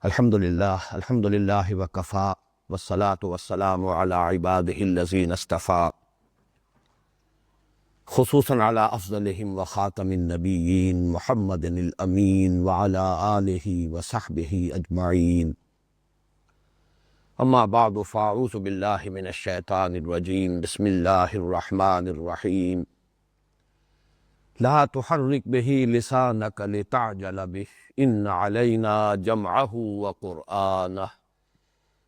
الحمد للہ وکفا والصلاة والسلام علی عبادہ الذین اصطفیٰ خصوصاً علی افضلہم وخاتم النبیین محمد الامین وعلی آلہ وصحبہ اجمعین اما بعد فاعوذ باللہ من الشیطان الرجیم بسم اللہ الرحمن الرحیم لا تحرک بہ لسانک لتعجل بہ ان علینا جمعہ وقرآنہ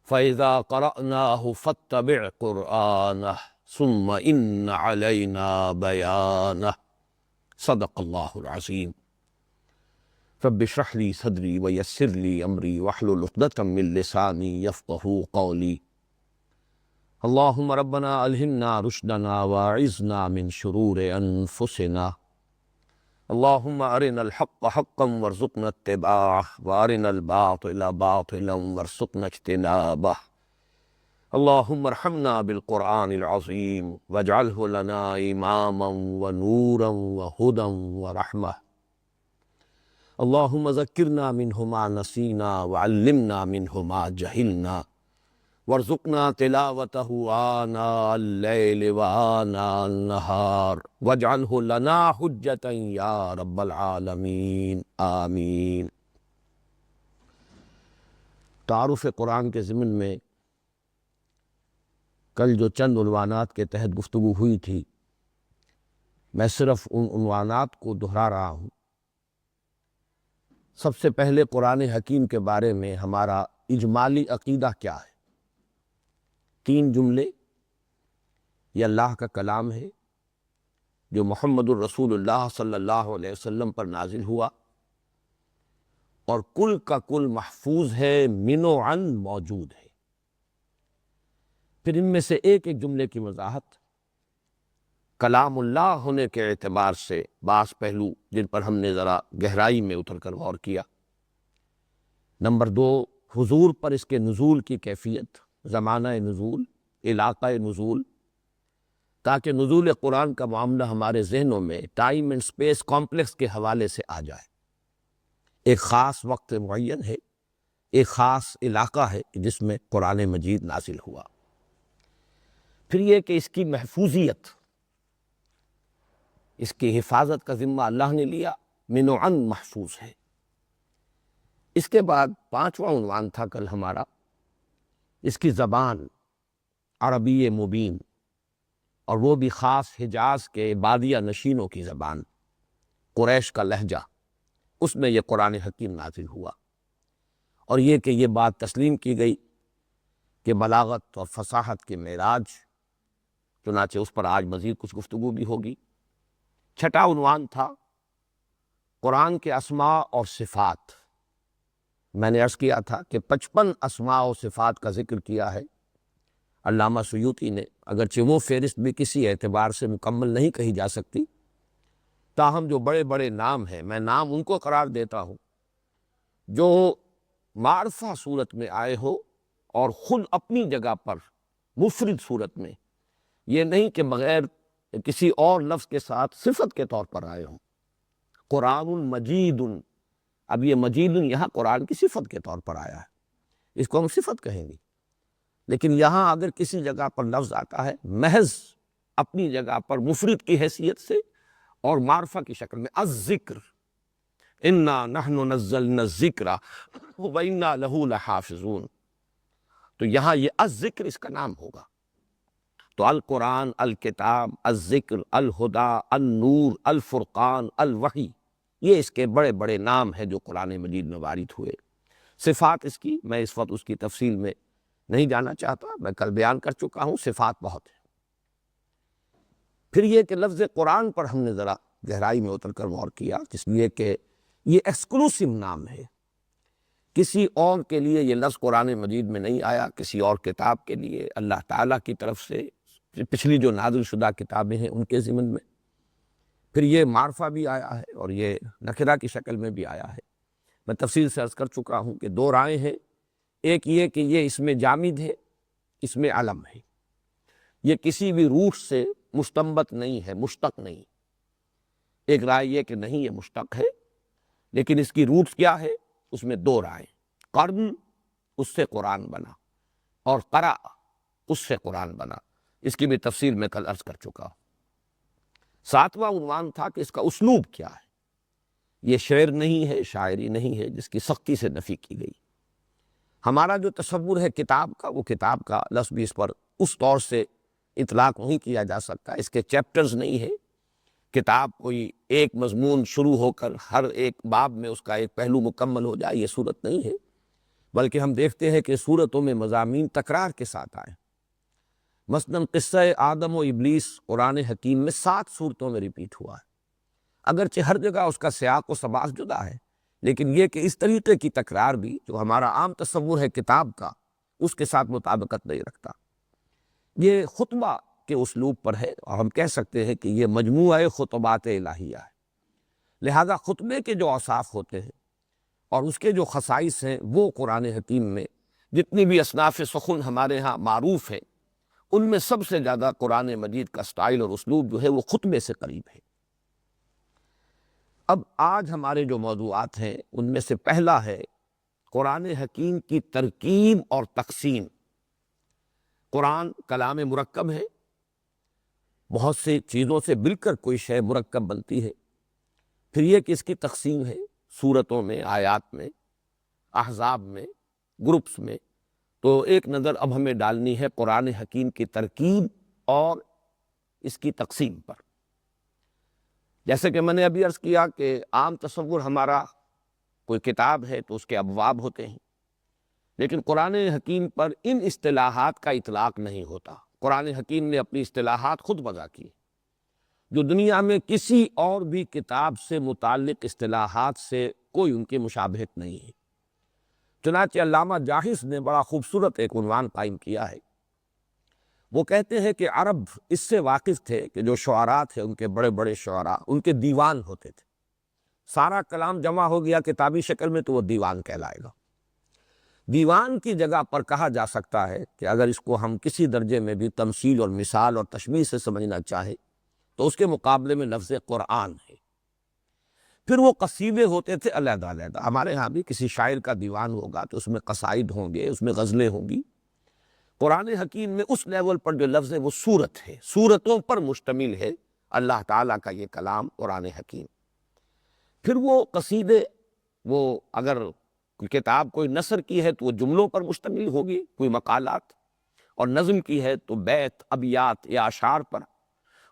فإذا قرأناه فاتبع قرآنه ثم إن علينا بيانه صدق الله العظيم رب اشرح لي صدري ويسر لي أمري واحلل عقدة من لساني يفقهوا قولي اللهم ربنا ألهمنا رشدنا واعذنا من شرور أنفسنا اللهم أرنا الحق حقا وارزقنا اتباعه وأرنا الباطل باطلا وارزقنا اجتنابه اللهم ارحمنا بالقرآن العظيم واجعله لنا إماما ونورا وهدى ورحمة اللهم ذكرنا منه ما نسينا وعلمنا منه ما جهلنا وارزقنا تلاوته آناء الليل وآناء النهار واجعله لنا حجة يا رب العالمين آمین۔ تعارف قرآن کے ضمن میں کل جو چند عنوانات کے تحت گفتگو ہوئی تھی، میں صرف ان عنوانات کو دہرا رہا ہوں۔ سب سے پہلے قرآن حکیم کے بارے میں ہمارا اجمالی عقیدہ کیا ہے؟ 3 جملے، یہ اللہ کا کلام ہے جو محمد الرسول اللہ صلی اللہ علیہ وسلم پر نازل ہوا اور کل کا کل محفوظ ہے، من و عن موجود ہے۔ پھر ان میں سے ایک ایک جملے کی وضاحت، کلام اللہ ہونے کے اعتبار سے بعض پہلو جن پر ہم نے ذرا گہرائی میں اتر کر غور کیا۔ نمبر 2، حضور پر اس کے نزول کی کیفیت، زمانہ نزول، علاقہ نزول، تاکہ نزول قرآن کا معاملہ ہمارے ذہنوں میں ٹائم اینڈ سپیس کمپلیکس کے حوالے سے آ جائے۔ ایک خاص وقت معین ہے، ایک خاص علاقہ ہے جس میں قرآن مجید نازل ہوا۔ پھر یہ کہ اس کی محفوظیت، اس کی حفاظت کا ذمہ اللہ نے لیا، من و عن محفوظ ہے۔ اس کے بعد 5واں عنوان تھا کل ہمارا، اس کی زبان عربی مبین، اور وہ بھی خاص حجاز کے بادیہ نشینوں کی زبان، قریش کا لہجہ، اس میں یہ قرآن حکیم نازل ہوا۔ اور یہ کہ یہ بات تسلیم کی گئی کہ بلاغت اور فصاحت کے معراج، چنانچہ اس پر آج مزید کچھ گفتگو بھی ہوگی۔ 6واں عنوان تھا قرآن کے اسماء اور صفات۔ میں نے عرض کیا تھا کہ 55 اسماء و صفات کا ذکر کیا ہے علامہ سیوطی نے، اگرچہ وہ فہرست بھی کسی اعتبار سے مکمل نہیں کہی جا سکتی، تاہم جو بڑے بڑے نام ہیں میں نام ان کو قرار دیتا ہوں جو معرفہ صورت میں آئے ہو اور خود اپنی جگہ پر مفرد صورت میں، یہ نہیں کہ بغیر کسی اور لفظ کے ساتھ صفت کے طور پر آئے ہوں۔ قرآن مجید، اب یہ مجید یہاں قرآن کی صفت کے طور پر آیا ہے، اس کو ہم صفت کہیں گے، لیکن یہاں اگر کسی جگہ پر لفظ آتا ہے محض اپنی جگہ پر مفرد کی حیثیت سے اور معرفہ کی شکل میں، الذکر انا نحن نزلنا الذکر وانا لہ لحافظون، تو یہاں یہ الذکر اس کا نام ہوگا۔ تو القرآن، الکتاب، الذکر، الہدا، النور، الفرقان، الوحی، یہ اس کے بڑے بڑے نام ہیں جو قرآن مجید میں وارد ہوئے۔ صفات اس کی، میں اس وقت اس کی تفصیل میں نہیں جانا چاہتا، میں کل بیان کر چکا ہوں، صفات بہت ہیں۔ پھر یہ کہ لفظ قرآن پر ہم نے ذرا گہرائی میں اتر کر غور کیا، اس لیے کہ یہ ایکسکلوسیو نام ہے، کسی اور کے لیے یہ لفظ قرآن مجید میں نہیں آیا، کسی اور کتاب کے لیے اللہ تعالیٰ کی طرف سے پچھلی جو نازل شدہ کتابیں ہیں ان کے ضمن میں۔ پھر یہ معرفہ بھی آیا ہے اور یہ نکرہ کی شکل میں بھی آیا ہے۔ میں تفصیل سے عرض کر چکا ہوں کہ 2 رائے ہیں، ایک یہ کہ یہ اس میں جامد ہے، اس میں علم ہے، یہ کسی بھی روٹ سے مستنبت نہیں ہے، مشتق نہیں۔ ایک رائے یہ کہ نہیں، یہ مشتق ہے، لیکن اس کی روٹس کیا ہے، اس میں 2 رائے۔ قرن اس سے قرآن بنا، اور قرأ اس سے قرآن بنا۔ اس کی بھی تفصیل میں کل عرض کر چکا ہوں۔ ساتواں عنوان تھا کہ اس کا اسلوب کیا ہے۔ یہ شعر نہیں ہے، شاعری نہیں ہے جس کی سختی سے نفی کی گئی۔ ہمارا جو تصور ہے کتاب کا، وہ کتاب کا لفظ بھی اس پر اس طور سے اطلاق نہیں کیا جا سکتا۔ اس کے چیپٹرز نہیں ہے، کتاب کوئی ایک مضمون شروع ہو کر ہر ایک باب میں اس کا ایک پہلو مکمل ہو جائے، یہ صورت نہیں ہے، بلکہ ہم دیکھتے ہیں کہ صورتوں میں مضامین تکرار کے ساتھ آئے۔ مثلاً قصہ آدم و ابلیس قرآن حکیم میں 7 صورتوں میں ریپیٹ ہوا ہے، اگرچہ ہر جگہ اس کا سیاق و سباق جدا ہے، لیکن یہ کہ اس طریقے کی تکرار بھی جو ہمارا عام تصور ہے کتاب کا، اس کے ساتھ مطابقت نہیں رکھتا۔ یہ خطبہ کے اسلوب پر ہے، اور ہم کہہ سکتے ہیں کہ یہ مجموعہ خطبات الہیہ ہے۔ لہذا خطبے کے جو اوصاف ہوتے ہیں اور اس کے جو خصائص ہیں، وہ قرآن حکیم میں جتنی بھی اصناف سخن ہمارے ہاں معروف ہیں، ان میں سب سے زیادہ قرآن مجید کا سٹائل اور اسلوب جو ہے وہ خطبے سے قریب ہے۔ اب آج ہمارے جو موضوعات ہیں ان میں سے پہلا ہے قرآن حکیم کی ترکیب اور تقسیم۔ قرآن کلام مرکب ہے، بہت سی چیزوں سے مل کر کوئی شے مرکب بنتی ہے۔ پھر یہ کہ اس کی تقسیم ہے سورتوں میں، آیات میں، احزاب میں، گروپس میں۔ تو ایک نظر اب ہمیں ڈالنی ہے قرآن حکیم کی ترکیب اور اس کی تقسیم پر۔ جیسے کہ میں نے ابھی عرض کیا کہ عام تصور ہمارا کوئی کتاب ہے تو اس کے ابواب ہوتے ہیں، لیکن قرآن حکیم پر ان اصطلاحات کا اطلاق نہیں ہوتا۔ قرآن حکیم نے اپنی اصطلاحات خود وضع کی، جو دنیا میں کسی اور بھی کتاب سے متعلق اصطلاحات سے کوئی ان کی مشابہت نہیں ہے۔ چنانچہ علامہ جاحظ نے بڑا خوبصورت ایک عنوان قائم کیا ہے۔ وہ کہتے ہیں کہ عرب اس سے واقف تھے کہ جو شعراء تھے، ان کے بڑے بڑے شعراء، ان کے دیوان ہوتے تھے۔ سارا کلام جمع ہو گیا کتابی شکل میں تو وہ دیوان کہلائے گا۔ دیوان کی جگہ پر کہا جا سکتا ہے کہ اگر اس کو ہم کسی درجے میں بھی تمثیل اور مثال اور تشبیہ سے سمجھنا چاہیں تو اس کے مقابلے میں لفظ قرآن ہے۔ پھر وہ قصیدے ہوتے تھے علیحدہ علیحدہ۔ ہمارے ہاں بھی کسی شاعر کا دیوان ہوگا تو اس میں قصائد ہوں گے، اس میں غزلیں ہوں گی۔ قرآن حکیم میں اس لیول پر جو لفظ ہے وہ سورت ہے، سورتوں پر مشتمل ہے اللہ تعالیٰ کا یہ کلام قرآن حکیم۔ پھر وہ قصیدے، وہ اگر کتاب کوئی نثر کی ہے تو وہ جملوں پر مشتمل ہوگی، کوئی مقالات، اور نظم کی ہے تو بیت، ابیات یا اشعار پر۔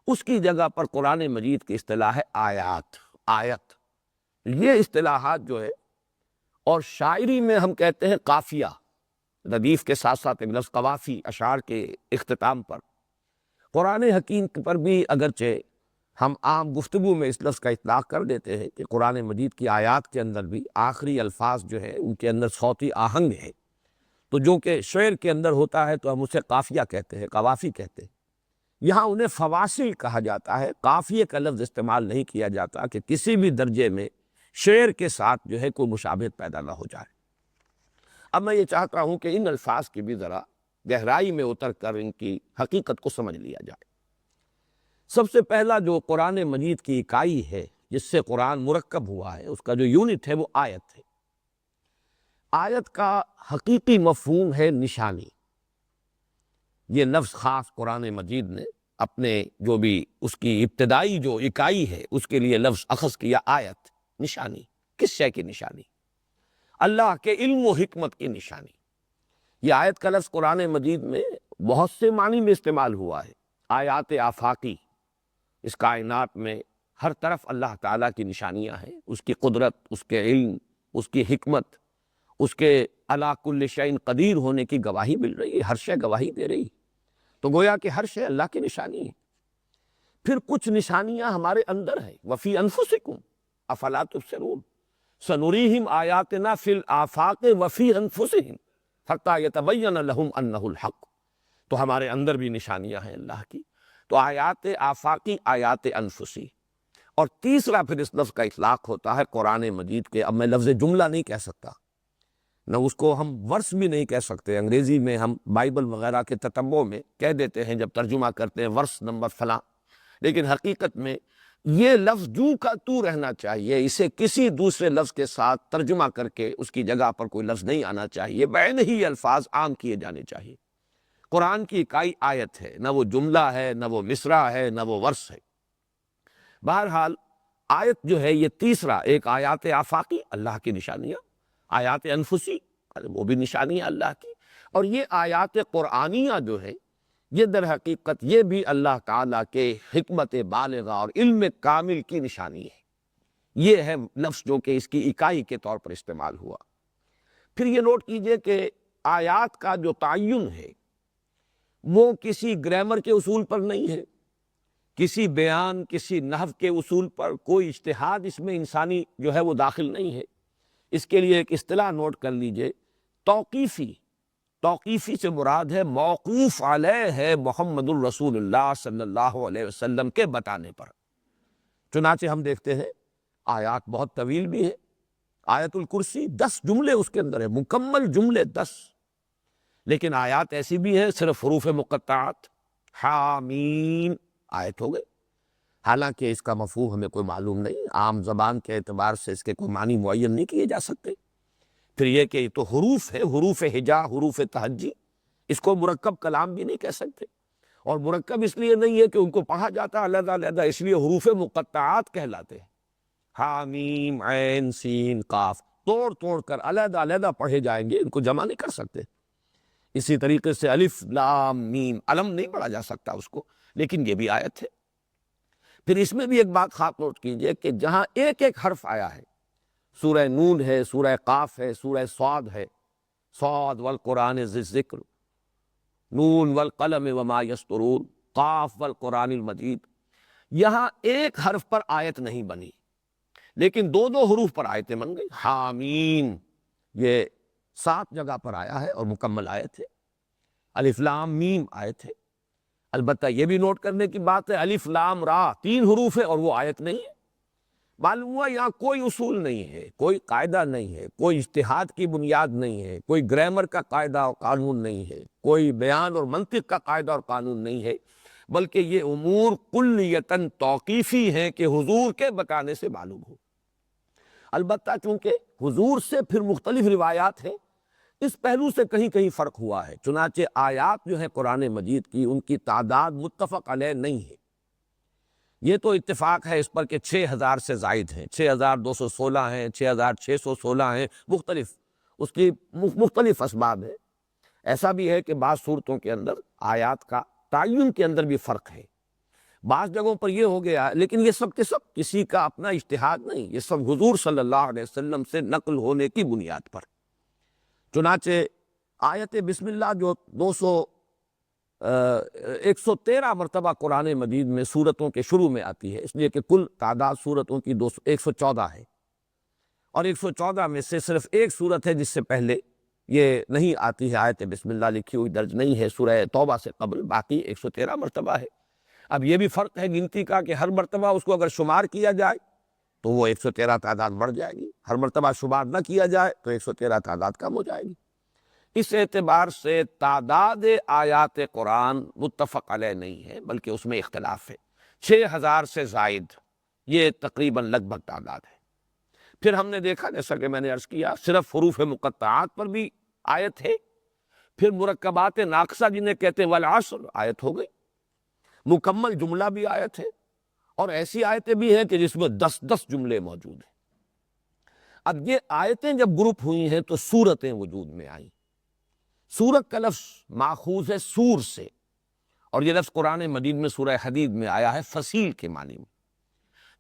اس کی جگہ پر قرآن مجید کی اصطلاح ہے آیات، آیت۔ یہ اصطلاحات جو ہے، اور شاعری میں ہم کہتے ہیں قافیہ، ردیف کے ساتھ ساتھ ایک لفظ قوافی اشعار کے اختتام پر۔ قرآن حکیم پر بھی اگرچہ ہم عام گفتگو میں اس لفظ کا اطلاق کر دیتے ہیں کہ قرآن مجید کی آیات کے اندر بھی آخری الفاظ جو ہے ان کے اندر صوتی آہنگ ہے، تو جو کہ شعر کے اندر ہوتا ہے تو ہم اسے قافیہ کہتے ہیں، قوافی کہتے ہیں۔ یہاں انہیں فواصل کہا جاتا ہے، قافیے کا لفظ استعمال نہیں کیا جاتا کہ کسی بھی درجے میں شعر کے ساتھ جو ہے کوئی مشابہت پیدا نہ ہو جائے۔ اب میں یہ چاہتا ہوں کہ ان الفاظ کی بھی ذرا گہرائی میں اتر کر ان کی حقیقت کو سمجھ لیا جائے۔ سب سے پہلا جو قرآن مجید کی اکائی ہے جس سے قرآن مرکب ہوا ہے، اس کا جو یونٹ ہے وہ آیت ہے۔ آیت کا حقیقی مفہوم ہے نشانی۔ یہ لفظ خاص قرآن مجید نے اپنے جو بھی اس کی ابتدائی جو اکائی ہے اس کے لیے لفظ اخذ کیا، آیت، نشانی۔ کس شے کی نشانی؟ اللہ کے علم و حکمت کی نشانی۔ یہ آیت کا لفظ قرآن مجید میں بہت سے معنی میں استعمال ہوا ہے۔ آیات آفاقی، اس کائنات میں ہر طرف اللہ تعالیٰ کی نشانیاں ہیں، اس کی قدرت، اس کے علم، اس کی حکمت، اس کے علی کل شیء قدیر ہونے کی گواہی مل رہی ہے، ہر شے گواہی دے رہی ہے۔ تو گویا کہ ہر شے اللہ کی نشانی ہے۔ پھر کچھ نشانیاں ہمارے اندر ہیں، وفی انفسکم افلا تبصرون سنریہم آیاتنا فی الآفاق وفی انفسہم حتی یتبین لہم انہ الحق۔ تو ہمارے اندر بھی نشانیاں ہیں اللہ کی۔ تو آیات آفاقی، آیات انفسی۔ اور تیسرا پھر اس لفظ کا اطلاق ہوتا ہے قرآن مجید کے، اب میں لفظ جملہ نہیں کہہ سکتا، نہ اس کو ہم ورس بھی نہیں کہہ سکتے۔ انگریزی میں ہم بائبل وغیرہ کے تتبع میں کہہ دیتے ہیں جب ترجمہ کرتے ہیں ورس نمبر فلاں، لیکن حقیقت میں یہ لفظ جو کا تو رہنا چاہیے، اسے کسی دوسرے لفظ کے ساتھ ترجمہ کر کے اس کی جگہ پر کوئی لفظ نہیں آنا چاہیے، بعین ہی الفاظ عام کیے جانے چاہیے۔ قرآن کی اکائی آیت ہے، نہ وہ جملہ ہے، نہ وہ مصرع ہے، نہ وہ ورس ہے۔ بہرحال آیت جو ہے یہ تیسرا، ایک آیات آفاقی اللہ کی نشانیاں، آیات انفسی وہ بھی نشانیاں اللہ کی، اور یہ آیات قرآنیہ جو ہے یہ در حقیقت یہ بھی اللہ تعالیٰ کے حکمت بالغہ اور علم کامل کی نشانی ہے۔ یہ ہے لفظ جو کہ اس کی اکائی کے طور پر استعمال ہوا۔ پھر یہ نوٹ کیجئے کہ آیات کا جو تعین ہے وہ کسی گرامر کے اصول پر نہیں ہے، کسی بیان، کسی نحو کے اصول پر، کوئی اجتہاد اس میں انسانی جو ہے وہ داخل نہیں ہے۔ اس کے لیے ایک اصطلاح نوٹ کر لیجئے، توقیفی۔ توقیفی سے مراد ہے موقوف علیہ ہے محمد الرسول اللہ صلی اللہ علیہ وسلم کے بتانے پر۔ چنانچہ ہم دیکھتے ہیں آیات بہت طویل بھی ہے، آیت الکرسی 10 جملے اس کے اندر ہے، مکمل جملے 10، لیکن آیات ایسی بھی ہیں صرف حروف مقطعات، حامیم آیت ہو گئے، حالانکہ اس کا مفہوم ہمیں کوئی معلوم نہیں، عام زبان کے اعتبار سے اس کے کوئی معنی معین نہیں کیے جا سکتے۔ پھر یہ کہ یہ تو حروف ہے، حروف ہجا، حروف تہجی، اس کو مرکب کلام بھی نہیں کہہ سکتے، اور مرکب اس لیے نہیں ہے کہ ان کو پڑھا جاتا علیحدہ علیحدہ، اس لیے حروف مقطعات کہلاتے ہیں۔ حامیم عین سین قاف توڑ توڑ کر علیحدہ علیحدہ پڑھے جائیں گے، ان کو جمع نہیں کر سکتے۔ اسی طریقے سے الف لام میم، علم نہیں پڑھا جا سکتا اس کو، لیکن یہ بھی آیت ہے۔ پھر اس میں بھی ایک بات خاص نوٹ کیجئے کہ جہاں ایک ایک حرف آیا ہے، سورہ نون ہے، سورہ قاف ہے، سورہ صاد ہے، صاد والقرآن ذی الذکر، نون والقلم وما یسطرون، قاف والقرآن المجید، یہاں ایک حرف پر آیت نہیں بنی، لیکن دو دو حروف پر آیتیں بن گئی۔ حامیم یہ 7 جگہ پر آیا ہے اور مکمل آیت ہے، الف لام میم آیت ہے۔ البتہ یہ بھی نوٹ کرنے کی بات ہے، الف لام را 3 حروف ہے اور وہ آیت نہیں ہے۔ معلوم ہوا یہاں کوئی اصول نہیں ہے، کوئی قاعدہ نہیں ہے، کوئی اجتہاد کی بنیاد نہیں ہے، کوئی گرامر کا قاعدہ اور قانون نہیں ہے، کوئی بیان اور منطق کا قاعدہ اور قانون نہیں ہے، بلکہ یہ امور کلیتاً توقیفی ہیں کہ حضور کے بتانے سے معلوم ہو۔ البتہ چونکہ حضور سے پھر مختلف روایات ہیں، اس پہلو سے کہیں کہیں فرق ہوا ہے، چنانچہ آیات جو ہیں قرآن مجید کی ان کی تعداد متفق علیہ نہیں ہے۔ یہ تو اتفاق ہے اس پر کہ 6000 سے زائد ہیں، 6216 ہیں، 6616 ہیں، مختلف اس کی مختلف اسباب ہیں۔ ایسا بھی ہے کہ بعض صورتوں کے اندر آیات کا تعین کے اندر بھی فرق ہے، بعض جگہوں پر یہ ہو گیا، لیکن یہ سب کے سب کسی کا اپنا اجتہاد نہیں، یہ سب حضور صلی اللہ علیہ وسلم سے نقل ہونے کی بنیاد پر۔ چنانچہ آیت بسم اللہ جو 113 مرتبہ قرآن مجید میں سورتوں کے شروع میں آتی ہے، اس لیے کہ کل تعداد سورتوں کی 114 ہے، اور 114 میں سے صرف ایک سورت ہے جس سے پہلے یہ نہیں آتی ہے، آیت بسم اللہ لکھی ہوئی درج نہیں ہے سورہ توبہ سے قبل، باقی 113 مرتبہ ہے۔ اب یہ بھی فرق ہے گنتی کا کہ ہر مرتبہ اس کو اگر شمار کیا جائے تو وہ 113 تعداد بڑھ جائے گی، ہر مرتبہ شمار نہ کیا جائے تو 113 تعداد کم ہو جائے گی۔ اس اعتبار سے تعداد آیات قرآن متفق علیہ نہیں ہے، بلکہ اس میں اختلاف ہے۔ 6000 سے زائد یہ تقریباً لگ بھگ تعداد ہے۔ پھر ہم نے دیکھا جیسا کہ میں نے عرض کیا صرف حروف مقطعات پر بھی آیت ہے، پھر مرکبات ناقصہ جنہیں کہتے ہیں والعصر آیت ہو گئی، مکمل جملہ بھی آیت ہے، اور ایسی آیتیں بھی ہیں کہ جس میں 10 جملے موجود ہیں۔ اب یہ آیتیں جب گروپ ہوئی ہیں تو سورتیں وجود میں آئیں۔ سورت کا لفظ ماخوذ ہے سور سے، اور یہ لفظ قرآن مجید میں سورہ حدید میں آیا ہے فصیل کے معنی میں۔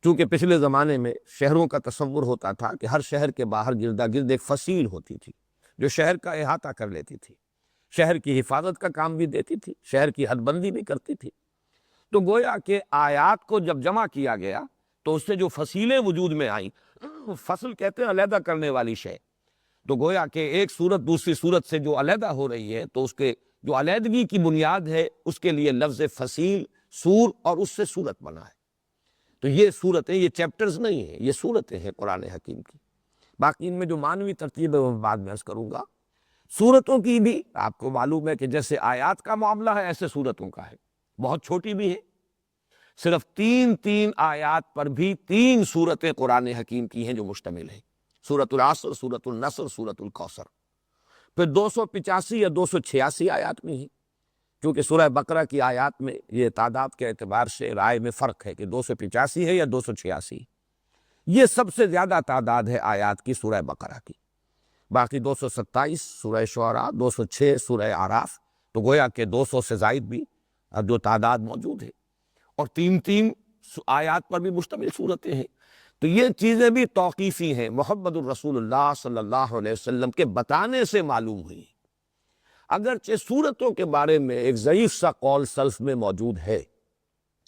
چونکہ پچھلے زمانے میں شہروں کا تصور ہوتا تھا کہ ہر شہر کے باہر گردا گرد ایک فصیل ہوتی تھی جو شہر کا احاطہ کر لیتی تھی، شہر کی حفاظت کا کام بھی دیتی تھی، شہر کی حد بندی بھی کرتی تھی۔ تو گویا کہ آیات کو جب جمع کیا گیا تو اس سے جو فصیلیں وجود میں آئیں، فصل کہتے ہیں علیحدہ کرنے والی شے، تو گویا کہ ایک صورت دوسری صورت سے جو علیحدہ ہو رہی ہے تو اس کے جو علیحدگی کی بنیاد ہے اس کے لیے لفظ فصیل سور اور اس سے صورت بنا ہے۔ تو یہ صورتیں، یہ چیپٹرز نہیں ہیں، یہ صورتیں ہیں قرآن حکیم کی۔ باقی ان میں جو معنوی ترتیب ہے وہ بعد میں عرض کروں گا۔ صورتوں کی بھی آپ کو معلوم ہے کہ جیسے آیات کا معاملہ ہے ایسے صورتوں کا ہے، بہت چھوٹی بھی ہے، صرف تین تین آیات پر بھی 3 سورتیں قرآن حکیم کی ہیں جو مشتمل ہیں، سورۃ العصر، سورۃ النصر، سورۃ الکوثر۔ پھر 285 یا 286 آیات میں ہیں، کیونکہ سورہ بقرہ کی آیات میں یہ تعداد کے اعتبار سے رائے میں فرق ہے کہ 285 ہے یا 286۔ یہ سب سے زیادہ تعداد ہے آیات کی سورہ بقرہ کی، باقی 227 سورہ شعراء، 206 سورہ اعراف، تو گویا کہ 200 سے زائد بھی اب جو تعداد موجود ہے، اور 3 آیات پر بھی مشتمل صورتیں ہیں۔ تو یہ چیزیں بھی توقیفی ہیں، محمد الرسول اللہ صلی اللہ علیہ وسلم کے بتانے سے معلوم ہوئی۔ اگرچہ صورتوں کے بارے میں ایک ضعیف سا قول سلف میں موجود ہے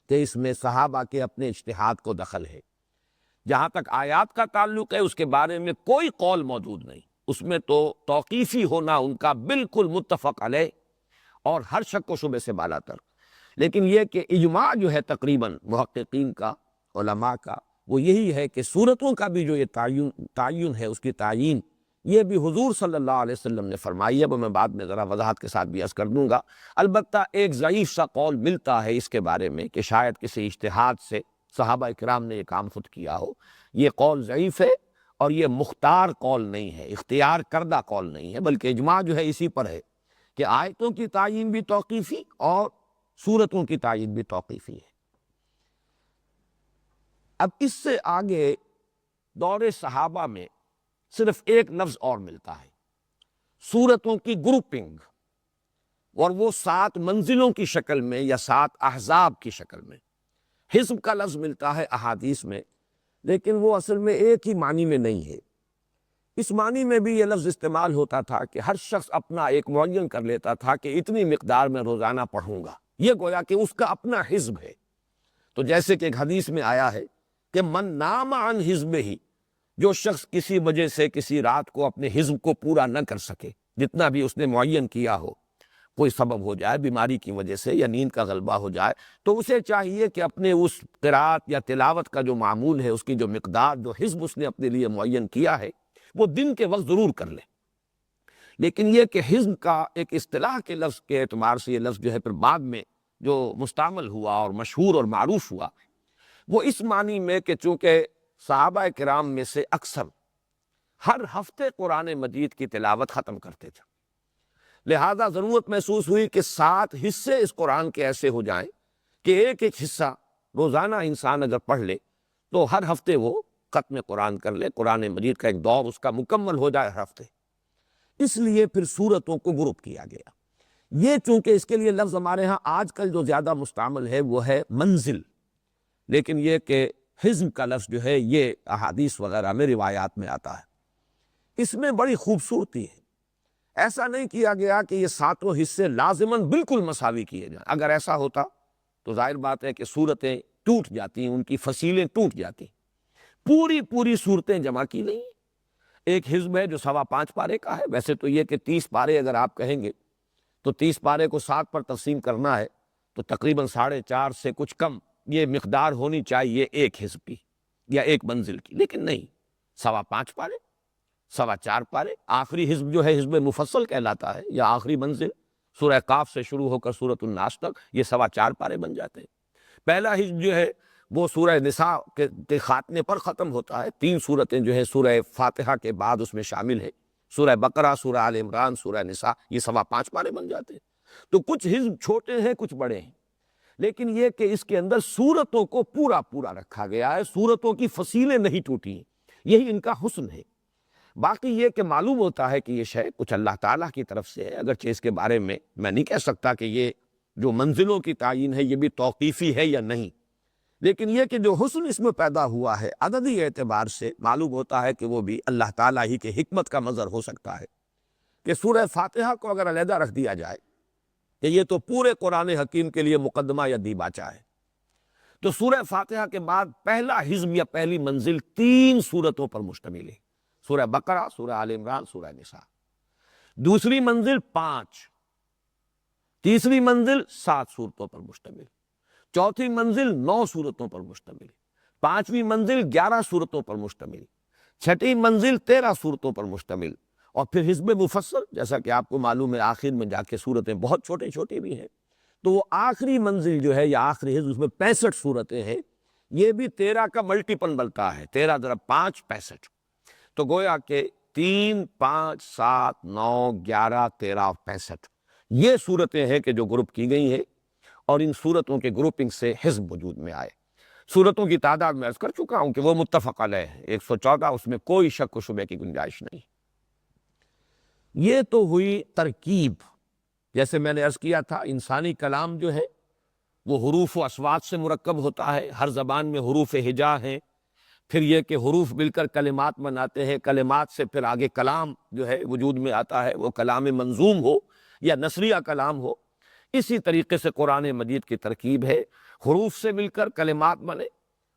کہ اس میں صحابہ کے اپنے اجتہاد کو دخل ہے، جہاں تک آیات کا تعلق ہے اس کے بارے میں کوئی قول موجود نہیں، اس میں تو توقیفی ہونا ان کا بالکل متفق علیہ اور ہر شک و شبے سے بالا تر۔ لیکن یہ کہ اجماع جو ہے تقریباً محققین کا، علماء کا، وہ یہی ہے کہ صورتوں کا بھی جو یہ تعین ہے، اس کی تعین یہ بھی حضور صلی اللہ علیہ وسلم نے فرمائی ہے، وہ میں بعد میں ذرا وضاحت کے ساتھ بھی عرض کر دوں گا۔ البتہ ایک ضعیف سا قول ملتا ہے اس کے بارے میں کہ شاید کسی اجتہاد سے صحابہ کرام نے یہ کام خود کیا ہو، یہ قول ضعیف ہے، اور یہ مختار قول نہیں ہے، اختیار کردہ قول نہیں ہے، بلکہ اجماع جو ہے اسی پر ہے کہ آیتوں کی تعین بھی توقیفی اور سورتوں کی تعین بھی توقیفی ہے۔ اب اس سے آگے دور صحابہ میں صرف ایک لفظ اور ملتا ہے، سورتوں کی گروپنگ، اور وہ 7 منزلوں کی شکل میں یا 7 احزاب کی شکل میں۔ حزب کا لفظ ملتا ہے احادیث میں، لیکن وہ اصل میں ایک ہی معنی میں نہیں ہے۔ اس معنی میں بھی یہ لفظ استعمال ہوتا تھا کہ ہر شخص اپنا ایک معین کر لیتا تھا کہ اتنی مقدار میں روزانہ پڑھوں گا، یہ گویا کہ اس کا اپنا حزب ہے۔ تو جیسے کہ ایک حدیث میں آیا ہے کہ من نام عن حزب ہی، جو شخص کسی وجہ سے کسی رات کو اپنے حزب کو پورا نہ کر سکے، جتنا بھی اس نے معین کیا ہو، کوئی سبب ہو جائے بیماری کی وجہ سے یا نیند کا غلبہ ہو جائے، تو اسے چاہیے کہ اپنے اس قرات یا تلاوت کا جو معمول ہے، اس کی جو مقدار، جو حزب اس نے اپنے لیے معین کیا ہے، وہ دن کے وقت ضرور کر لے۔ لیکن یہ کہ حزب کا ایک اصطلاح کے لفظ کے اعتبار سے یہ لفظ جو ہے پھر بعد میں جو مستعمل ہوا اور مشہور اور معروف ہوا، وہ اس معنی میں کہ چونکہ صحابہ کرام میں سے اکثر ہر ہفتے قرآن مجید کی تلاوت ختم کرتے تھے، لہذا ضرورت محسوس ہوئی کہ 7 حصے اس قرآن کے ایسے ہو جائیں کہ ایک ایک حصہ روزانہ انسان اگر پڑھ لے تو ہر ہفتے وہ ختم قرآن کر لے، قرآن مجید کا ایک دور اس کا مکمل ہو جائے ہر ہفتے۔ اس لیے پھر سورتوں کو گروپ کیا گیا۔ یہ چونکہ اس کے لیے لفظ ہمارے ہاں آج کل جو زیادہ مستعمل ہے وہ ہے منزل، لیکن یہ کہ حزب کا لفظ جو ہے یہ احادیث وغیرہ میں روایات میں آتا ہے۔ اس میں بڑی خوبصورتی ہے، ایسا نہیں کیا گیا کہ یہ 7 حصے لازماً بالکل مساوی کیے جائیں۔ اگر ایسا ہوتا تو ظاہر بات ہے کہ صورتیں ٹوٹ جاتی، ان کی فصیلیں ٹوٹ جاتی۔ پوری صورتیں جمع کی نہیں۔ ایک حزب ہے جو 5.25 پارے کا ہے، ویسے تو یہ کہ 30 پارے اگر آپ کہیں گے تو 30 پارے کو 7 پر تقسیم کرنا ہے تو تقریباً 4.5 سے کچھ کم یہ مقدار ہونی چاہیے ایک حزب کی یا ایک منزل کی، لیکن نہیں، 5.25 پارے، 4.25 پارے۔ آخری حزب جو ہے حزب مفصل کہلاتا ہے، یا آخری منزل سورہ قاف سے شروع ہو کر سورۃ الناس تک، یہ 4.25 پارے بن جاتے ہیں۔ پہلا حزب جو ہے وہ سورہ نساء کے خاتمے پر ختم ہوتا ہے۔ 3 سورتیں جو ہے سورہ فاتحہ کے بعد اس میں شامل ہے، سورہ بقرہ، سورہ آل عمران، سورہ نساء، یہ 5.25 پارے بن جاتے ہیں۔ تو کچھ حزب چھوٹے ہیں، کچھ بڑے ہیں، لیکن یہ کہ اس کے اندر سورتوں کو پورا رکھا گیا ہے، سورتوں کی فصیلیں نہیں ٹوٹی ہیں، یہی ان کا حسن ہے۔ باقی یہ کہ معلوم ہوتا ہے کہ یہ شے کچھ اللہ تعالیٰ کی طرف سے ہے، اگرچہ اس کے بارے میں نہیں کہہ سکتا کہ یہ جو منزلوں کی تعین ہے یہ بھی توقیفی ہے یا نہیں، لیکن یہ کہ جو حسن اس میں پیدا ہوا ہے عددی اعتبار سے معلوم ہوتا ہے کہ وہ بھی اللہ تعالیٰ ہی کے حکمت کا مظہر ہو سکتا ہے کہ سورہ فاتحہ کو اگر علیحدہ رکھ دیا جائے کہ یہ تو پورے قرآن حکیم کے لیے مقدمہ یا دیباچہ ہے، تو سورہ فاتحہ کے بعد پہلا حزب یا پہلی منزل 3 سورتوں پر مشتمل ہے، سورہ بقرہ، سورہ آل عمران، سورہ نساء۔ دوسری منزل 5، تیسری منزل 7 سورتوں پر مشتمل، چوتھی منزل 9 سورتوں پر مشتمل، 5ویں منزل 11 سورتوں پر مشتمل، 6ٹھی منزل 13 سورتوں پر مشتمل، اور پھر حزب مفصل، جیسا کہ آپ کو معلوم ہے آخر میں جا کے سورتیں بہت چھوٹی بھی ہیں، تو وہ آخری منزل جو ہے یا آخری حزب، اس میں 65 صورتیں ہیں، یہ بھی 13 کا ملٹیپل بنتا ہے، 13 ضرب 5 65، تو گویا کہ 3 5 7 9 11 13 65 یہ صورتیں ہیں کہ جو گروپ کی گئی ہیں، اور ان صورتوں کے گروپنگ سے حزب وجود میں آئے۔ صورتوں کی تعداد میں عرض کر چکا ہوں کہ وہ متفق علیہ ہے 114، اس میں کوئی شک و شبے کی گنجائش نہیں۔ یہ تو ہوئی ترکیب۔ جیسے میں نے عرض کیا تھا، انسانی کلام جو ہے وہ حروف و اصوات سے مرکب ہوتا ہے، ہر زبان میں حروف ہجا ہیں، پھر یہ کہ حروف مل کر کلمات بناتے ہیں، کلمات سے پھر آگے کلام جو ہے وجود میں آتا ہے، وہ کلام منظوم ہو یا نثریہ کلام ہو۔ اسی طریقے سے قرآن مجید کی ترکیب ہے، حروف سے مل کر کلمات بنے،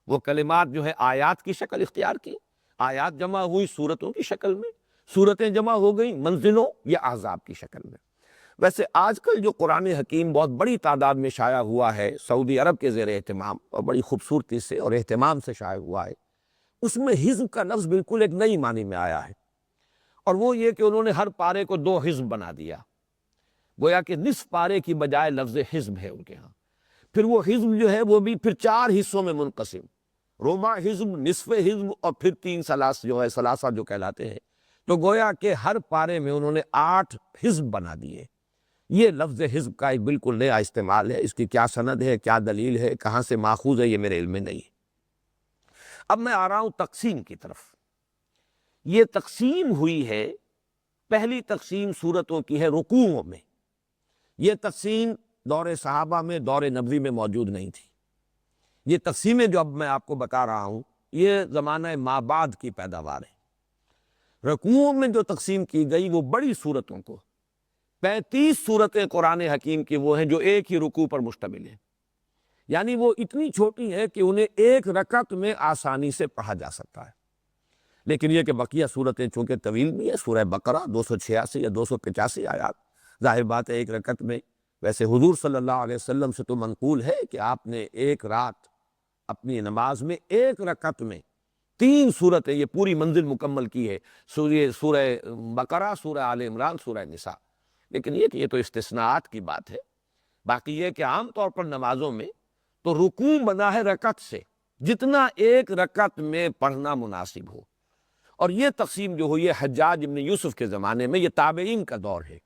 وہ کلمات جو ہے آیات کی شکل اختیار کی، آیات جمع ہوئی صورتوں کی شکل میں، صورتیں جمع ہو گئیں منزلوں یا احزاب کی شکل میں۔ ویسے آج کل جو قرآن حکیم بہت بڑی تعداد میں شائع ہوا ہے سعودی عرب کے زیر اہتمام، اور بڑی خوبصورتی سے اور اہتمام سے شائع ہوا ہے، اس میں حزب کا لفظ بالکل ایک نئی معنی میں آیا ہے، اور وہ یہ کہ انہوں نے ہر پارے کو 2 حزب بنا دیا، گویا کہ نصف پارے کی بجائے لفظ حزب ہے ان کے ہاں۔ پھر وہ حزب جو ہے وہ بھی پھر 4 حصوں میں منقسم، ربع حزب، نصف حزب، اور پھر 3 ثلاث جو ہے ثلاثہ جو کہلاتے ہیں، تو گویا کہ ہر پارے میں انہوں نے 8 حزب بنا دیے۔ یہ لفظ حزب کا ایک بالکل نیا استعمال ہے، اس کی کیا سند ہے، کیا دلیل ہے، کہاں سے ماخوذ ہے، یہ میرے علم میں نہیں ہے۔ اب میں آ رہا ہوں تقسیم کی طرف۔ یہ تقسیم ہوئی ہے، پہلی تقسیم سورتوں کی ہے رکوعوں میں۔ یہ تقسیم دور صحابہ میں، دور نبوی میں موجود نہیں تھی۔ یہ تقسیمیں جو اب میں آپ کو بتا رہا ہوں، یہ زمانہ ما بعد کی پیداوار ہے۔ رکوعوں میں جو تقسیم کی گئی وہ بڑی سورتوں کو، 35 صورتیں قرآن حکیم کی وہ ہیں جو ایک ہی رکوع پر مشتمل ہیں، یعنی وہ اتنی چھوٹی ہے کہ انہیں ایک رکعت میں آسانی سے پڑھا جا سکتا ہے۔ لیکن یہ کہ بقیہ صورتیں چونکہ طویل بھی ہیں، سورہ بقرہ 286 یا 285 آیات، ظاہر بات ہے ایک رکعت میں، ویسے حضور صلی اللہ علیہ وسلم سے تو منقول ہے کہ آپ نے ایک رات اپنی نماز میں ایک رکعت میں 3 صورتیں یہ پوری منزل مکمل کی ہے، سورہ بقرہ، سورہ آل عمران، سورہ نساء۔ لیکن یہ کہ یہ تو استثناءات کی بات ہے، باقی یہ کہ عام طور پر نمازوں میں تو رکوع بنا ہے رکعت سے، جتنا ایک رکعت میں پڑھنا مناسب ہو۔ اور یہ تقسیم جو ہوئی ہے حجاج ابن یوسف کے زمانے میں، یہ تابعین کا دور ہے،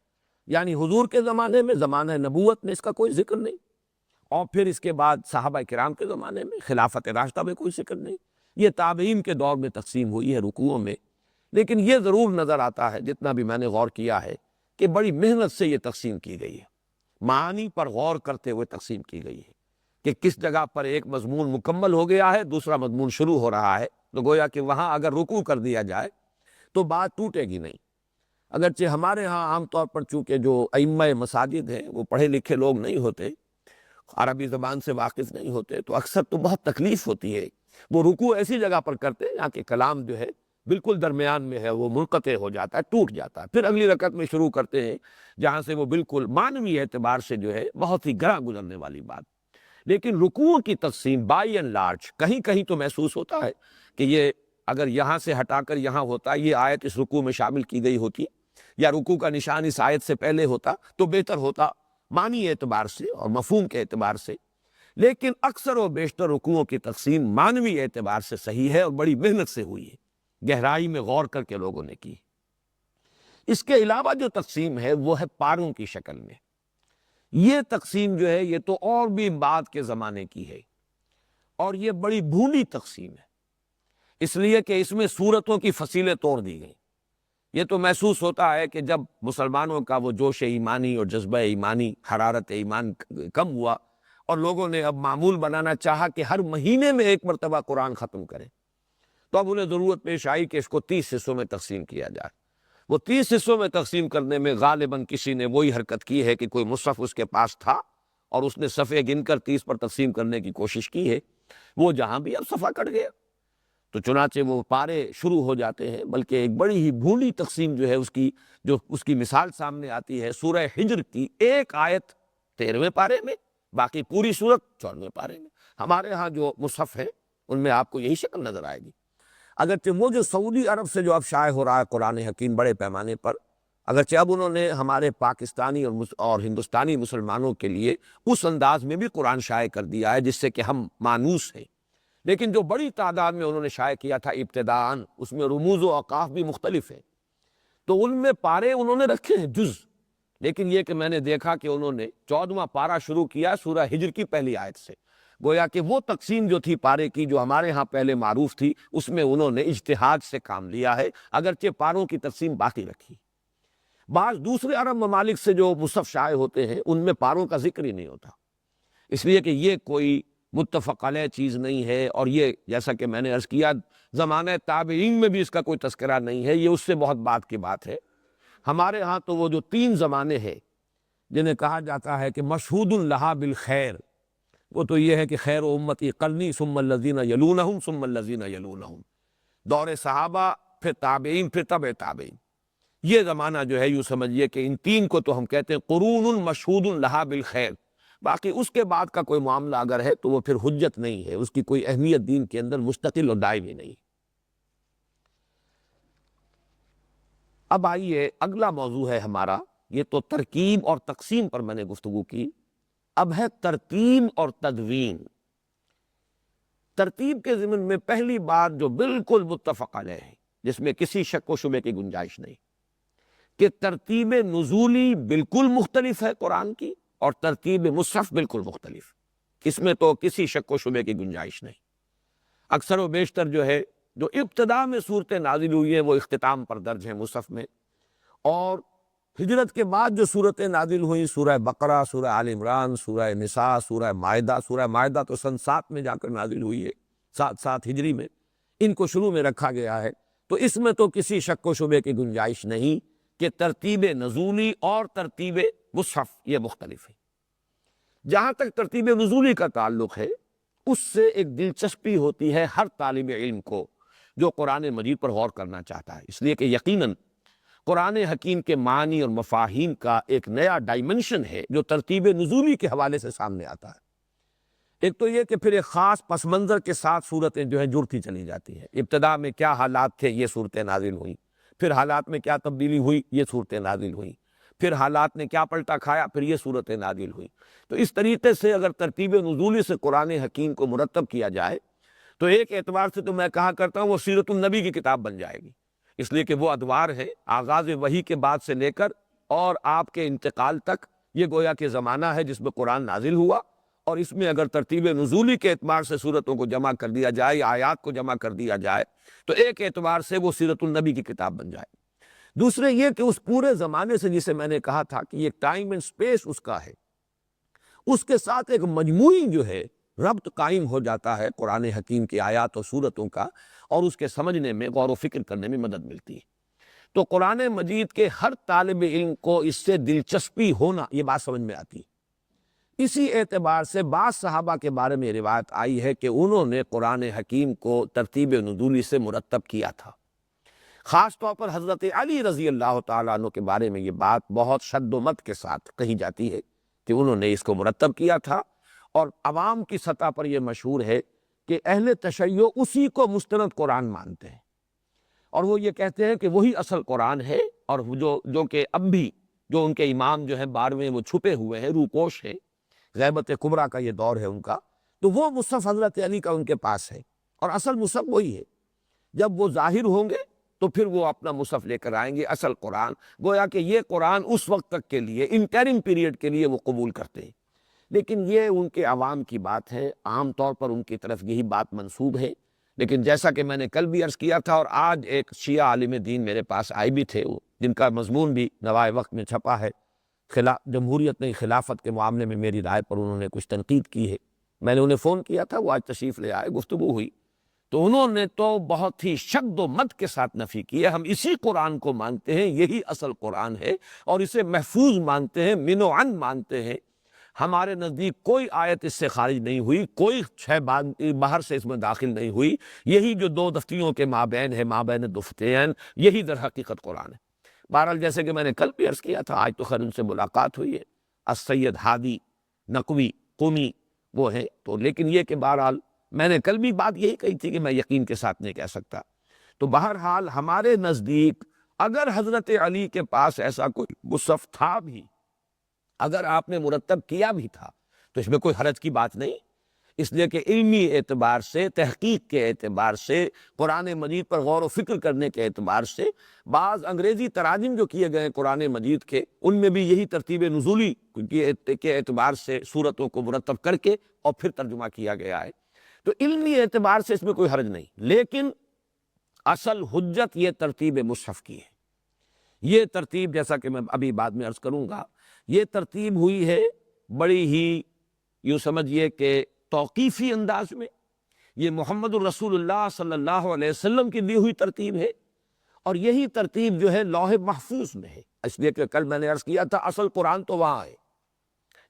یعنی حضور کے زمانے میں، زمانہ نبوت میں اس کا کوئی ذکر نہیں، اور پھر اس کے بعد صحابہ کرام کے زمانے میں، خلافت راشدہ میں کوئی ذکر نہیں، یہ تابعین کے دور میں تقسیم ہوئی ہے رکوعوں میں۔ لیکن یہ ضرور نظر آتا ہے، جتنا بھی میں نے غور کیا ہے، کہ بڑی محنت سے یہ تقسیم کی گئی ہے، معانی پر غور کرتے ہوئے تقسیم کی گئی ہے، کہ کس جگہ پر ایک مضمون مکمل ہو گیا ہے، دوسرا مضمون شروع ہو رہا ہے، تو گویا کہ وہاں اگر رکوع کر دیا جائے تو بات ٹوٹے گی نہیں۔ اگرچہ ہمارے ہاں عام طور پر چونکہ جو ائمہ مساجد ہیں وہ پڑھے لکھے لوگ نہیں ہوتے، عربی زبان سے واقف نہیں ہوتے، تو اکثر تو بہت تکلیف ہوتی ہے، وہ رکوع ایسی جگہ پر کرتے ہیں جہاں کہ کلام جو ہے بالکل درمیان میں ہے، وہ منقطع ہو جاتا ہے، ٹوٹ جاتا ہے، پھر اگلی رکعت میں شروع کرتے ہیں جہاں سے وہ بالکل معنوی اعتبار سے جو ہے بہت ہی گراں گزرنے والی بات۔ لیکن رکوع کی تقسیم بائی اینڈ لارج کہیں کہیں تو محسوس ہوتا ہے کہ یہ اگر یہاں سے ہٹا کر یہاں ہوتا، یہ آیت اس رکوع میں شامل کی گئی ہوتی، یا رکوع کا نشان اس آیت سے پہلے ہوتا تو بہتر ہوتا معنی اعتبار سے اور مفہوم کے اعتبار سے۔ لیکن اکثر و بیشتر رکوعوں کی تقسیم معنوی اعتبار سے صحیح ہے اور بڑی محنت سے ہوئی ہے، گہرائی میں غور کر کے لوگوں نے کی۔ اس کے علاوہ جو تقسیم ہے وہ ہے پاروں کی شکل میں۔ یہ تقسیم جو ہے یہ تو اور بھی بعد کے زمانے کی ہے، اور یہ بڑی بھولی تقسیم ہے، اس لیے کہ اس میں صورتوں کی فصیلیں توڑ دی گئیں۔ یہ تو محسوس ہوتا ہے کہ جب مسلمانوں کا وہ جوش ایمانی اور جذبہ ایمانی، حرارت ایمان کم ہوا، اور لوگوں نے اب معمول بنانا چاہا کہ ہر مہینے میں ایک مرتبہ قرآن ختم کریں، تو اب انہیں ضرورت پیش آئی کہ اس کو 30 حصوں میں تقسیم کیا جائے۔ وہ 30 حصوں میں تقسیم کرنے میں غالباً کسی نے وہی حرکت کی ہے کہ کوئی مصحف اس کے پاس تھا اور اس نے صفحے گن کر 30 پر تقسیم کرنے کی کوشش کی ہے، وہ جہاں بھی اب صفحہ کٹ گیا، تو چنانچہ وہ پارے شروع ہو جاتے ہیں۔ بلکہ ایک بڑی ہی بھولی تقسیم جو ہے اس کی مثال سامنے آتی ہے سورہ حجر کی، ایک آیت 13ویں پارے میں، باقی پوری سورت 14ویں پارے میں۔ ہمارے ہاں جو مصحف ہیں ان میں آپ کو یہی شکل نظر آئے گی۔ اگرچہ وہ جو سعودی عرب سے جو اب شائع ہو رہا ہے قرآن حکیم بڑے پیمانے پر، اگرچہ اب انہوں نے ہمارے پاکستانی اور ہندوستانی مسلمانوں کے لیے اس انداز میں بھی قرآن شائع کر دیا ہے جس سے کہ ہم مانوس ہیں، لیکن جو بڑی تعداد میں انہوں نے شائع کیا تھا ابتداءً، اس میں رموز و اوقاف بھی مختلف ہیں، تو ان میں پارے انہوں نے رکھے ہیں جز، لیکن یہ کہ میں نے دیکھا کہ انہوں نے 14واں پارہ شروع کیا سورہ ہجر کی پہلی آیت سے، گویا کہ وہ تقسیم جو تھی پارے کی جو ہمارے ہاں پہلے معروف تھی، اس میں انہوں نے اجتہاد سے کام لیا ہے، اگرچہ پاروں کی تقسیم باقی رکھی۔ بعض دوسرے عرب ممالک سے جو مصحف شائع ہوتے ہیں ان میں پاروں کا ذکر ہی نہیں ہوتا، اس لیے کہ یہ کوئی متفق علیہ چیز نہیں ہے، اور یہ جیسا کہ میں نے عرض کیا زمانہ تابعین میں بھی اس کا کوئی تذکرہ نہیں ہے، یہ اس سے بہت بعد کی بات ہے۔ ہمارے ہاں تو وہ جو 3 زمانے ہیں جنہیں کہا جاتا ہے کہ مشہود لہا بالخیر، وہ تو یہ ہے کہ خیر امتی قرنی ثم الذین یلونہم ثم الذین یلونہم، دور صحابہ، پھر تابعین، پھر تبع تابعین۔ یہ زمانہ جو ہے یوں سمجھیے کہ ان 3 کو تو ہم کہتے ہیں قرون مشہود لہا بالخیر، باقی اس کے بعد کا کوئی معاملہ اگر ہے تو وہ پھر حجت نہیں ہے، اس کی کوئی اہمیت دین کے اندر مستقل اور دائمی نہیں۔ اب آئیے اگلا موضوع ہے ہمارا، یہ تو ترکیب اور تقسیم پر میں نے گفتگو کی، اب ہے ترتیب اور تدوین۔ ترتیب کے ضمن میں پہلی بات جو بالکل متفق علیہ ہے، جس میں کسی شک و شبے کی گنجائش نہیں، کہ ترتیب نزولی بالکل مختلف ہے قرآن کی، اور ترتیب مصحف بالکل مختلف، اس میں تو کسی شک و شبے کی گنجائش نہیں۔ اکثر و بیشتر جو ہے جو ابتدا میں صورتیں نازل ہوئی ہیں وہ اختتام پر درج ہیں مصحف میں، اور ہجرت کے بعد جو صورتیں نازل ہوئیں، سورہ بقرہ، سورہ آل عمران، سورہ نساء، سورہ مائدہ تو سن 7 میں جا کر نازل ہوئی ہے، 7 ہجری میں، ان کو شروع میں رکھا گیا ہے، تو اس میں تو کسی شک و شبے کی گنجائش نہیں کہ ترتیب نزولی اور ترتیب مصحف یہ مختلف ہے۔ جہاں تک ترتیب نزولی کا تعلق ہے، اس سے ایک دلچسپی ہوتی ہے ہر طالب علم کو جو قرآن مجید پر غور کرنا چاہتا ہے، اس لیے کہ یقیناً قرآن حکیم کے معنی اور مفاہیم کا ایک نیا ڈائمنشن ہے جو ترتیب نزولی کے حوالے سے سامنے آتا ہے۔ ایک تو یہ کہ پھر ایک خاص پس منظر کے ساتھ صورتیں جو ہیں جڑتی چلی جاتی ہیں، ابتدا میں کیا حالات تھے یہ صورتیں نازل ہوئیں، پھر حالات میں کیا تبدیلی ہوئی یہ صورتیں نازل ہوئیں، پھر حالات نے کیا پلٹا کھایا پھر یہ صورتیں نازل ہوئیں۔ تو اس طریقے سے اگر ترتیب نزولی سے قرآن حکیم کو مرتب کیا جائے تو ایک اعتبار سے تو میں کہا کرتا ہوں وہ سیرت النبی کی کتاب بن جائے گی، اس لیے کہ وہ ادوار ہے آغاز وحی کے بعد سے لے کر اور آپ کے انتقال تک، یہ گویا کہ زمانہ ہے جس میں قرآن نازل ہوا، اور اس میں اگر ترتیب نزولی کے اعتبار سے صورتوں کو جمع کر دیا جائے یا آیات کو جمع کر دیا جائے تو ایک اعتبار سے وہ سیرت النبی کی کتاب بن جائے۔ دوسرے یہ کہ اس پورے زمانے سے جسے میں نے کہا تھا کہ یہ ٹائم اینڈ سپیس اس کا ہے، اس کے ساتھ ایک مجموعی جو ہے ربط قائم ہو جاتا ہے قرآن حکیم کی آیات و صورتوں کا، اور اس کے سمجھنے میں غور و فکر کرنے میں مدد ملتی ہے۔ تو قرآن مجید کے ہر طالب علم کو اس سے دلچسپی ہونا یہ بات سمجھ میں آتی ہے۔ اسی اعتبار سے بعض صحابہ کے بارے میں روایت آئی ہے کہ انہوں نے قرآن حکیم کو ترتیب نزولی سے مرتب کیا تھا۔ خاص طور پر حضرت علی رضی اللہ تعالیٰ عنہ کے بارے میں یہ بات بہت شد و مت کے ساتھ کہی جاتی ہے کہ انہوں نے اس کو مرتب کیا تھا، اور عوام کی سطح پر یہ مشہور ہے کہ اہل تشیع اسی کو مستند قرآن مانتے ہیں، اور وہ یہ کہتے ہیں کہ وہی اصل قرآن ہے، اور جو کہ اب بھی جو ان کے امام جو ہیں 12ویں وہ چھپے ہوئے ہیں، روپوش ہیں، غیبت کبریٰ کا یہ دور ہے ان کا، تو وہ مصحف حضرت علی کا ان کے پاس ہے، اور اصل مصحف وہی ہے۔ جب وہ ظاہر ہوں گے تو پھر وہ اپنا مصحف لے کر آئیں گے، اصل قرآن، گویا کہ یہ قرآن اس وقت تک کے لیے انٹرم پیریڈ کے لیے وہ قبول کرتے ہیں، لیکن یہ ان کے عوام کی بات ہے، عام طور پر ان کی طرف یہی بات منسوب ہے۔ لیکن جیسا کہ میں نے کل بھی عرض کیا تھا، اور آج ایک شیعہ عالم دین میرے پاس آئے بھی تھے، جن کا مضمون بھی نوائے وقت میں چھپا ہے، جمہوریت نہیں خلافت کے معاملے میں میری رائے پر انہوں نے کچھ تنقید کی ہے، میں نے انہیں فون کیا تھا، وہ آج تشریف لے آئے، گفتگو ہوئی، تو انہوں نے تو بہت ہی شد و مت کے ساتھ نفی کی ہے، ہم اسی قرآن کو مانتے ہیں، یہی اصل قرآن ہے، اور اسے محفوظ مانتے ہیں، من و عن مانتے ہیں، ہمارے نزدیک کوئی آیت اس سے خارج نہیں ہوئی، کوئی شے باہر سے اس میں داخل نہیں ہوئی، یہی جو 2 دفتیوں کے مابین ہے، مابین دفتین، یہی در حقیقت قرآن ہے۔ بہرحال جیسے کہ میں نے کل بھی عرض کیا تھا، آج تو خیر ان سے ملاقات ہوئی ہے، السید ہادی نقوی قمی وہ ہیں، تو لیکن یہ کہ بہرحال میں نے کل بھی بات یہی کہی تھی کہ میں یقین کے ساتھ نہیں کہہ سکتا، تو بہرحال ہمارے نزدیک اگر حضرت علی کے پاس ایسا کوئی مصحف تھا بھی، اگر آپ نے مرتب کیا بھی تھا، تو اس میں کوئی حرج کی بات نہیں، اس لیے کہ علمی اعتبار سے، تحقیق کے اعتبار سے، قرآن مجید پر غور و فکر کرنے کے اعتبار سے بعض انگریزی تراجم جو کیے گئے ہیں قرآن مجید کے، ان میں بھی یہی ترتیب نزولی کے اعتبار سے سورتوں کو مرتب کر کے اور پھر ترجمہ کیا گیا ہے، تو علمی اعتبار سے اس میں کوئی حرج نہیں، لیکن اصل حجت یہ ترتیب مصحف کی ہے۔ یہ ترتیب، جیسا کہ میں ابھی بعد میں عرض کروں گا، یہ ترتیب ہوئی ہے بڑی ہی یوں سمجھیے کہ توقیفی انداز میں، یہ محمد الرسول اللہ صلی اللہ علیہ وسلم کی دی ہوئی ترتیب ہے، اور یہی ترتیب جو ہے لوح محفوظ میں ہے، اس لیے کہ کل میں نے عرض کیا تھا اصل قرآن تو وہاں ہے،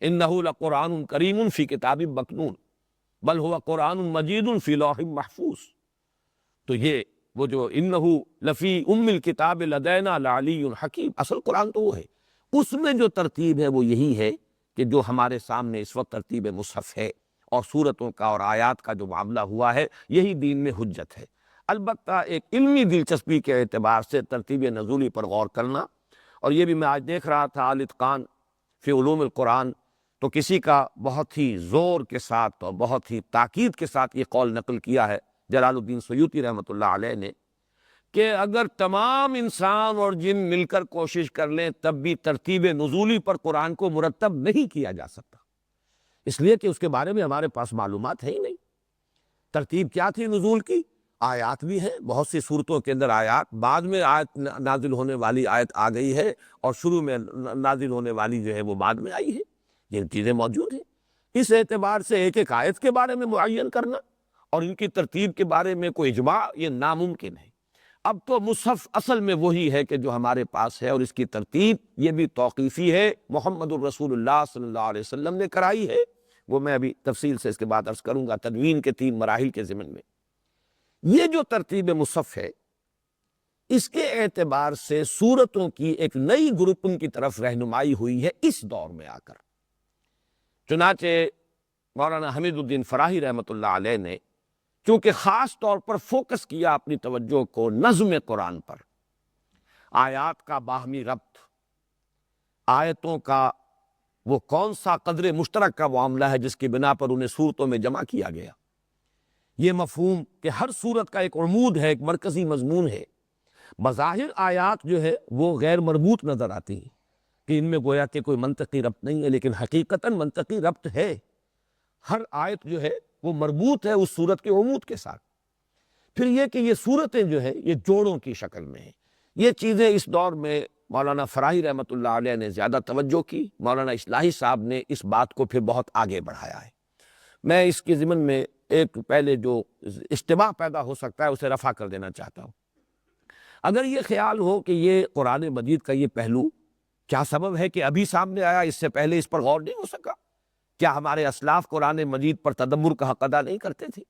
انہ لقرآن کریم فی کتاب مکنون بل ہوا قرآن مجید فی لوح محفوظ، تو یہ وہ جو انہ لفی ام الکتاب لدینا لعلی حکیم، اصل قرآن تو وہ ہے، اس میں جو ترتیب ہے وہ یہی ہے کہ جو ہمارے سامنے اس وقت ترتیب مصحف ہے، اور سورتوں کا اور آیات کا جو معاملہ ہوا ہے، یہی دین میں حجت ہے۔ البتہ ایک علمی دلچسپی کے اعتبار سے ترتیب نزولی پر غور کرنا، اور یہ بھی میں آج دیکھ رہا تھا الاتقان فی علوم القرآن، تو کسی کا بہت ہی زور کے ساتھ اور بہت ہی تاکید کے ساتھ یہ قول نقل کیا ہے جلال الدین سیوطی رحمۃ اللہ علیہ نے، کہ اگر تمام انسان اور جن مل کر کوشش کر لیں تب بھی ترتیب نزولی پر قرآن کو مرتب نہیں کیا جا سکتا، اس لیے کہ اس کے بارے میں ہمارے پاس معلومات ہے ہی نہیں۔ ترتیب کیا تھی نزول کی؟ آیات بھی ہیں، بہت سی صورتوں کے اندر آیات، بعد میں آیت نازل ہونے والی آیت آ گئی ہے، اور شروع میں نازل ہونے والی جو ہے وہ بعد میں آئی ہے، یہ چیزیں موجود ہیں۔ اس اعتبار سے ایک ایک آیت کے بارے میں معین کرنا اور ان کی ترتیب کے بارے میں کوئی اجماع، یہ ناممکن ہے۔ اب تو مصحف اصل میں وہی ہے کہ جو ہمارے پاس ہے، اور اس کی ترتیب یہ بھی توقیفی ہے، محمد الرسول اللہ صلی اللہ علیہ وسلم نے کرائی ہے، وہ میں ابھی تفصیل سے اس کے بعد عرض کروں گا تدوین کے 3 مراحل کے ضمن میں۔ یہ جو ترتیب مصحف ہے، اس کے اعتبار سے سورتوں کی ایک نئی گروپنگ کی طرف رہنمائی ہوئی ہے اس دور میں آ کر۔ چنانچہ مولانا حمید الدین فراہی رحمۃ اللہ علیہ نے چونکہ خاص طور پر فوکس کیا اپنی توجہ کو نظم قرآن پر، آیات کا باہمی ربط، آیتوں کا وہ کون سا قدر مشترک کا معاملہ ہے جس کی بنا پر انہیں صورتوں میں جمع کیا گیا، یہ مفہوم کہ ہر صورت کا ایک عمود ہے، ایک مرکزی مضمون ہے۔ بظاہر آیات جو ہے وہ غیر مربوط نظر آتی ہیں کہ ان میں گویا کہ کوئی منطقی ربط نہیں ہے، لیکن حقیقتاً منطقی ربط ہے، ہر آیت جو ہے وہ مربوط ہے اس صورت کے عمود کے ساتھ۔ پھر یہ کہ یہ صورتیں جو ہیں یہ جوڑوں کی شکل میں ہیں، یہ چیزیں اس دور میں مولانا فراہی رحمۃ اللہ علیہ نے زیادہ توجہ کی، مولانا اصلاحی صاحب نے اس بات کو پھر بہت آگے بڑھایا ہے۔ میں اس کے ضمن میں ایک پہلے جو اشتباہ پیدا ہو سکتا ہے اسے رفع کر دینا چاہتا ہوں۔ اگر یہ خیال ہو کہ یہ قرآن مجید کا یہ پہلو کیا سبب ہے کہ ابھی سامنے آیا، اس سے پہلے اس پر غور نہیں ہو سکا، کیا ہمارے اسلاف قرآن مجید پر تدبر کا حق ادا نہیں کرتے تھے،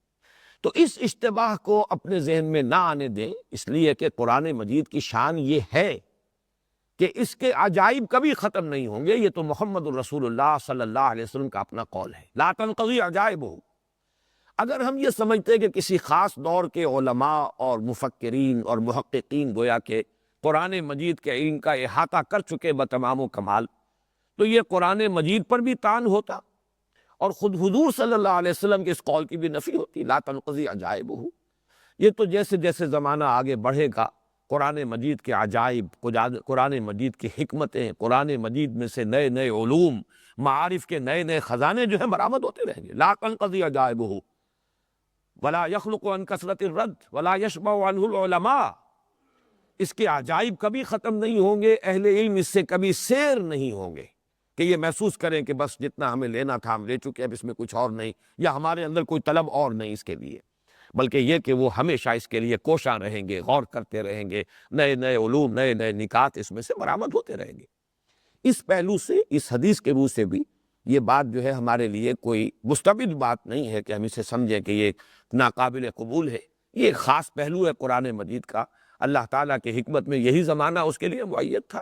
تو اس اشتباہ کو اپنے ذہن میں نہ آنے دیں، اس لیے کہ قرآن مجید کی شان یہ ہے کہ اس کے عجائب کبھی ختم نہیں ہوں گے، یہ تو محمد الرسول اللہ صلی اللہ علیہ وسلم کا اپنا قول ہے، لا تنقضی عجائبہ۔ اگر ہم یہ سمجھتے کہ کسی خاص دور کے علماء اور مفکرین اور محققین گویا کہ قرآن مجید کے علم کا احاطہ کر چکے بتمام و کمال، تو یہ قرآن مجید پر بھی طعن ہوتا، اور خود حضور صلی اللہ علیہ وسلم کے اس قول کی بھی نفی ہوتی، لا تنقضی عجائبہ۔ یہ تو جیسے جیسے زمانہ آگے بڑھے گا، قرآن مجید کے عجائب، قرآن مجید کی حکمتیں، قرآن مجید میں سے نئے نئے علوم، معارف کے نئے نئے خزانے جو ہیں برآمد ہوتے رہیں گے، لا تنقضی عجائبہ ولا یخلق عن کثرت الرد ولا یشبع عنہ العلماء۔ اس کے عجائب کبھی ختم نہیں ہوں گے، اہل علم اس سے کبھی سیر نہیں ہوں گے کہ یہ محسوس کریں کہ بس جتنا ہمیں لینا تھا ہم لے چکے، اب اس میں کچھ اور نہیں، یا ہمارے اندر کوئی طلب اور نہیں اس کے لیے، بلکہ یہ کہ وہ ہمیشہ اس کے لیے کوشاں رہیں گے، غور کرتے رہیں گے، نئے نئے علوم، نئے نئے نکات اس میں سے برآمد ہوتے رہیں گے۔ اس پہلو سے، اس حدیث کے روح سے بھی یہ بات جو ہے ہمارے لیے کوئی مستبد بات نہیں ہے کہ ہم اسے سمجھیں کہ یہ ناقابل قبول ہے، یہ ایک خاص پہلو ہے قرآن مجید کا، اللہ تعالیٰ کی حکمت میں یہی زمانہ اس کے لیے معید تھا،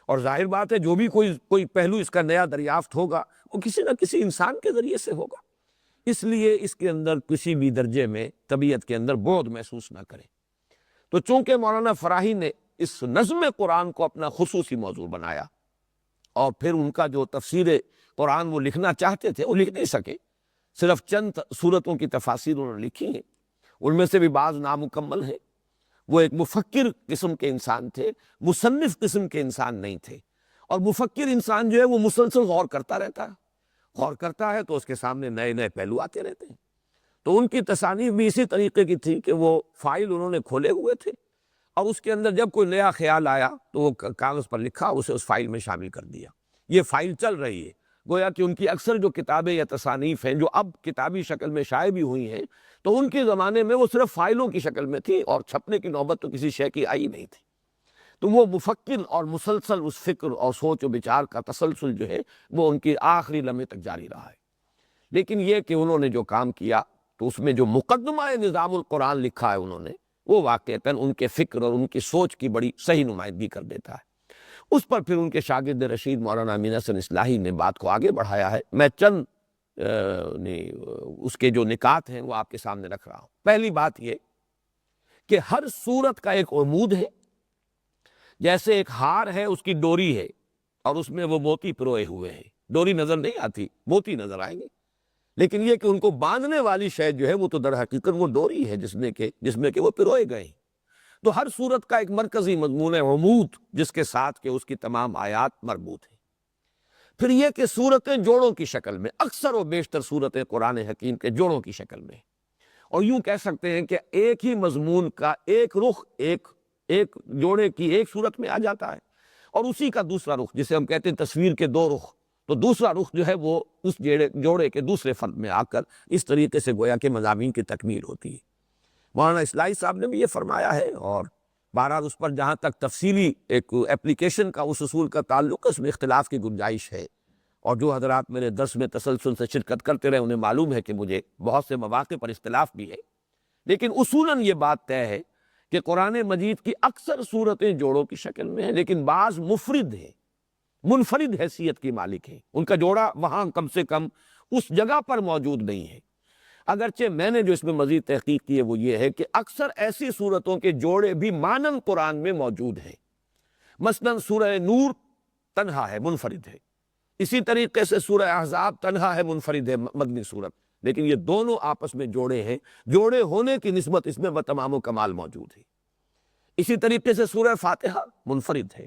اور ظاہر بات ہے جو بھی کوئی پہلو اس کا نیا دریافت ہوگا وہ کسی نہ کسی انسان کے ذریعے سے ہوگا، اس لیے اس کے اندر کسی بھی درجے میں طبیعت کے اندر بعد محسوس نہ کریں۔ تو چونکہ مولانا فراہی نے اس نظم قرآن کو اپنا خصوصی موضوع بنایا، اور پھر ان کا جو تفسیر قرآن وہ لکھنا چاہتے تھے وہ لکھ نہیں سکے، صرف چند صورتوں کی تفاسیر انہوں نے لکھی ہیں، ان میں سے بھی بعض نامکمل ہیں۔ وہ ایک مفکر قسم کے انسان تھے، مصنف قسم کے انسان نہیں تھے، اور مفکر انسان جو ہے وہ مسلسل غور کرتا رہتا ہے، غور کرتا ہے تو اس کے سامنے نئے نئے پہلو آتے رہتے ہیں۔ تو ان کی تصانیف بھی اسی طریقے کی تھی کہ وہ فائل انہوں نے کھولے ہوئے تھے، اور اس کے اندر جب کوئی نیا خیال آیا تو وہ کاغذ پر لکھا، اسے اس فائل میں شامل کر دیا۔ یہ فائل چل رہی ہے، گویا کہ ان کی اکثر جو کتابیں یا تصانیف ہیں جو اب کتابی شکل میں شائع بھی ہوئی ہیں، تو ان کے زمانے میں وہ صرف فائلوں کی شکل میں تھی، اور چھپنے کی نوبت تو کسی شے کی آئی نہیں تھی۔ تو وہ مفکر اور مسلسل اس فکر اور سوچ و بچار کا تسلسل جو ہے وہ ان کی آخری لمحے تک جاری رہا ہے۔ لیکن یہ کہ انہوں نے جو کام کیا تو اس میں جو مقدمہ نظام القرآن لکھا ہے انہوں نے، وہ واقعتاً ان کے فکر اور ان کی سوچ کی بڑی صحیح نمائندگی کر دیتا ہے۔ اس پر پھر ان کے شاگرد رشید مولانا امین حسن اصلاحی نے بات کو آگے بڑھایا ہے۔ میں چند اس کے جو نکات ہیں وہ آپ کے سامنے رکھ رہا ہوں۔ پہلی بات یہ کہ ہر صورت کا ایک عمود ہے، جیسے ایک ہار ہے اس کی ڈوری ہے اور اس میں وہ موتی پروئے ہوئے ہیں، ڈوری نظر نہیں آتی، موتی نظر آئیں گے، لیکن یہ کہ ان کو باندھنے والی شے جو ہے وہ تو در حقیقت وہ ڈوری ہے جس میں کہ وہ پروئے گئے ہیں۔ تو ہر صورت کا ایک مرکزی مضمون ہے، عمود، جس کے ساتھ کہ اس کی تمام آیات مربوط ہیں۔ پھر یہ کہ صورتیں جوڑوں کی شکل میں، اکثر و بیشتر صورتیں قرآن حکیم کے جوڑوں کی شکل میں، اور یوں کہہ سکتے ہیں کہ ایک ہی مضمون کا ایک رخ ایک جوڑے کی ایک صورت میں آ جاتا ہے، اور اسی کا دوسرا رخ، جسے ہم کہتے ہیں تصویر کے دو رخ، تو دوسرا رخ جو ہے وہ اس جوڑے کے دوسرے فرد میں آ کر اس طریقے سے گویا کہ مضامین کی تکمیل ہوتی ہے۔ مولانا اصلاحی صاحب نے بھی یہ فرمایا ہے، اور بہرحال اس پر جہاں تک تفصیلی ایک اپلیکیشن کا اس اصول کا تعلق ہے، اس میں اختلاف کی گنجائش ہے، اور جو حضرات میرے درس میں تسلسل سے شرکت کرتے رہے انہیں معلوم ہے کہ مجھے بہت سے مواقع پر اختلاف بھی ہے، لیکن اصولاً یہ بات طے ہے کہ قرآن مجید کی اکثر صورتیں جوڑوں کی شکل میں ہیں، لیکن بعض مفرد ہیں، منفرد حیثیت کی مالک ہیں، ان کا جوڑا وہاں کم سے کم اس جگہ پر موجود نہیں ہے۔ اگرچہ میں نے جو اس میں مزید تحقیق کی ہے وہ یہ ہے کہ اکثر ایسی صورتوں کے جوڑے بھی مانند قرآن میں موجود ہیں، مثلا سورہ نور تنہا ہے، منفرد ہے، اسی طریقے سے سورہ احزاب تنہا ہے، منفرد ہے، مدنی صورت، لیکن یہ دونوں آپس میں جوڑے ہیں، جوڑے ہونے کی نسبت اس میں بتمام و کمال موجود ہے۔ اسی طریقے سے سورہ فاتحہ منفرد ہے،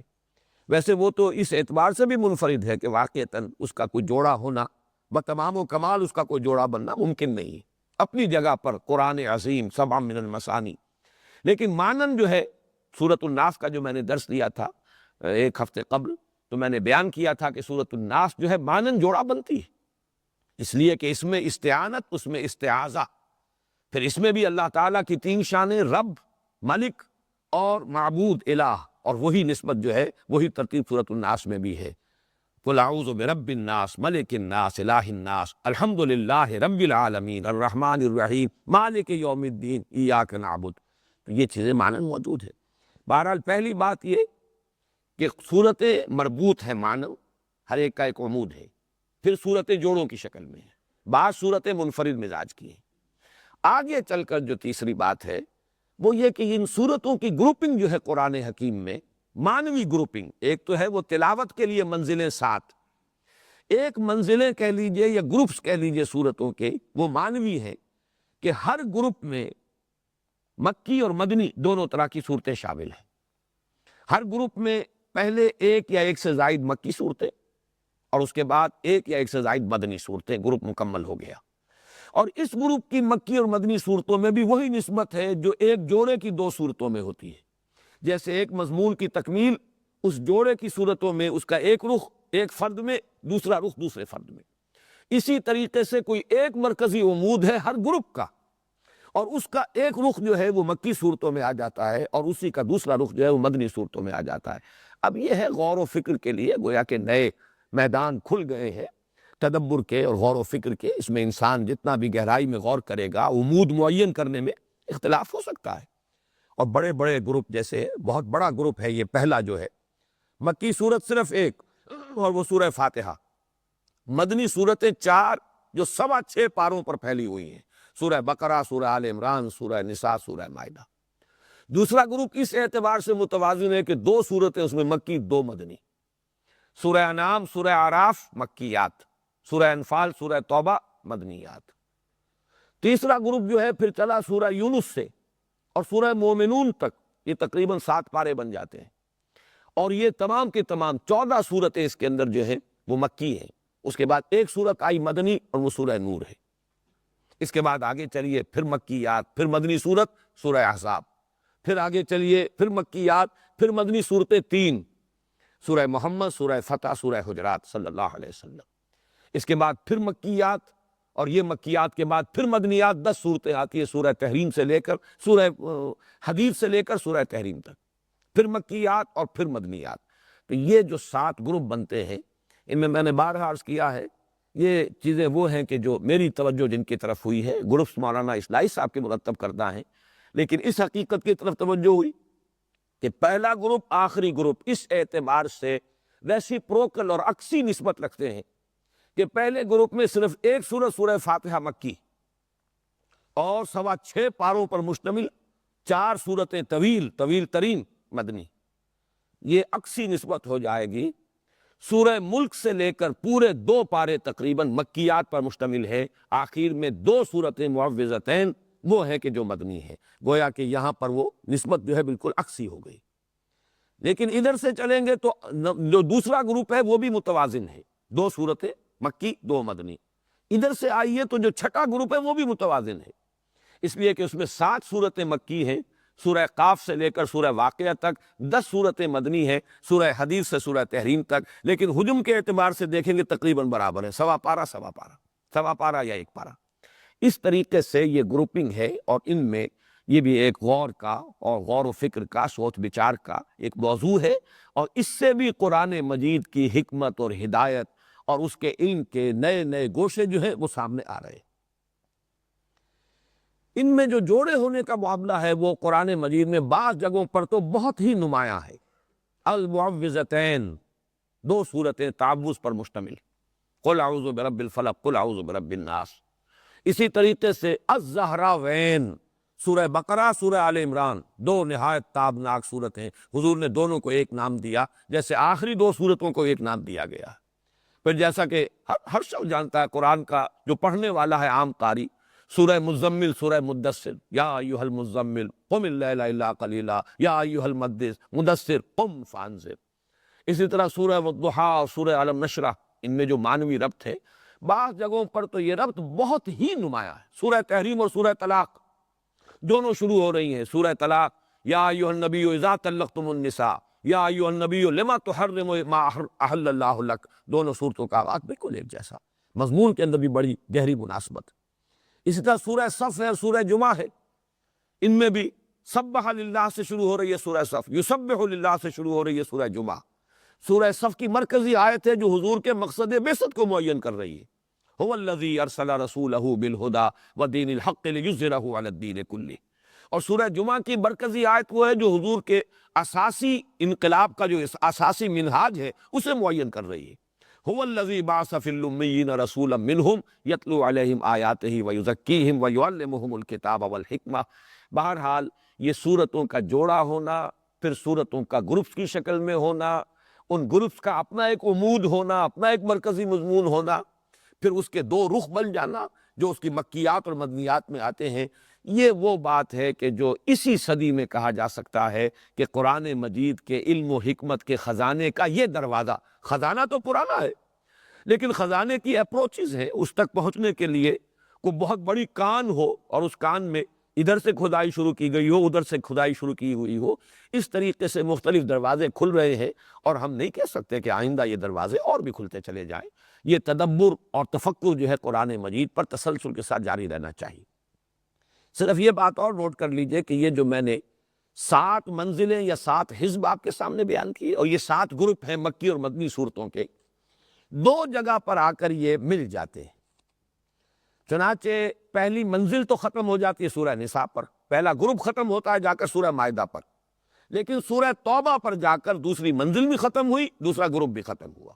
ویسے وہ تو اس اعتبار سے بھی منفرد ہے کہ واقعتاً اس کا کوئی جوڑا ہونا بتمام و کمال، اس کا کوئی جوڑا بننا ممکن نہیں ہے، اپنی جگہ پر قرآن عظیم سبع من المثانی۔ لیکن مانن جو ہے سورۃ الناس کا جو میں نے درس لیا تھا ایک ہفتے قبل، تو میں نے بیان کیا تھا کہ سورۃ الناس جو ہے مانن جوڑا بنتی ہے، اس لیے کہ اس میں استعانت، اس میں استعاذہ، پھر اس میں بھی اللہ تعالیٰ کی تین شانیں، رب، ملک اور معبود، الہ، اور وہی نسبت جو ہے وہی ترتیب سورۃ الناس میں بھی ہے۔ قل اعوذ برب الناس ملک الناس الہ الناس الحمد للہ رب العالمین الرحمن الرحیم مالک یوم الدین ایاک نعبد، تو یہ چیزیں مانن موجود ہیں۔ بہرحال پہلی بات یہ کہ صورتیں مربوط ہیں مانن، ہر ایک کا ایک عمود ہے، پھر صورتیں جوڑوں کی شکل میں ہیں، بعض صورتیں منفرد مزاج کی ہیں۔ آگے چل کر جو تیسری بات ہے وہ یہ کہ ان صورتوں کی گروپنگ جو ہے قرآن حکیم میں، مانوی گروپنگ، ایک تو ہے وہ تلاوت کے لیے منزلیں 7، ایک منزلیں کہہ لیجئے یا گروپس کہہ لیجئے صورتوں کے، وہ مانوی ہیں کہ ہر گروپ میں مکی اور مدنی دونوں طرح کی صورتیں شامل ہیں۔ ہر گروپ میں پہلے ایک یا ایک سے زائد مکی صورتیں، اور اس کے بعد ایک یا ایک سے زائد مدنی صورتیں، گروپ مکمل ہو گیا۔ اور اس گروپ کی مکی اور مدنی صورتوں میں بھی وہی نسبت ہے جو ایک جوڑے کی دو صورتوں میں ہوتی ہے، جیسے ایک مضمون کی تکمیل اس جوڑے کی صورتوں میں اس کا ایک رخ ایک فرد میں، دوسرا رخ دوسرے فرد میں، اسی طریقے سے کوئی ایک مرکزی عمود ہے ہر گروپ کا، اور اس کا ایک رخ جو ہے وہ مکی صورتوں میں آ جاتا ہے، اور اسی کا دوسرا رخ جو ہے وہ مدنی صورتوں میں آ جاتا ہے۔ اب یہ ہے غور و فکر کے لیے گویا کہ نئے میدان کھل گئے ہیں تدبر کے اور غور و فکر کے، اس میں انسان جتنا بھی گہرائی میں غور کرے گا عمود معین کرنے میں اختلاف ہو سکتا ہے، اور بڑے بڑے گروپ، جیسے بہت بڑا گروپ ہے یہ پہلا جو ہے مکی صورت صرف ایک، اور وہ سورہ فاتحہ، مدنی صورتیں 4 جو 6.25 پاروں پر پھیلی ہوئی ہیں، سورہ بقرہ، سورہ آل عمران، سورہ نساء، سورہ مائدہ۔ دوسرا گروپ اس اعتبار سے متوازن ہے کہ 2 صورتیں اس میں مکی 2 مدنی، سورہ انعام سورہ اعراف مکیات، سورہ انفال سورہ توبہ مدنیات۔ تیسرا گروپ جو ہے پھر چلا سورہ یونس سے اور سورہ مومنون تک، یہ تقریباً 7 پارے بن جاتے ہیں، اور یہ تمام کے تمام 14 صورتیں اس کے اندر جو ہے وہ مکی ہیں۔ اس کے بعد ایک صورت آئی مدنی اور وہ سورہ نور ہے۔ اس کے بعد آگے چلیے پھر مکیات، پھر مدنی صورت سورہ احزاب، پھر آگے چلیے پھر مکیات، پھر مدنی صورتیں 3، سورہ محمد سورہ فتح سورہ حجرات صلی اللہ علیہ وسلم۔ اس کے بعد پھر مکیات، اور یہ مکیات کے بعد پھر مدنیات 10 صورتیں آتی ہیں، سورہ تحریم سے لے کر سورہ حدید سے لے کر سورہ تحریم تک، پھر مکیات اور پھر مدنیات۔ تو یہ جو 7 گروپ بنتے ہیں، ان میں نے بارہا عرض کیا ہے، یہ چیزیں وہ ہیں کہ جو میری توجہ جن کی طرف ہوئی ہے، گروپس مولانا اصلاحی صاحب کے مرتب کردہ ہیں، لیکن اس حقیقت کی طرف توجہ ہوئی کہ پہلا گروپ آخری گروپ اس اعتبار سے ویسی پروکل اور عکسی نسبت رکھتے ہیں کہ پہلے گروپ میں صرف ایک سورت سورہ فاتحہ مکی اور 6.25 پاروں پر مشتمل 4 صورتیں طویل ترین مدنی، یہ عکسی نسبت ہو جائے گی۔ سورہ ملک سے لے کر پورے 2 پارے تقریباً مکیات پر مشتمل ہے، آخر میں 2 صورتیں معوذتین وہ ہیں کہ جو مدنی ہیں، گویا کہ یہاں پر وہ نسبت جو ہے بالکل عکسی ہو گئی۔ لیکن ادھر سے چلیں گے تو جو دوسرا گروپ ہے وہ بھی متوازن ہے، 2 صورتیں مکی 2 مدنی۔ ادھر سے آئیے تو جو چھٹا گروپ ہے وہ بھی متوازن ہے، اس لیے کہ اس میں 7 صورتیں مکی ہیں، سورہ قاف سے لے کر سورہ واقعہ تک، 10 صورتیں مدنی ہیں، سورہ حدید سے سورہ تحریم تک، لیکن ہجم کے اعتبار سے دیکھیں گے تقریباً برابر ہے، سوا پارہ یا 1 پارہ۔ اس طریقے سے یہ گروپنگ ہے، اور ان میں یہ بھی ایک غور کا اور غور و فکر کا، سوچ بچار کا ایک موضوع ہے، اور اس سے بھی قرآن مجید کی حکمت اور ہدایت اور اس کے علم کے نئے نئے گوشے جو ہیں وہ سامنے آ رہے ہیں۔ ان میں جو جوڑے ہونے کا معاملہ ہے وہ قرآن مجید میں بعض جگہوں پر تو بہت ہی نمایاں ہے۔ المعوذتین 2 صورتیں تعوذ پر مشتمل، قل اعوذ برب الفلق قل اعوذ برب الناس۔ اسی طریقے سے الزہراوین، سورہ بقرہ سورہ آل عمران، 2 نہایت تابناک صورتیں، حضور نے دونوں کو ایک نام دیا، جیسے آخری 2 صورتوں کو ایک نام دیا گیا۔ پھر جیسا کہ ہر شخص جانتا ہے، قرآن کا جو پڑھنے والا ہے عام قاری، سورہ مزمل سورہ مدثر، یا ایھا المزمل قم اللیل الا قلیلا یا ایھا المدثر قم فانذر۔ اسی طرح سورہ والضحیٰ اور سورہ علم نشرح، ان میں جو معنوی ربط ہے، بعض جگہوں پر تو یہ ربط بہت ہی نمایاں ہے۔ سورہ تحریم اور سورہ طلاق دونوں شروع ہو رہی ہیں، سورہ طلاق یا ایھا النبی اذا طلقتم النساء یا ایھا النبی لما تحرم ما احل اللہ لک، دونوں صورتوں کا آغاز بالکل ایک جیسا، مضمون کے اندر بھی بڑی گہری مناسبت۔ اسی طرح سورہ صف ہے اور سورہ جمعہ ہے، ان میں بھی سبح للہ سے شروع ہو رہی ہے سورہ صف، یسبح للہ سے شروع ہو رہی ہے سورہ جمعہ۔ سورہ صف کی مرکزی آیت ہے جو حضور کے مقصد بعثت کو معین کر رہی ہے، هو الذی ارسل رسولہ بالہدی ودین الحق لیظہرہ علی الدین کلہ۔ اور سورہ جمعہ کی مرکزی آیت وہ ہے جو حضور کے اساسی انقلاب کا جو اساسی منہاج ہے اسے معین کر رہی ہے، هو الذی بعث فی الامیین رسولا منہم یتلو علیہم آیاتہ ویزکیہم ویعلمہم الکتاب والحکمہ۔ بہرحال یہ صورتوں کا جوڑا ہونا، پھر صورتوں کا گروپس کی شکل میں ہونا، ان گروپس کا اپنا ایک عمود ہونا، اپنا ایک مرکزی مضمون ہونا، پھر اس کے 2 رخ بن جانا جو اس کی مکیات اور مدنیات میں آتے ہیں، یہ وہ بات ہے کہ جو اسی صدی میں کہا جا سکتا ہے کہ قرآن مجید کے علم و حکمت کے خزانے کا یہ دروازہ، خزانہ تو پرانا ہے لیکن خزانے کی اپروچز ہیں، اس تک پہنچنے کے لیے کوئی بہت بڑی کان ہو اور اس کان میں ادھر سے کھدائی شروع کی گئی ہو، ادھر سے کھدائی شروع کی ہوئی ہو، اس طریقے سے مختلف دروازے کھل رہے ہیں، اور ہم نہیں کہہ سکتے کہ آئندہ یہ دروازے اور بھی کھلتے چلے جائیں۔ یہ تدبر اور تفکر جو ہے قرآن مجید پر تسلسل کے ساتھ جاری رہنا چاہیے۔ صرف یہ بات اور نوٹ کر لیجئے کہ یہ جو میں نے 7 منزلیں یا 7 حزب آپ کے سامنے بیان کیے، اور یہ 7 گروپ ہیں مکی اور مدنی صورتوں کے، 2 جگہ پر آ کر یہ مل جاتے ہیں۔ چنانچہ پہلی منزل تو ختم ہو جاتی ہے سورہ نساء پر، پہلا گروپ ختم ہوتا ہے جا کر سورہ مائدہ پر، لیکن سورہ توبہ پر جا کر دوسری منزل بھی ختم ہوئی، دوسرا گروپ بھی ختم ہوا۔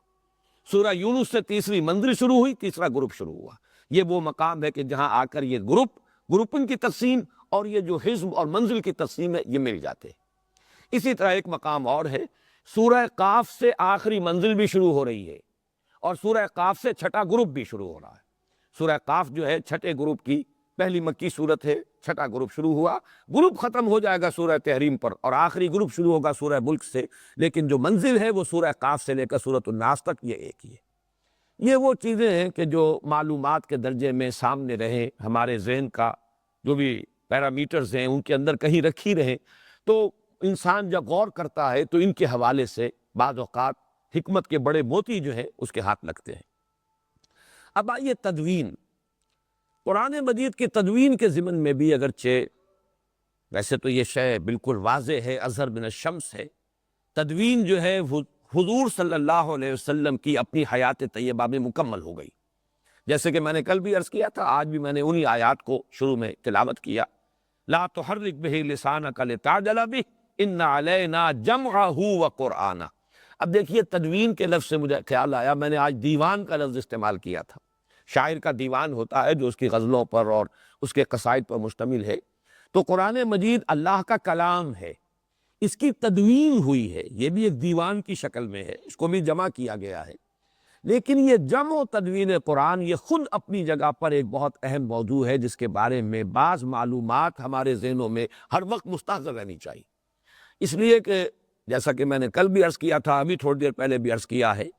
سورہ یونس سے تیسری منزل شروع ہوئی، تیسرا گروپ شروع ہوا۔ یہ وہ مقام ہے کہ جہاں آ کر یہ گروپ گروپن کی تقسیم اور یہ جو حزب اور منزل کی تقسیم ہے یہ مل جاتے ہیں۔ اسی طرح ایک مقام اور ہے، سورہ قاف سے آخری منزل بھی شروع ہو رہی ہے اور سورہ قاف سے چھٹا گروپ بھی شروع ہو رہا ہے۔ سورہ قاف جو ہے چھٹے گروپ کی پہلی مکی صورت ہے، چھٹا گروپ شروع ہوا، گروپ ختم ہو جائے گا سورہ تحریم پر اور آخری گروپ شروع ہوگا سورہ ملک سے، لیکن جو منزل ہے وہ سورہ قاف سے لے کر سورۃ الناس تک یہ ایک ہی ہے۔ یہ وہ چیزیں ہیں کہ جو معلومات کے درجے میں سامنے رہیں، ہمارے ذہن کا جو بھی پیرامیٹرز ہیں ان کے اندر کہیں رکھی رہیں، تو انسان جب غور کرتا ہے تو ان کے حوالے سے بعض اوقات حکمت کے بڑے موتی جو ہیں اس کے ہاتھ لگتے ہیں۔ اب آئیے تدوین، قرآن مجید کی تدوین کے ضمن میں بھی اگرچہ ویسے تو یہ شے بالکل واضح ہے، اظہر من الشمس ہے، تدوین جو ہے حضور صلی اللہ علیہ وسلم کی اپنی حیات طیبہ میں مکمل ہو گئی۔ جیسے کہ میں نے کل بھی عرض کیا تھا، آج بھی میں نے انہی آیات کو شروع میں تلاوت کیا، لا تحرک بہ لسانک لتعجل بہ ان علینا جمعہ وقرآنہ۔ اب دیکھیے تدوین کے لفظ سے مجھے خیال آیا، میں نے آج دیوان کا لفظ استعمال کیا تھا۔ شاعر کا دیوان ہوتا ہے جو اس کی غزلوں پر اور اس کے قصائد پر مشتمل ہے، تو قرآن مجید اللہ کا کلام ہے، اس کی تدوین ہوئی ہے، یہ بھی ایک دیوان کی شکل میں ہے، اس کو بھی جمع کیا گیا ہے۔ لیکن یہ جمع و تدوین قرآن یہ خود اپنی جگہ پر ایک بہت اہم موضوع ہے، جس کے بارے میں بعض معلومات ہمارے ذہنوں میں ہر وقت مستحضر رہنی چاہیے۔ اس لیے کہ جیسا کہ میں نے کل بھی عرض کیا تھا، ابھی تھوڑی دیر پہلے بھی عرض کیا ہے،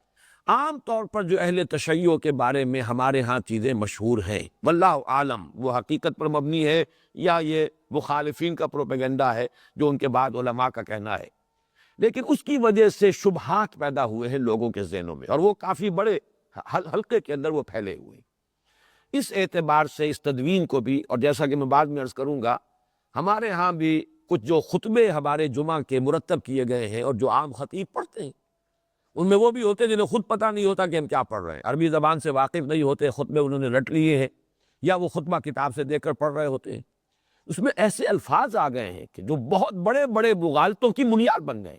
عام طور پر جو اہل تشیع کے بارے میں ہمارے ہاں چیزیں مشہور ہیں، واللہ عالم وہ حقیقت پر مبنی ہے یا یہ مخالفین کا پروپیگنڈا ہے جو ان کے بعد علماء کا کہنا ہے، لیکن اس کی وجہ سے شبہات پیدا ہوئے ہیں لوگوں کے ذہنوں میں، اور وہ کافی بڑے حلقے کے اندر وہ پھیلے ہوئے ہیں۔ اس اعتبار سے اس تدوین کو بھی، اور جیسا کہ میں بعد میں عرض کروں گا، ہمارے ہاں بھی کچھ جو خطبے ہمارے جمعہ کے مرتب کیے گئے ہیں اور جو عام خطیب پڑھتے ہیں، ان میں وہ بھی ہوتے ہیں جنہیں خود پتہ نہیں ہوتا کہ ہم کیا پڑھ رہے ہیں، عربی زبان سے واقف نہیں ہوتے، خطبے انہوں نے رٹ لیے ہیں یا وہ خطبہ کتاب سے دیکھ کر پڑھ رہے ہوتے ہیں، اس میں ایسے الفاظ آ گئے ہیں کہ جو بہت بڑے بڑے مغالطوں کی بنیاد بن گئے۔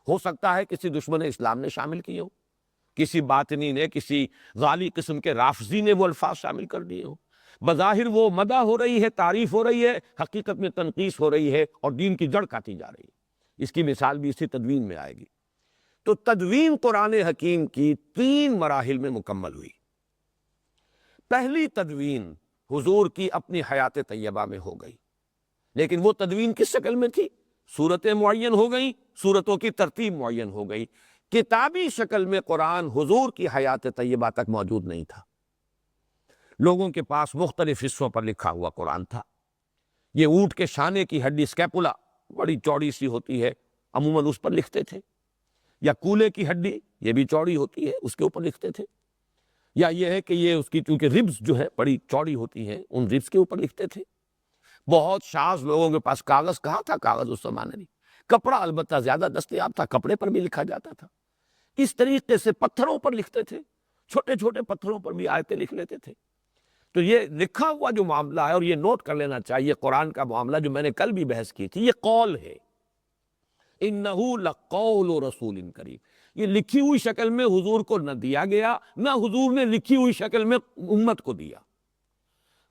ہو سکتا ہے کسی دشمن اسلام نے شامل کیے ہو، کسی باطنی نے، کسی غالی قسم کے رافضی نے وہ الفاظ شامل کر دیے ہو، بظاہر وہ مدح ہو رہی ہے، تعریف ہو رہی ہے، حقیقت میں تنقیص ہو رہی ہے اور دین کی جڑ کاٹی جا رہی ہے۔ اس کی مثال بھی اسی تدوین میں آئے گی۔ تو تدوین قرآن حکیم کی 3 مراحل میں مکمل ہوئی۔ پہلی تدوین حضور کی اپنی حیات طیبہ میں ہو گئی، لیکن وہ تدوین کس شکل میں تھی؟ صورتیں معین ہو گئیں، صورتوں کی ترتیب معین ہو گئی۔ کتابی شکل میں قرآن حضور کی حیات طیبہ تک موجود نہیں تھا، لوگوں کے پاس مختلف حصوں پر لکھا ہوا قرآن تھا۔ یہ اونٹ کے شانے کی ہڈی اسکیپولا بڑی چوڑی سی ہوتی ہے، عموماً اس پر لکھتے تھے، یا کولے کی ہڈی یہ بھی چوڑی ہوتی ہے، اس کے اوپر لکھتے تھے، یا یہ ہے کہ یہ اس کی چونکہ ربز جو ہے بڑی چوڑی ہوتی ہیں، ان ربز کے اوپر لکھتے تھے۔ بہت شاذ لوگوں کے پاس کاغذ، کہاں تھا کاغذ اس زمانے میں، کپڑا البتہ زیادہ دستیاب تھا، کپڑے پر بھی لکھا جاتا تھا۔ اس طریقے سے پتھروں پر لکھتے تھے، چھوٹے چھوٹے پتھروں پر بھی آیتیں لکھ لیتے تھے۔ تو یہ لکھا ہوا جو معاملہ ہے، اور یہ نوٹ کر لینا چاہیے، قرآن کا معاملہ جو میں نے کل بھی بحث کی تھی، یہ قول ہے، انہو لقول رسول کریم، یہ لکھی ہوئی شکل میں حضور کو نہ دیا گیا، نہ حضور نے لکھی ہوئی شکل میں امت کو دیا۔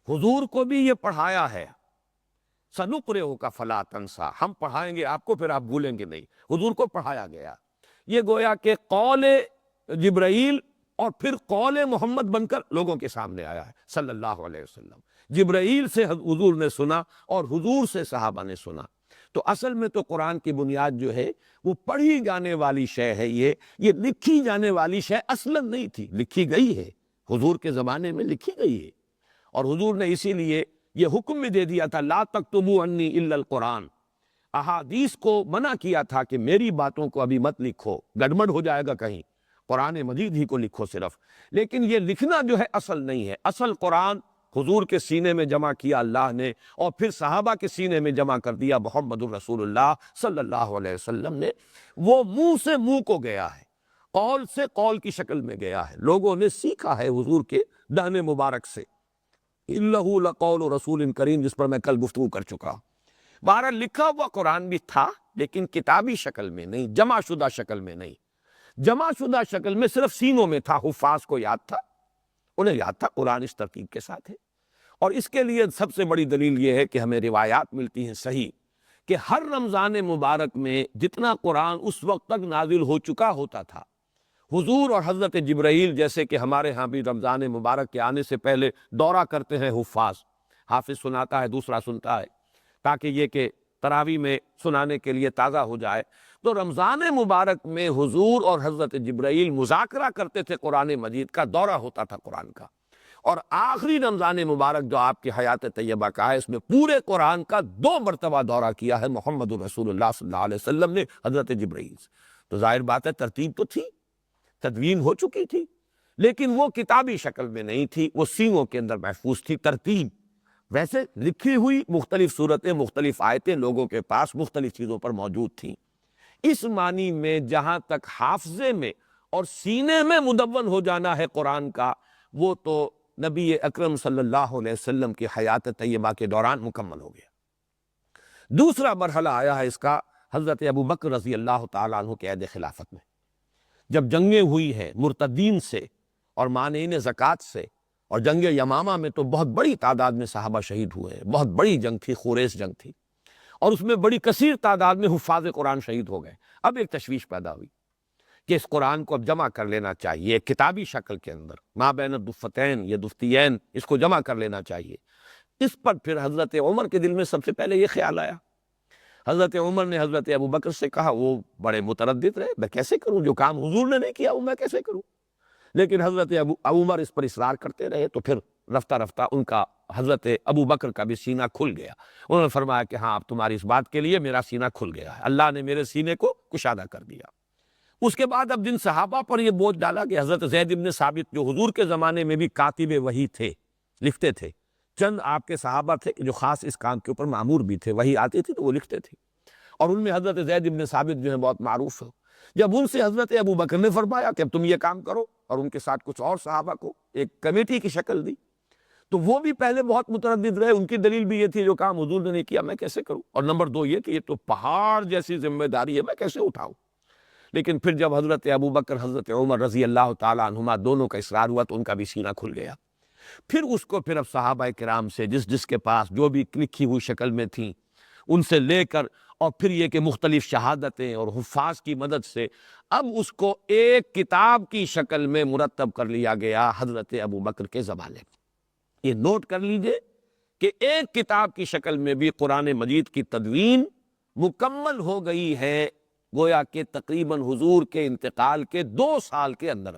حضور کو بھی یہ پڑھایا ہے، سنقرئک فلا تنسیٰ، ہم پڑھائیں گے آپ کو پھر آپ بھولیں گے نہیں، حضور کو پڑھایا گیا۔ یہ گویا کہ قول جبرائیل اور پھر قول محمد بن کر لوگوں کے سامنے آیا ہے صلی اللہ علیہ وسلم۔ جبرائیل سے حضور نے سنا اور حضور سے صحابہ نے سنا۔ تو اصل میں تو قرآن کی بنیاد جو ہے وہ پڑھی جانے والی شے ہے، یہ لکھی جانے والی شے اصلاً نہیں تھی، لکھی گئی ہے، حضور کے زمانے میں لکھی گئی ہے، اور حضور نے اسی لیے یہ حکم بھی دے دیا تھا، لا تکتبوا عنی الا القرآن، احادیث کو منع کیا تھا کہ میری باتوں کو ابھی مت لکھو، گڑبڑ ہو جائے گا کہیں، قرآن مجید ہی کو لکھو صرف۔ لیکن یہ لکھنا جو ہے اصل نہیں ہے، اصل قرآن حضور کے سینے میں جمع کیا اللہ نے، اور پھر صحابہ کے سینے میں جمع کر دیا محمد الرسول اللہ صلی اللہ علیہ وسلم نے۔ وہ منہ سے منہ کو گیا ہے، قول سے قول کی شکل میں گیا ہے، لوگوں نے سیکھا ہے حضور کے دہن مبارک سے۔ انہ لقول رسول کریم، جس پر میں کل گفتگو کر چکا ہوں۔ بہرحال لکھا ہوا قرآن بھی تھا، لیکن کتابی شکل میں نہیں، جمع شدہ شکل میں نہیں۔ جمع شدہ شکل میں صرف سینوں میں تھا، حفاظ کو یاد تھا، انہیں یاد تھا قرآن اس ترتیب کے ساتھ ہے۔ اور اس کے لیے سب سے بڑی دلیل یہ ہے کہ ہمیں روایات ملتی ہیں صحیح کہ ہر رمضان مبارک میں جتنا قرآن اس وقت تک نازل ہو چکا ہوتا تھا، حضور اور حضرت جبرائیل جیسے کہ ہمارے ہاں بھی رمضان مبارک کے آنے سے پہلے دورہ کرتے ہیں حفاظ، حافظ سناتا ہے دوسرا سنتا ہے تاکہ یہ کہ تراویح میں سنانے کے لیے تازہ ہو جائے، تو رمضان مبارک میں حضور اور حضرت جبرائیل مذاکرہ کرتے تھے، قرآن مجید کا دورہ ہوتا تھا قرآن کا۔ اور آخری رمضان مبارک جو آپ کی حیات طیبہ کا ہے، اس میں پورے قرآن کا 2 مرتبہ دورہ کیا ہے محمد رسول اللہ صلی اللہ علیہ وسلم نے حضرت جبرائیل سے۔ تو ظاہر بات ہے ترتیب تو تھی، تدوین ہو چکی تھی، لیکن وہ کتابی شکل میں نہیں تھی، وہ سینگوں کے اندر محفوظ تھی ترتیب۔ ویسے لکھی ہوئی مختلف صورتیں، مختلف آیتیں لوگوں کے پاس مختلف چیزوں پر موجود تھیں۔ اس معنی میں جہاں تک حافظے میں اور سینے میں مدون ہو جانا ہے قرآن کا، وہ تو نبی اکرم صلی اللہ علیہ وسلم کی حیات طیبہ کے دوران مکمل ہو گیا۔ دوسرا مرحلہ آیا ہے اس کا حضرت ابوبکر رضی اللہ تعالیٰ عنہ کے عہد خلافت میں، جب جنگیں ہوئی ہیں مرتدین سے اور مانعین زکوٰۃ سے، اور جنگ یمامہ میں تو بہت بڑی تعداد میں صحابہ شہید ہوئے ہیں، بہت بڑی جنگ تھی، خوریز جنگ تھی، اور اس میں بڑی کثیر تعداد میں حفاظ قرآن شہید ہو گئے۔ اب ایک تشویش پیدا ہوئی کہ اس قرآن کو اب جمع کر لینا چاہیے ایک کتابی شکل کے اندر، ما بین الدفتین یا دفتیین، اس کو جمع کر لینا چاہیے۔ اس پر پھر حضرت عمر کے دل میں سب سے پہلے یہ خیال آیا۔ حضرت عمر نے حضرت ابوبکر سے کہا، وہ بڑے متردد رہے، میں کیسے کروں، جو کام حضور نے نہیں کیا وہ میں کیسے کروں؟ لیکن حضرت عمر اس پر اصرار کرتے رہے، تو پھر رفتہ رفتہ ان کا حضرت ابوبکر کا بھی سینہ کھل گیا۔ انہوں نے فرمایا کہ ہاں اب تمہاری اس بات کے لیے میرا سینہ کھل گیا ہے، اللہ نے میرے سینے کو کشادہ کر دیا۔ اس کے بعد اب جن صحابہ پر یہ بوجھ ڈالا کہ حضرت زید بن ثابت جو حضور کے زمانے میں بھی کاتب وحی تھے، لکھتے تھے، چند آپ کے صحابہ تھے جو خاص اس کام کے اوپر مامور بھی تھے، وحی آتی تھی تو وہ لکھتے تھے، اور ان میں حضرت زید بن ثابت جو ہے بہت معروف ہے۔ جب ان سے حضرت ابوبکر نے فرمایا کہ اب تم یہ کام کرو، اور ان کے ساتھ کچھ اور صحابہ کو ایک کمیٹی کی شکل دی، تو وہ بھی پہلے بہت متردد رہے، ان کی دلیل بھی یہ تھی جو کام حضور نے نہیں کیا میں کیسے کروں، اور نمبر 2 یہ کہ یہ تو پہاڑ جیسی ذمہ داری ہے میں کیسے اٹھاؤں۔ لیکن پھر جب حضرت ابوبکر حضرت عمر رضی اللہ تعالیٰ عنہما دونوں کا اصرار ہوا تو ان کا بھی سینہ کھل گیا۔ پھر اس کو پھر اب صحابہ کرام سے جس کے پاس جو بھی لکھی ہوئی شکل میں تھیں ان سے لے کر، اور پھر یہ کہ مختلف شہادتیں اور حفاظ کی مدد سے اب اس کو ایک کتاب کی شکل میں مرتب کر لیا گیا حضرت ابوبکر کے زمانے میں۔ یہ نوٹ کر لیجئے کہ ایک کتاب کی شکل میں بھی قرآن مجید کی تدوین مکمل ہو گئی ہے، گویا کہ تقریباً حضور کے انتقال کے 2 سال کے اندر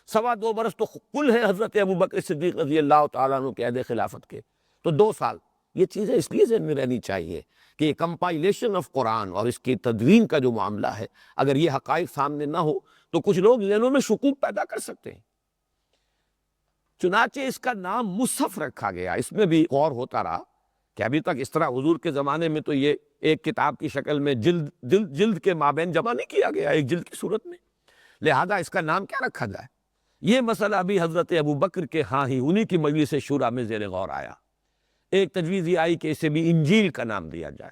2.25 برس تو کل ہے حضرت ابوبکر صدیق رضی اللہ تعالیٰ عنہ کے عہد خلافت کے، تو 2 سال۔ یہ چیزیں اس لیے ذہن میں رہنی چاہیے کہ کمپائلیشن آف قرآن اور اس کی تدوین کا جو معاملہ ہے، اگر یہ حقائق سامنے نہ ہو تو کچھ لوگ ذہنوں میں شکوک پیدا کر سکتے ہیں۔ چنانچہ اس کا نام مصحف رکھا گیا۔ اس میں بھی غور ہوتا رہا کہ ابھی تک اس طرح حضور کے زمانے میں تو یہ ایک کتاب کی شکل میں جلد کے مابین جمع نہیں کیا گیا ایک جلد کی صورت میں، لہذا اس کا نام کیا رکھا جائے؟ یہ مسئلہ ابھی حضرت ابوبکر کے ہاں ہی انہی کی مجلس شورا میں زیر غور آیا۔ ایک تجویز یہ آئی کہ اسے بھی انجیل کا نام دیا جائے،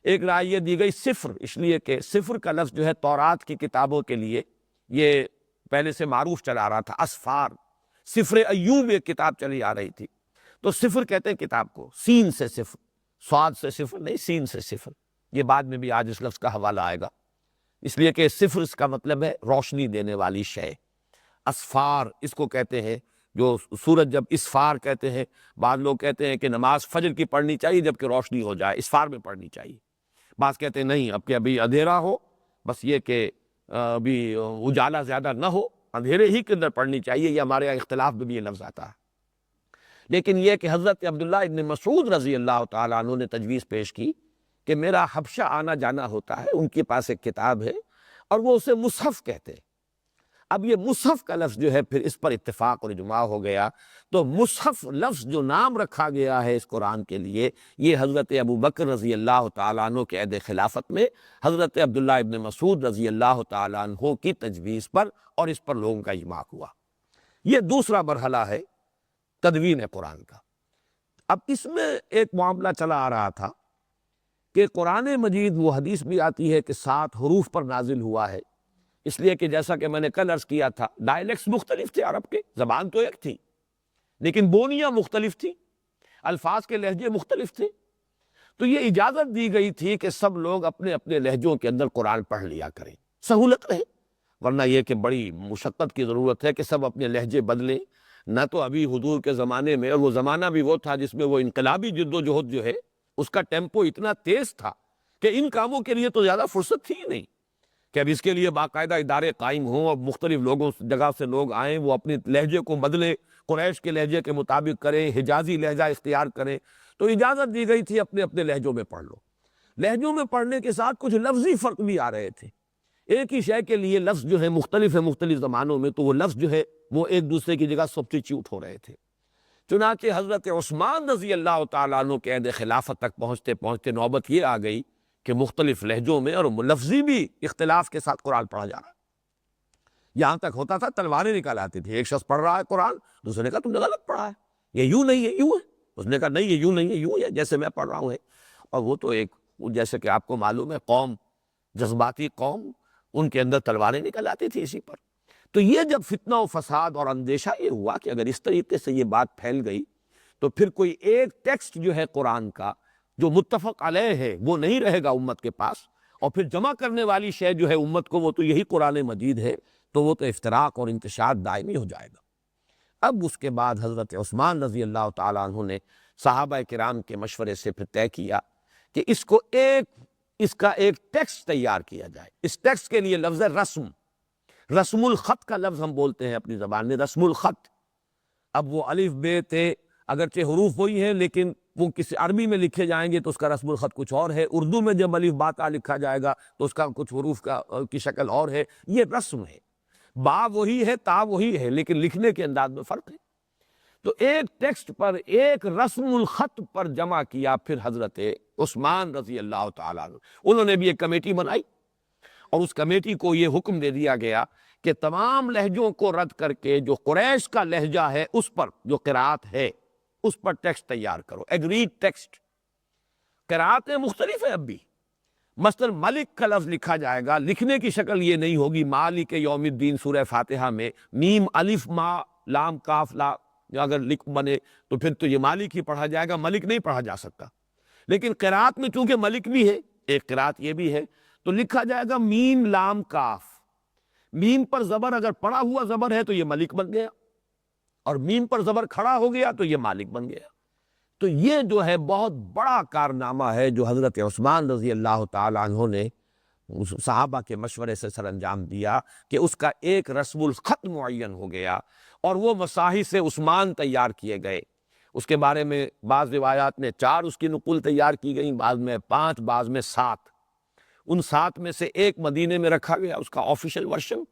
ایک رائے یہ دی گئی صفر، اس لیے کہ صفر کا لفظ جو ہے تورات کی کتابوں کے لیے یہ پہلے سے معروف چلا رہا تھا، اسفار، صفر ایوب ایک کتاب چلی آ رہی تھی، تو صفر کہتے ہیں کتاب کو، سین سے صفر، سواد سے صفر نہیں، سین سے صفر۔ یہ بعد میں بھی آج اس لفظ کا حوالہ آئے گا، اس لیے کہ صفر اس کا مطلب ہے روشنی دینے والی شے۔ اسفار اس کو کہتے ہیں، جو سورج جب اسفار کہتے ہیں، بعض لوگ کہتے ہیں کہ نماز فجر کی پڑھنی چاہیے جبکہ روشنی ہو جائے، اسفار میں پڑھنی چاہیے، بعض کہتے ہیں نہیں اب کہ ابھی اندھیرا ہو، بس یہ کہ ابھی اجالا زیادہ نہ ہو، اندھیرے ہی کے اندر پڑھنی چاہیے، یہ ہمارے یہاں اختلاف میں بھی یہ لفظ آتا ہے۔ لیکن یہ کہ حضرت عبداللہ ابن مسعود رضی اللہ تعالیٰ عنہ نے تجویز پیش کی کہ میرا حبشہ آنا جانا ہوتا ہے، ان کے پاس ایک کتاب ہے اور وہ اسے مصحف کہتے ہیں۔ اب یہ مصحف کا لفظ جو ہے پھر اس پر اتفاق اور اجماع ہو گیا، تو مصحف لفظ جو نام رکھا گیا ہے اس قرآن کے لیے، یہ حضرت ابوبکر رضی اللہ تعالیٰ عنہ کے عہد خلافت میں حضرت عبداللہ ابن مسعود رضی اللہ تعالیٰ عنہ کی تجویز پر اور اس پر لوگوں کا اجماع ہوا۔ یہ دوسرا مرحلہ ہے تدوین قرآن کا۔ اب اس میں ایک معاملہ چلا آ رہا تھا کہ قرآن مجید وہ حدیث بھی آتی ہے کہ 7 حروف پر نازل ہوا ہے، اس لیے کہ جیسا کہ میں نے کل عرض کیا تھا ڈائلیکٹس مختلف تھے عرب کے، زبان تو ایک تھی لیکن بونیاں مختلف تھیں، الفاظ کے لہجے مختلف تھے، تو یہ اجازت دی گئی تھی کہ سب لوگ اپنے اپنے لہجوں کے اندر قرآن پڑھ لیا کریں، سہولت رہے، ورنہ یہ کہ بڑی مشقت کی ضرورت ہے کہ سب اپنے لہجے بدلیں۔ نہ تو ابھی حضور کے زمانے میں، اور وہ زمانہ بھی وہ تھا جس میں وہ انقلابی جد و جہد جو ہے اس کا ٹیمپو اتنا تیز تھا کہ ان کاموں کے لیے تو زیادہ فرصت تھی ہی نہیں کہ اب اس کے لیے باقاعدہ ادارے قائم ہوں اور مختلف لوگوں جگہ سے لوگ آئیں، وہ اپنے لہجے کو بدلیں، قریش کے لہجے کے مطابق کریں، حجازی لہجہ اختیار کریں، تو اجازت دی گئی تھی اپنے اپنے لہجوں میں پڑھ لو۔ لہجوں میں پڑھنے کے ساتھ کچھ لفظی فرق بھی آ رہے تھے، ایک ہی شے کے لیے لفظ جو ہے مختلف زمانوں میں، تو وہ لفظ جو ہے وہ ایک دوسرے کی جگہ سبسٹیچیوٹ ہو رہے تھے۔ چنانچہ حضرت عثمان رضی اللہ تعالیٰ عنہ کے عہد خلافت تک پہنچتے پہنچتے نوبت یہ آ گئی کہ مختلف لہجوں میں اور لفظی بھی اختلاف کے ساتھ قرآن پڑھا جا رہا ہے۔ یہاں تک ہوتا تھا تلواریں نکال آتی تھی، ایک شخص پڑھ رہا ہے قرآن، دوسرے نے کہا تم نے غلط پڑھا ہے، یہ یوں نہیں ہے یوں ہے، اس نے کہا نہیں یہ یوں نہیں ہے یوں ہے جیسے میں پڑھ رہا ہوں ہے۔ اور وہ تو ایک جیسے کہ آپ کو معلوم ہے قوم، جذباتی قوم، ان کے اندر تلواریں نکل آتی تھی اسی پر۔ تو یہ جب فتنہ و فساد اور اندیشہ یہ ہوا کہ اگر اس طریقے سے یہ بات پھیل گئی تو پھر کوئی ایک ٹیکسٹ جو ہے قرآن کا جو متفق علیہ ہے وہ نہیں رہے گا امت کے پاس، اور پھر جمع کرنے والی شے جو ہے امت کو وہ تو یہی قرآن مجید ہے، تو وہ تو افتراق اور انتشار دائمی ہو جائے گا۔ اب اس کے بعد حضرت عثمان رضی اللہ تعالیٰ عنہ نے صحابہ کرام کے مشورے سے پھر طے کیا کہ اس کا ایک ٹیکسٹ تیار کیا جائے۔ اس ٹیکسٹ کے لیے لفظ رسم، رسم الخط کا لفظ ہم بولتے ہیں اپنی زبان میں، رسم الخط۔ اب وہ الف بے تے اگرچہ حروف وہی ہیں لیکن وہ کسی عربی میں لکھے جائیں گے تو اس کا رسم الخط کچھ اور ہے، اردو میں جب الف با تا لکھا جائے گا تو اس کا کچھ حروف کی شکل اور ہے، یہ رسم ہے۔ با وہی ہے، تا وہی ہے، لیکن لکھنے کے انداز میں فرق ہے۔ تو ایک ٹیکسٹ پر، ایک رسم الخط پر جمع کیا پھر حضرت عثمان رضی اللہ تعالیٰ عنہ۔ انہوں نے بھی ایک کمیٹی بنائی اور اس کمیٹی کو یہ حکم دے دیا گیا کہ تمام لہجوں کو رد کر کے جو قریش کا لہجہ ہے اس پر جو قرات ہے اس پر ٹیکسٹ تیار کرو، ایگریڈ ٹیکسٹ۔ قراتیں مختلف ہیں اب بھی، مثلا ملک کا لفظ لکھا جائے گا، لکھنے کی شکل یہ نہیں ہوگی مالک یوم الدین سورہ فاتحہ میں میم الف ما لام کاف لا اگر لکھ بنے تو پھر تو یہ مالک ہی پڑھا جائے گا، ملک نہیں پڑھا جا سکتا۔ لیکن قرات میں چونکہ ملک بھی ہے، ایک قرات یہ بھی ہے، تو لکھا جائے گا میم لام کاف۔ میم پر زبر اگر پڑا ہوا زبر ہے تو یہ ملک بن گیا، اور میم پر زبر کھڑا ہو گیا تو یہ مالک بن گیا۔ تو یہ جو ہے بہت بڑا کارنامہ ہے جو حضرت عثمان رضی اللہ تعالیٰ عنہ نے صحابہ کے مشورے سے سر انجام دیا کہ اس کا ایک رسم الخط معین ہو گیا، اور وہ مصاحف عثمان تیار کیے گئے۔ اس کے بارے میں بعض روایات میں 4 اس کی نقل تیار کی گئیں، بعض میں 5، بعض میں 7۔ ان 7 میں سے ایک مدینے میں رکھا گیا اس کا آفیشل ورشن،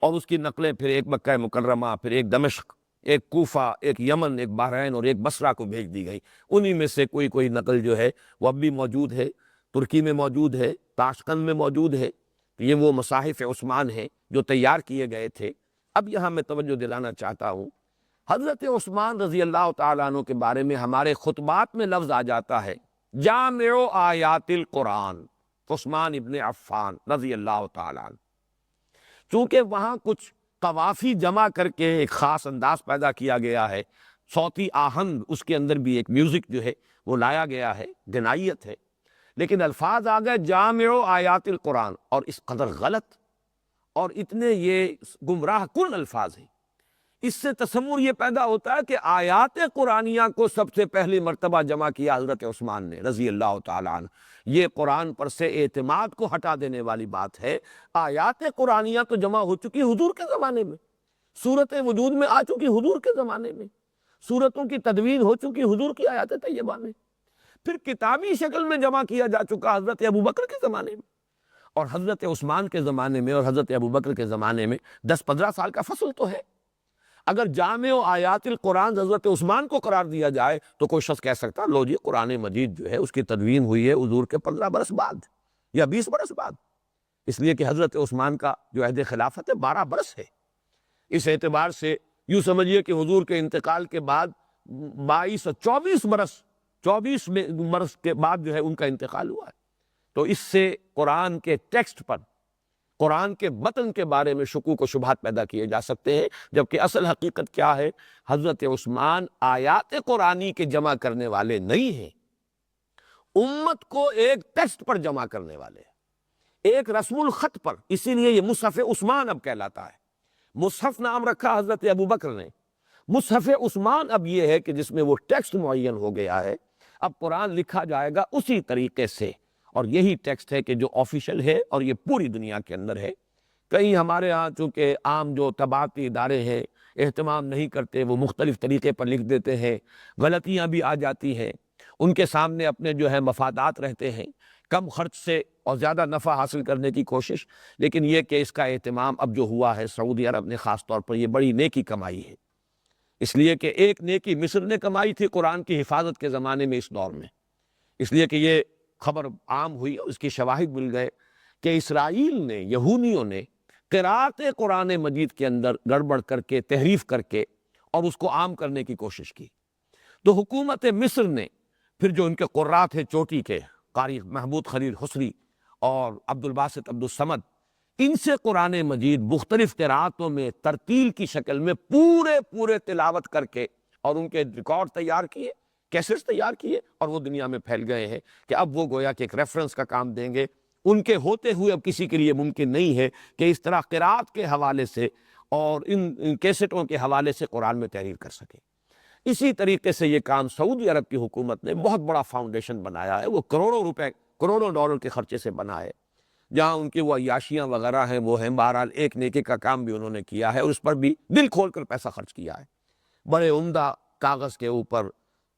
اور اس کی نقلیں پھر ایک مکہ مکرمہ، پھر ایک دمشق، ایک کوفہ، ایک یمن، ایک بحرین اور ایک بصرہ کو بھیج دی گئی۔ انہی میں سے کوئی نقل جو ہے وہ اب بھی موجود ہے، ترکی میں موجود ہے، تاشقند میں موجود ہے۔ یہ وہ مصاحف عثمان ہیں جو تیار کیے گئے تھے۔ اب یہاں میں توجہ دلانا چاہتا ہوں، حضرت عثمان رضی اللہ تعالیٰ عنہ کے بارے میں ہمارے خطبات میں لفظ آ جاتا ہے جامع آیات القرآن، عثمان ابن عفان رضی اللہ تعالیٰ عنہ۔ چونکہ وہاں کچھ قوافی جمع کر کے ایک خاص انداز پیدا کیا گیا ہے، صوتی آہنگ اس کے اندر بھی ایک میوزک جو ہے وہ لایا گیا ہے، غنائیت ہے، لیکن الفاظ آ گئے جامع آیات القرآن، اور اس قدر غلط اور اتنے یہ گمراہ کن الفاظ ہیں۔ اس سے تصور یہ پیدا ہوتا ہے کہ آیات قرآنیہ کو سب سے پہلی مرتبہ جمع کیا حضرت عثمان نے رضی اللہ تعالیٰ عنہ۔ یہ قرآن پر سے اعتماد کو ہٹا دینے والی بات ہے۔ آیات قرآنیہ تو جمع ہو چکی حضور کے زمانے میں، صورت وجود میں آ چکی حضور کے زمانے میں، صورتوں کی تدوین ہو چکی حضور کی آیات طیبہ میں، پھر کتابی شکل میں جمع کیا جا چکا حضرت ابوبکر کے زمانے میں، اور حضرت عثمان کے زمانے میں اور حضرت ابوبکر کے زمانے میں 10-15 سال کا فصل تو ہے۔ اگر جامع آیات القرآن حضرت عثمان کو قرار دیا جائے تو کوئی شخص کہہ سکتا لو جی قرآن مجید جو ہے اس کی تدوین ہوئی ہے حضور کے 15 برس بعد یا 20 برس بعد، اس لیے کہ حضرت عثمان کا جو عہد خلافت ہے 12 برس ہے۔ اس اعتبار سے یوں سمجھیے کہ حضور کے انتقال کے بعد 24 برس کے بعد جو ہے ان کا انتقال ہوا ہے۔ تو اس سے قرآن کے ٹیکسٹ پر قرآن کے متن کے بارے میں شکوک و شبہات پیدا کیے جا سکتے ہیں، جبکہ اصل حقیقت کیا ہے؟ حضرت عثمان آیات قرآنی کے جمع کرنے والے نہیں ہیں، امت کو ایک ٹیکسٹ پر جمع کرنے والے ہیں، ایک رسم الخط پر۔ اسی لیے یہ مصحف عثمان اب کہلاتا ہے۔ مصحف نام رکھا حضرت ابوبکر نے، مصحف عثمان اب یہ ہے کہ جس میں وہ ٹیکسٹ معین ہو گیا ہے، اب قرآن لکھا جائے گا اسی طریقے سے، اور یہی ٹیکسٹ ہے کہ جو آفیشل ہے اور یہ پوری دنیا کے اندر ہے۔ کہیں ہمارے ہاں چونکہ عام جو طباعتی ادارے ہیں اہتمام نہیں کرتے، وہ مختلف طریقے پر لکھ دیتے ہیں، غلطیاں بھی آ جاتی ہیں، ان کے سامنے اپنے جو ہے مفادات رہتے ہیں، کم خرچ سے اور زیادہ نفع حاصل کرنے کی کوشش۔ لیکن یہ کہ اس کا اہتمام اب جو ہوا ہے سعودی عرب نے خاص طور پر، یہ بڑی نیکی کمائی ہے، اس لیے کہ ایک نیکی مصر نے کمائی تھی قرآن کی حفاظت کے زمانے میں، اس دور میں، اس لیے کہ یہ خبر عام ہوئی اور اس کی شواہد مل گئے کہ اسرائیل نے، یہودیوں نے قراءت قرآن مجید کے اندر گڑبڑ کر کے، تحریف کر کے اور اس کو عام کرنے کی کوشش کی۔ تو حکومت مصر نے پھر جو ان کے قراء تھے چوٹی کے، قاری محمود خلیل حسری اور عبد الباسط عبد الصمد، ان سے قرآن مجید مختلف قراءتوں میں ترتیل کی شکل میں پورے تلاوت کر کے اور ان کے ریکارڈ تیار کیے، کیسٹس تیار کیے، اور وہ دنیا میں پھیل گئے ہیں کہ اب وہ گویا کہ ایک ریفرنس کا کام دیں گے۔ ان کے ہوتے ہوئے اب کسی کے لیے ممکن نہیں ہے کہ اس طرح قراءت کے حوالے سے اور ان کیسٹوں کے حوالے سے قرآن میں تحریر کر سکے۔ اسی طریقے سے یہ کام سعودی عرب کی حکومت نے بہت بڑا فاؤنڈیشن بنایا ہے، وہ کروڑوں روپے، کروڑوں ڈالر کے خرچے سے بنا ہے، جہاں ان کی وہ عیاشیاں وغیرہ ہیں وہ ہیں، بہرحال ایک نیکی کا کام بھی انہوں نے کیا ہے اور اس پر بھی دل کھول کر پیسہ خرچ کیا ہے۔ بڑے عمدہ کاغذ کے اوپر،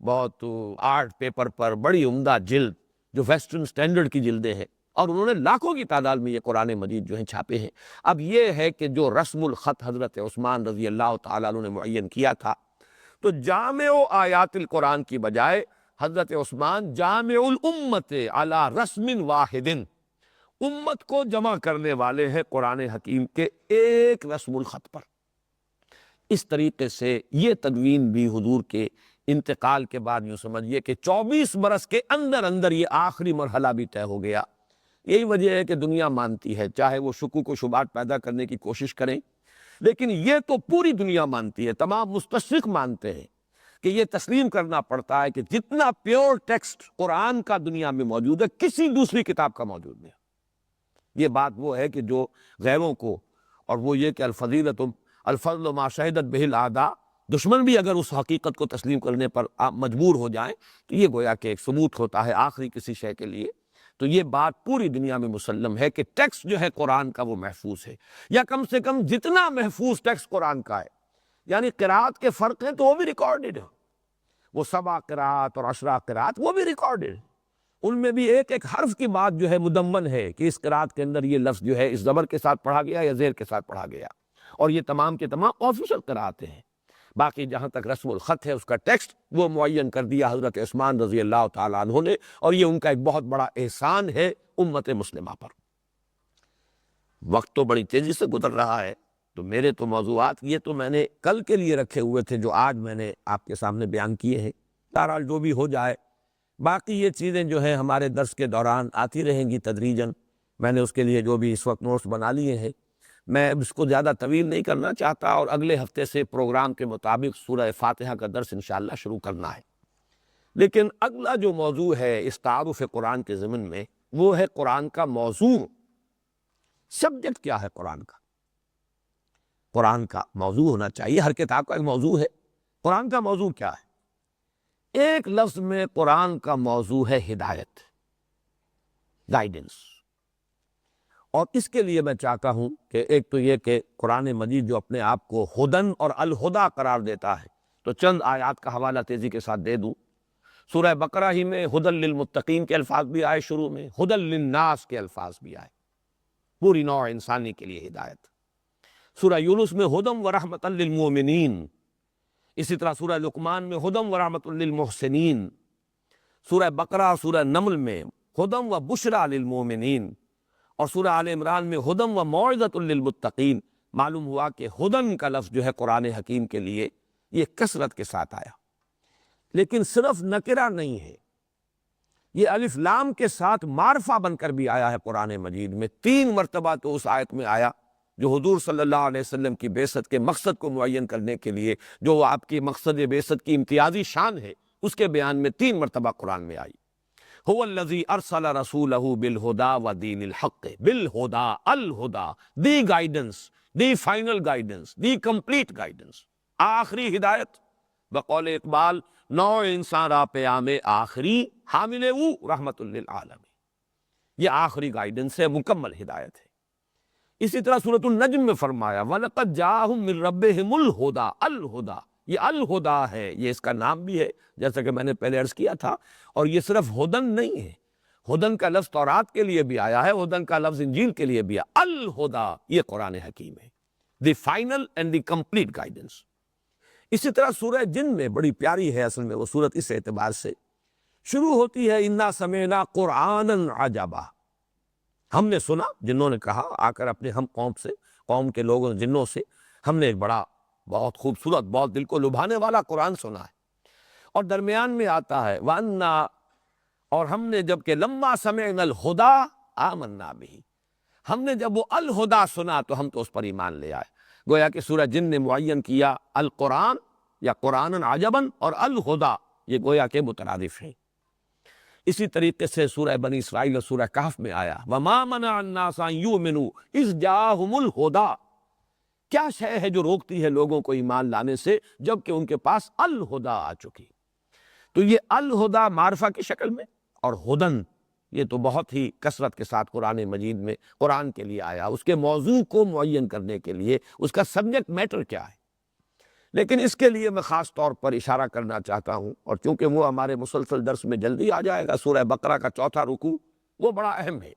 بہت آرٹ پیپر پر بڑی عمدہ جلد جو ویسٹرن سٹینڈرڈ کی جلدیں ہیں، اور انہوں نے لاکھوں کی تعداد میں یہ قرآن مجید جو ہیں چھاپے ہیں۔ اب یہ ہے کہ جو رسم الخط حضرت عثمان رضی اللہ تعالیٰ عنہ نے معین کیا تھا، تو جامع آیات القرآن کی بجائے حضرت عثمان جامع الامت علی رسم واحد، امت کو جمع کرنے والے ہیں قرآن حکیم کے ایک رسم الخط پر۔ اس طریقے سے یہ تدوین بھی حضور کے انتقال کے بعد یوں سمجھیے کہ 24 برس کے اندر اندر یہ آخری مرحلہ بھی طے ہو گیا۔ یہی وجہ ہے کہ دنیا مانتی ہے، چاہے وہ شکوک و شبہات پیدا کرنے کی کوشش کریں، لیکن یہ تو پوری دنیا مانتی ہے، تمام مستشرق مانتے ہیں کہ یہ تسلیم کرنا پڑتا ہے کہ جتنا پیور ٹیکسٹ قرآن کا دنیا میں موجود ہے، کسی دوسری کتاب کا موجود نہیں۔ یہ بات وہ ہے کہ جو غیروں کو، اور وہ یہ کہ الفضل ما شہدت بہ الاعداء، دشمن بھی اگر اس حقیقت کو تسلیم کرنے پر مجبور ہو جائیں تو یہ گویا کہ ایک ثبوت ہوتا ہے آخری کسی شے کے لیے۔ تو یہ بات پوری دنیا میں مسلم ہے کہ ٹیکسٹ جو ہے قرآن کا وہ محفوظ ہے، یا کم سے کم جتنا محفوظ ٹیکسٹ قرآن کا ہے، یعنی قراءت کے فرق ہیں تو وہ بھی ریکارڈڈ ہے، وہ 7 قراءت اور 10 قراءت وہ بھی ریکارڈڈ ہے، ان میں بھی ایک ایک حرف کی بات جو ہے مدمن ہے کہ اس قراءت کے اندر یہ لفظ جو ہے اس زبر کے ساتھ پڑھا گیا یا زیر کے ساتھ پڑھا گیا، اور یہ تمام کے تمام آفیشل قراءتیں ہیں۔ باقی جہاں تک رسم الخط ہے، اس کا ٹیکسٹ وہ معین کر دیا حضرت عثمان رضی اللہ تعالیٰ عنہ نے، اور یہ ان کا ایک بہت بڑا احسان ہے امت مسلمہ پر۔ وقت تو بڑی تیزی سے گزر رہا ہے، تو میرے تو موضوعات یہ تو میں نے کل کے لیے رکھے ہوئے تھے جو آج میں نے آپ کے سامنے بیان کیے ہیں۔ بہرحال جو بھی ہو جائے، باقی یہ چیزیں جو ہیں ہمارے درس کے دوران آتی رہیں گی تدریجاً۔ میں نے اس کے لیے جو بھی اس وقت نوٹس بنا لیے ہیں، میں اس کو زیادہ طویل نہیں کرنا چاہتا، اور اگلے ہفتے سے پروگرام کے مطابق سورہ فاتحہ کا درس انشاءاللہ شروع کرنا ہے۔ لیکن اگلا جو موضوع ہے اس تعارف قرآن کے ضمن میں، وہ ہے قرآن کا موضوع۔ سبجیکٹ کیا ہے قرآن کا؟ قرآن کا موضوع ہونا چاہیے، ہر کتاب کا ایک موضوع ہے۔ قرآن کا موضوع کیا ہے؟ ایک لفظ میں قرآن کا موضوع ہے ہدایت، گائیڈنس۔ اور اس کے لیے میں چاہتا ہوں کہ ایک تو یہ کہ قرآن مجید جو اپنے آپ کو ہدن اور الہدا قرار دیتا ہے، تو چند آیات کا حوالہ تیزی کے ساتھ دے دوں۔ سورہ بقرہ ہی میں ہدن للمتقین کے الفاظ بھی آئے، شروع میں ہدن للناس کے الفاظ بھی آئے، پوری نوع انسانی کے لیے ہدایت۔ سورہ یونس میں ہدن و رحمت للمؤمنین، اسی طرح سورہ لقمان میں ہدن و رحمت للمحسنین، سورہ بقرہ سورہ نمل میں ہدن و بشرا للمؤمنین، اور سورہ آل عمران میں ہدن و موعظۃ للمتقین۔ معلوم ہوا کہ ہدن کا لفظ جو ہے قرآن حکیم کے لیے یہ کثرت کے ساتھ آیا، لیکن صرف نکرہ نہیں ہے، یہ الف لام کے ساتھ معرفہ بن کر بھی آیا ہے قرآن مجید میں، 3 مرتبہ تو اس آیت میں آیا جو حضور صلی اللہ علیہ وسلم کی بعثت کے مقصد کو معین کرنے کے لیے، جو آپ کی مقصد بعثت کی امتیازی شان ہے، اس کے بیان میں 3 مرتبہ قرآن میں آئی۔ هو الذی ارسل رسولہ بالہدی ودین الحق، بالہدی، الہدی، the guidance, the final guidance, the complete guidance, آخری ہدایت۔ بقول اقبال، نو انسان را پیام آخری، حامل او رحمت للعالمین، یہ آخری گائیڈنس ہے، مکمل ہدایت ہے۔ اسی طرح سورۃ النجم میں فرمایا وَلَقَدْ جَاءَهُم مِّن رَّبِّهِمُ الْهُدَىٰ، الہدیٰ، یہ الہدیٰ ہے، یہ اس کا نام بھی ہے، جیسا کہ میں نے پہلے عرض کیا تھا۔ اور یہ صرف ہدن نہیں ہے، ہدن کا لفظ تورات کے لیے بھی آیا ہے، ہدن کا لفظ انجیل کے لیے بھی آیا، الہدیٰ یہ قرآن حکیم ہے، the final and the complete guidance. اسی طرح سورہ جن میں بڑی پیاری ہے اصل میں وہ سورت، اس اعتبار سے شروع ہوتی ہے اِنَّا سَمِعْنَا قُرْآنًا عَجَبًا، ہم نے سنا، جنوں نے کہا آ کر اپنے ہم قوم سے، قوم کے لوگوں جنوں سے، ہم نے ایک بڑا بہت خوبصورت، بہت دل کو لبھانے والا قرآن سنا ہے۔ اور درمیان میں آتا ہے وَأَنَّا، اور ہم نے جب کہ لَمَّا سَمِعْنَا الْهُدَىٰ آمَنَّا بِهِ، ہم نے جب وہ الہدیٰ سنا تو ہم تو اس پر ایمان لے آئے۔ گویا کہ سورہ جن نے معین کیا القرآن یا قرآن عجباً اور الہدیٰ، یہ گویا کہ مترادف ہیں۔ اسی طریقے سے سورہ بنی اسرائیل اور سورہ کہف میں آیا وَمَا مَنَعَ النَّاسَ أَن يُؤْمِنُوا إِذْ جَاءَهُمُ الْهُدَىٰ، کیا شے ہے جو روکتی ہے لوگوں کو ایمان لانے سے جبکہ ان کے پاس الہدیٰ آ چکی۔ تو یہ الہدیٰ معرفہ کی شکل میں، اور ہدن یہ تو بہت ہی کثرت کے ساتھ قرآن مجید میں قرآن کے لیے آیا، اس کے موضوع کو معین کرنے کے لیے، اس کا سبجیکٹ میٹر کیا ہے۔ لیکن اس کے لیے میں خاص طور پر اشارہ کرنا چاہتا ہوں، اور چونکہ وہ ہمارے مسلسل درس میں جلدی آ جائے گا، سورہ بقرہ کا 4تھا رکوع وہ بڑا اہم ہے۔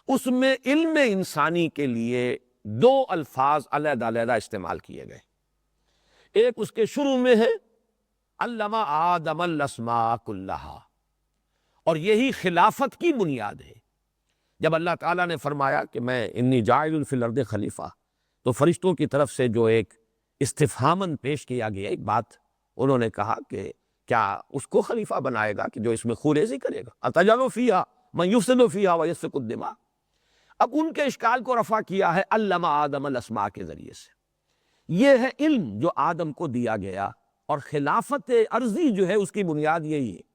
اس میں علم انسانی کے لیے 2 الفاظ علیحدہ علیحدہ استعمال کیے گئے۔ ایک اس کے شروع میں ہے علم آدم الاسماء کلہا، اور یہی خلافت کی بنیاد ہے۔ جب اللہ تعالیٰ نے فرمایا کہ میں انی جاعل فی الارض خلیفہ، تو فرشتوں کی طرف سے جو ایک استفہاماً پیش کیا گیا ایک بات، انہوں نے کہا کہ کیا اس کو خلیفہ بنائے گا کہ جو اس میں خوریزی کرے گا، اتجعل فیہا من یفسد فیہا ویسفک الدماء۔ اب ان کے اشکال کو رفع کیا ہے علم آدم الاسماء کے ذریعے سے۔ یہ ہے علم جو آدم کو دیا گیا، اور خلافت ارضی جو ہے اس کی بنیاد یہی ہے۔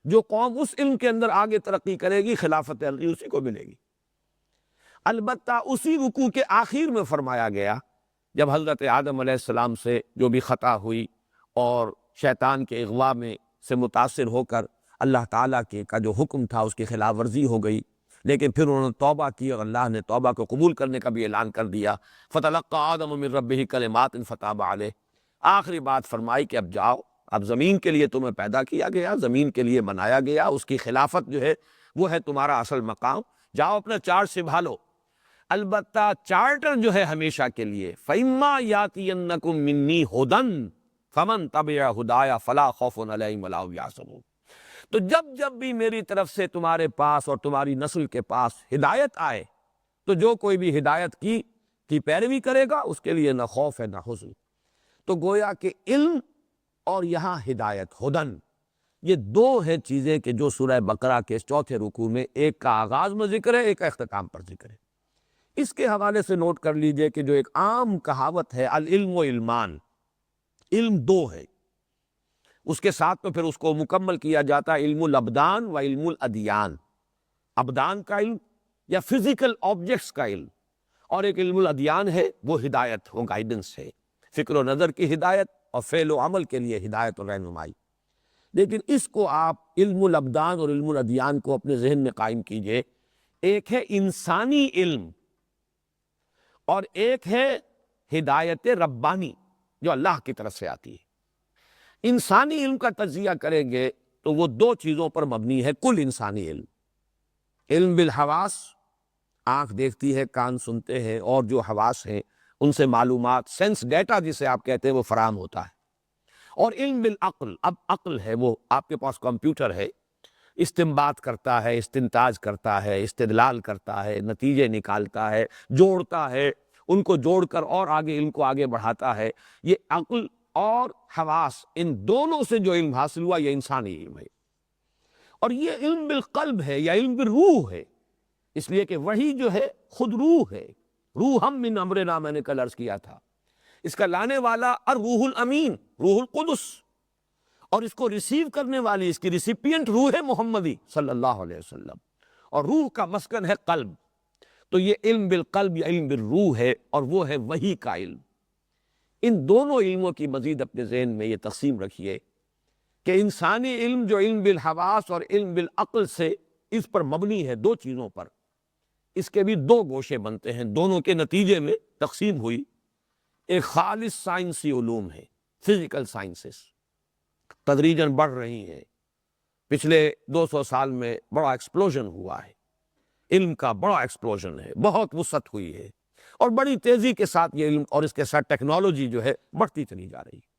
جو قوم اس علم کے اندر آگے ترقی کرے گی، خلافت ارضی اسی کو ملے گی۔ البتہ اسی رکوع کے آخر میں فرمایا گیا، جب حضرت آدم علیہ السلام سے جو بھی خطا ہوئی اور شیطان کے اغوا میں سے متاثر ہو کر اللہ تعالیٰ کا جو حکم تھا اس کی خلاف ورزی ہو گئی، لیکن پھر انہوں نے توبہ کی اور اللہ نے توبہ کو قبول کرنے کا بھی اعلان کر دیا۔ فَتَلَقَّىٰ آدَمُ مِن رَّبِّهِ كَلِمَاتٍ فَتَابَ عَلَيْهِ، آخری بات فرمائی کہ اب جاؤ، اب زمین کے لیے تمہیں پیدا کیا گیا، زمین کے لیے بنایا گیا، اس کی خلافت جو ہے وہ ہے تمہارا اصل مقام، جاؤ اپنا چارج سنبھالو۔ البتہ چارٹر جو ہے ہمیشہ کے لیے، فَإِمَّا يَأْتِيَنَّكُم مِّنِّي هُدًى فَمَن تَبِعَ هُدَايَ فَلَا خَوْفٌ عَلَيْهِمْ وَلَا هُمْ يَحْزَنُونَ۔ تو جب بھی میری طرف سے تمہارے پاس اور تمہاری نسل کے پاس ہدایت آئے، تو جو کوئی بھی ہدایت کی پیروی کرے گا اس کے لیے نہ خوف ہے نہ حزن۔ تو گویا کہ علم اور یہاں ہدایت، ہدن، یہ 2 ہیں چیزیں کہ جو سورہ بقرہ کے 4تھے رکوع میں ایک کا آغاز میں ذکر ہے، ایک کا اختتام پر ذکر ہے۔ اس کے حوالے سے نوٹ کر لیجئے کہ جو ایک عام کہاوت ہے العلم و علمان، علم 2 ہے، اس کے ساتھ تو پھر اس کو مکمل کیا جاتا ہے علم الابدان و علم الادیان، ابدان کا علم یا فزیکل آبجیکٹس کا علم، اور ایک علم الادیان ہے، وہ ہدایت، وہ گائیڈنس ہے، فکر و نظر کی ہدایت اور فعل و عمل کے لیے ہدایت اور رہنمائی۔ لیکن اس کو آپ علم الابدان اور علم الادیان کو اپنے ذہن میں قائم کیجئے، ایک ہے انسانی علم اور ایک ہے ہدایت ربانی جو اللہ کی طرف سے آتی ہے۔ انسانی علم کا تجزیہ کریں گے تو وہ 2 چیزوں پر مبنی ہے کل انسانی علم۔ علم بالحواس، آنکھ دیکھتی ہے، کان سنتے ہیں، اور جو حواس ہیں ان سے معلومات، سینس ڈیٹا جسے آپ کہتے ہیں، وہ فراہم ہوتا ہے۔ اور علم بالعقل، اب عقل ہے، وہ آپ کے پاس کمپیوٹر ہے، استنباط کرتا ہے، استنتاج کرتا ہے، استدلال کرتا ہے، نتیجے نکالتا ہے، جوڑتا ہے، ان کو جوڑ کر اور آگے علم کو آگے بڑھاتا ہے۔ یہ عقل اور حواس، ان دونوں سے جو علم حاصل ہوا یہ انسانی علم ہے۔ اور یہ علم بالقلب ہے یا علم بالروح ہے، اس لیے کہ وحی جو ہے خود روح ہے، روح ہم من امرنا، میں نے کل عرض کیا تھا، اس کا لانے والا الروح الامین، روح القدس، اور اس کو ریسیو کرنے والی، اس کی ریسیپینٹ روح محمدی صلی اللہ علیہ وسلم، اور روح کا مسکن ہے قلب۔ تو یہ علم بالقلب یا علم بالروح ہے، اور وہ ہے وحی کا علم۔ ان دونوں علموں کی مزید اپنے ذہن میں یہ تقسیم رکھیے کہ انسانی علم جو علم بالحواس اور علم بالعقل سے اس پر مبنی ہے، دو چیزوں پر، اس کے بھی دو گوشے بنتے ہیں، دونوں کے نتیجے میں تقسیم ہوئی۔ ایک خالص سائنسی علوم ہے، فزیکل سائنسز تدریجاً بڑھ رہی ہیں، پچھلے 200 سال میں بڑا ایکسپلوژن ہوا ہے، علم کا بڑا ایکسپلوژن ہے، بہت وسعت ہوئی ہے، اور بڑی تیزی کے ساتھ یہ علم اور اس کے ساتھ ٹیکنالوجی جو ہے بڑھتی چلی جا رہی ہے۔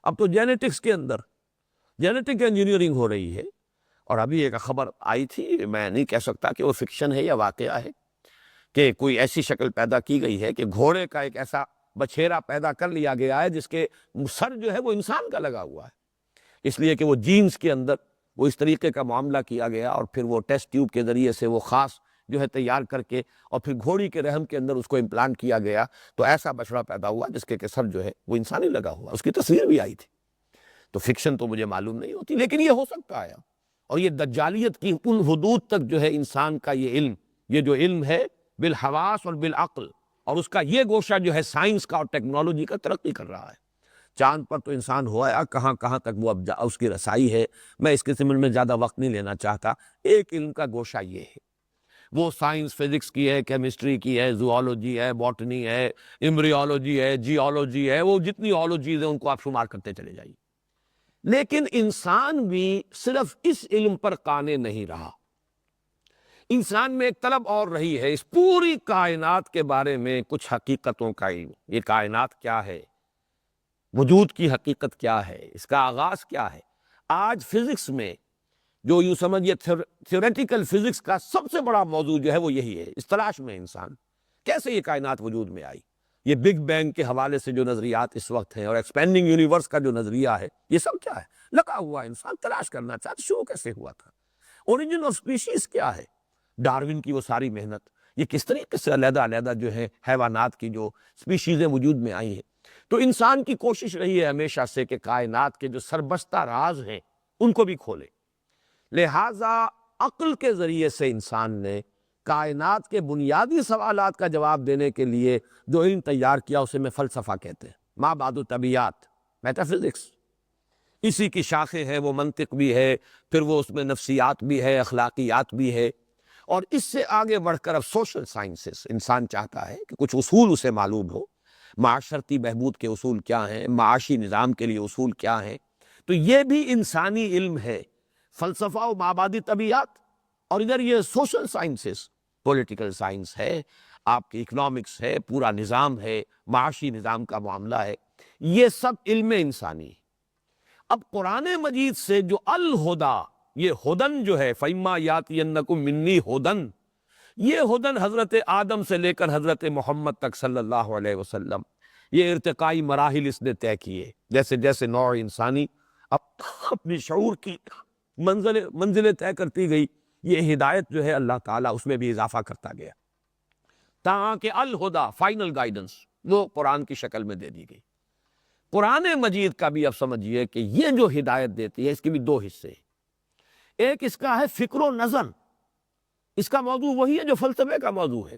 اب تو جینیٹکس کے اندر جینیٹک انجینئرنگ ہو رہی ہے، اور ابھی ایک خبر آئی تھی، میں نہیں کہہ سکتا کہ وہ فکشن ہے یا واقعہ ہے، کہ کوئی ایسی شکل پیدا کی گئی ہے کہ گھوڑے کا ایک ایسا بچھیرا پیدا کر لیا گیا ہے جس کے سر جو ہے وہ انسان کا لگا ہوا ہے، اس لیے کہ وہ جینز کے اندر وہ اس طریقے کا معاملہ کیا گیا، اور پھر وہ ٹیسٹ ٹیوب کے ذریعے سے وہ خاص جو ہے تیار کر کے، اور پھر گھوڑی کے رحم کے اندر اس کو امپلانٹ کیا گیا، تو ایسا بچڑا پیدا ہوا جس کے سر جو ہے وہ انسانی لگا ہوا، اس کی تصویر بھی آئی تھی۔ تو فکشن تو مجھے معلوم نہیں ہوتی، لیکن یہ ہو سکتا ہے، اور یہ دجالیت کی ان حدود تک جو ہے انسان کا یہ علم، یہ جو علم ہے بالحواس اور بالعقل، اور اس کا یہ گوشہ جو ہے سائنس کا اور ٹیکنالوجی کا ترقی کر رہا ہے۔ چاند پر تو انسان ہوا، کہاں کہاں تک وہ اب اس کی رسائی ہے، میں اس قسم میں زیادہ وقت نہیں لینا چاہتا۔ ایک علم کا گوشہ یہ ہے، وہ سائنس فزکس کی ہے، کیمسٹری کی ہے، زوالوجی ہے، باٹنی ہے، ایمبریولوجی ہے، جیولوجی ہے، وہ جتنی آلوجیز ہیں ان کو آپ شمار کرتے چلے جائیے۔ لیکن انسان بھی صرف اس علم پر قانع نہیں رہا، انسان میں ایک طلب اور رہی ہے، اس پوری کائنات کے بارے میں کچھ حقیقتوں کا علم۔ یہ کائنات کیا ہے، وجود کی حقیقت کیا ہے، اس کا آغاز کیا ہے۔ آج فزکس میں جو یوں سمجھیے تھیوریٹیکل فزکس کا سب سے بڑا موضوع جو ہے وہ یہی ہے، اس تلاش میں انسان کیسے یہ کائنات وجود میں آئی۔ یہ بگ بینگ کے حوالے سے جو نظریات اس وقت ہیں، اور ایکسپینڈنگ یونیورس کا جو نظریہ ہے، یہ سب کیا ہے، لگا ہوا انسان تلاش کرنا چاہتا، شروع کیسے ہوا تھا، اوریجن آف اسپیشیز کیا ہے، ڈارون کی وہ ساری محنت، یہ کس طریقے سے علیحدہ علیحدہ جو ہے حیوانات کی جو اسپیشیزیں وجود میں آئی ہیں۔ تو انسان کی کوشش رہی ہے ہمیشہ سے کہ کائنات کے جو سربستہ راز ہیں ان کو بھی کھولے، لہٰذا عقل کے ذریعے سے انسان نے کائنات کے بنیادی سوالات کا جواب دینے کے لیے جو علم تیار کیا اسے میں فلسفہ کہتے ہیں، ما بعد طبیعیات، میٹافزکس، اسی کی شاخیں ہیں، وہ منطق بھی ہے، پھر وہ اس میں نفسیات بھی ہے، اخلاقیات بھی ہے، اور اس سے آگے بڑھ کر اب سوشل سائنسز، انسان چاہتا ہے کہ کچھ اصول اسے معلوم ہو، معاشرتی بہبود کے اصول کیا ہیں، معاشی نظام کے لیے اصول کیا ہیں، تو یہ بھی انسانی علم ہے، فلسفہ و مابعد طبیعیات۔ اور ادھر یہ سوشل سائنسز، پولیٹیکل سائنس ہے، آپ کی اکنامکس ہے، پورا نظام ہے، معاشی نظام کا معاملہ ہے، یہ سب علم انسانی ہے۔ اب قرآن مجید سے جو الہدا، یہ ہدن جو ہے، فَإِمَّا يَأْتِيَنَّكُم مِّنِّي ہدن، یہ ہدن حضرت آدم سے لے کر حضرت محمد تک صلی اللہ علیہ وسلم، یہ ارتقائی مراحل اس نے طے کیے، جیسے جیسے نوع انسانی اپنی شعور کی منزلیں طے کرتی گئی، یہ ہدایت جو ہے اللہ تعالیٰ اس میں بھی اضافہ کرتا گیا، تاکہ الہدا، فائنل گائیڈنس، وہ قرآن کی شکل میں دے دی گئی۔ قرآن مجید کا بھی اب سمجھیے کہ یہ جو ہدایت دیتی ہے اس کے بھی دو حصے ہیں، ایک اس کا ہے فکر و نظر، اس کا موضوع وہی ہے جو فلسفے کا موضوع ہے،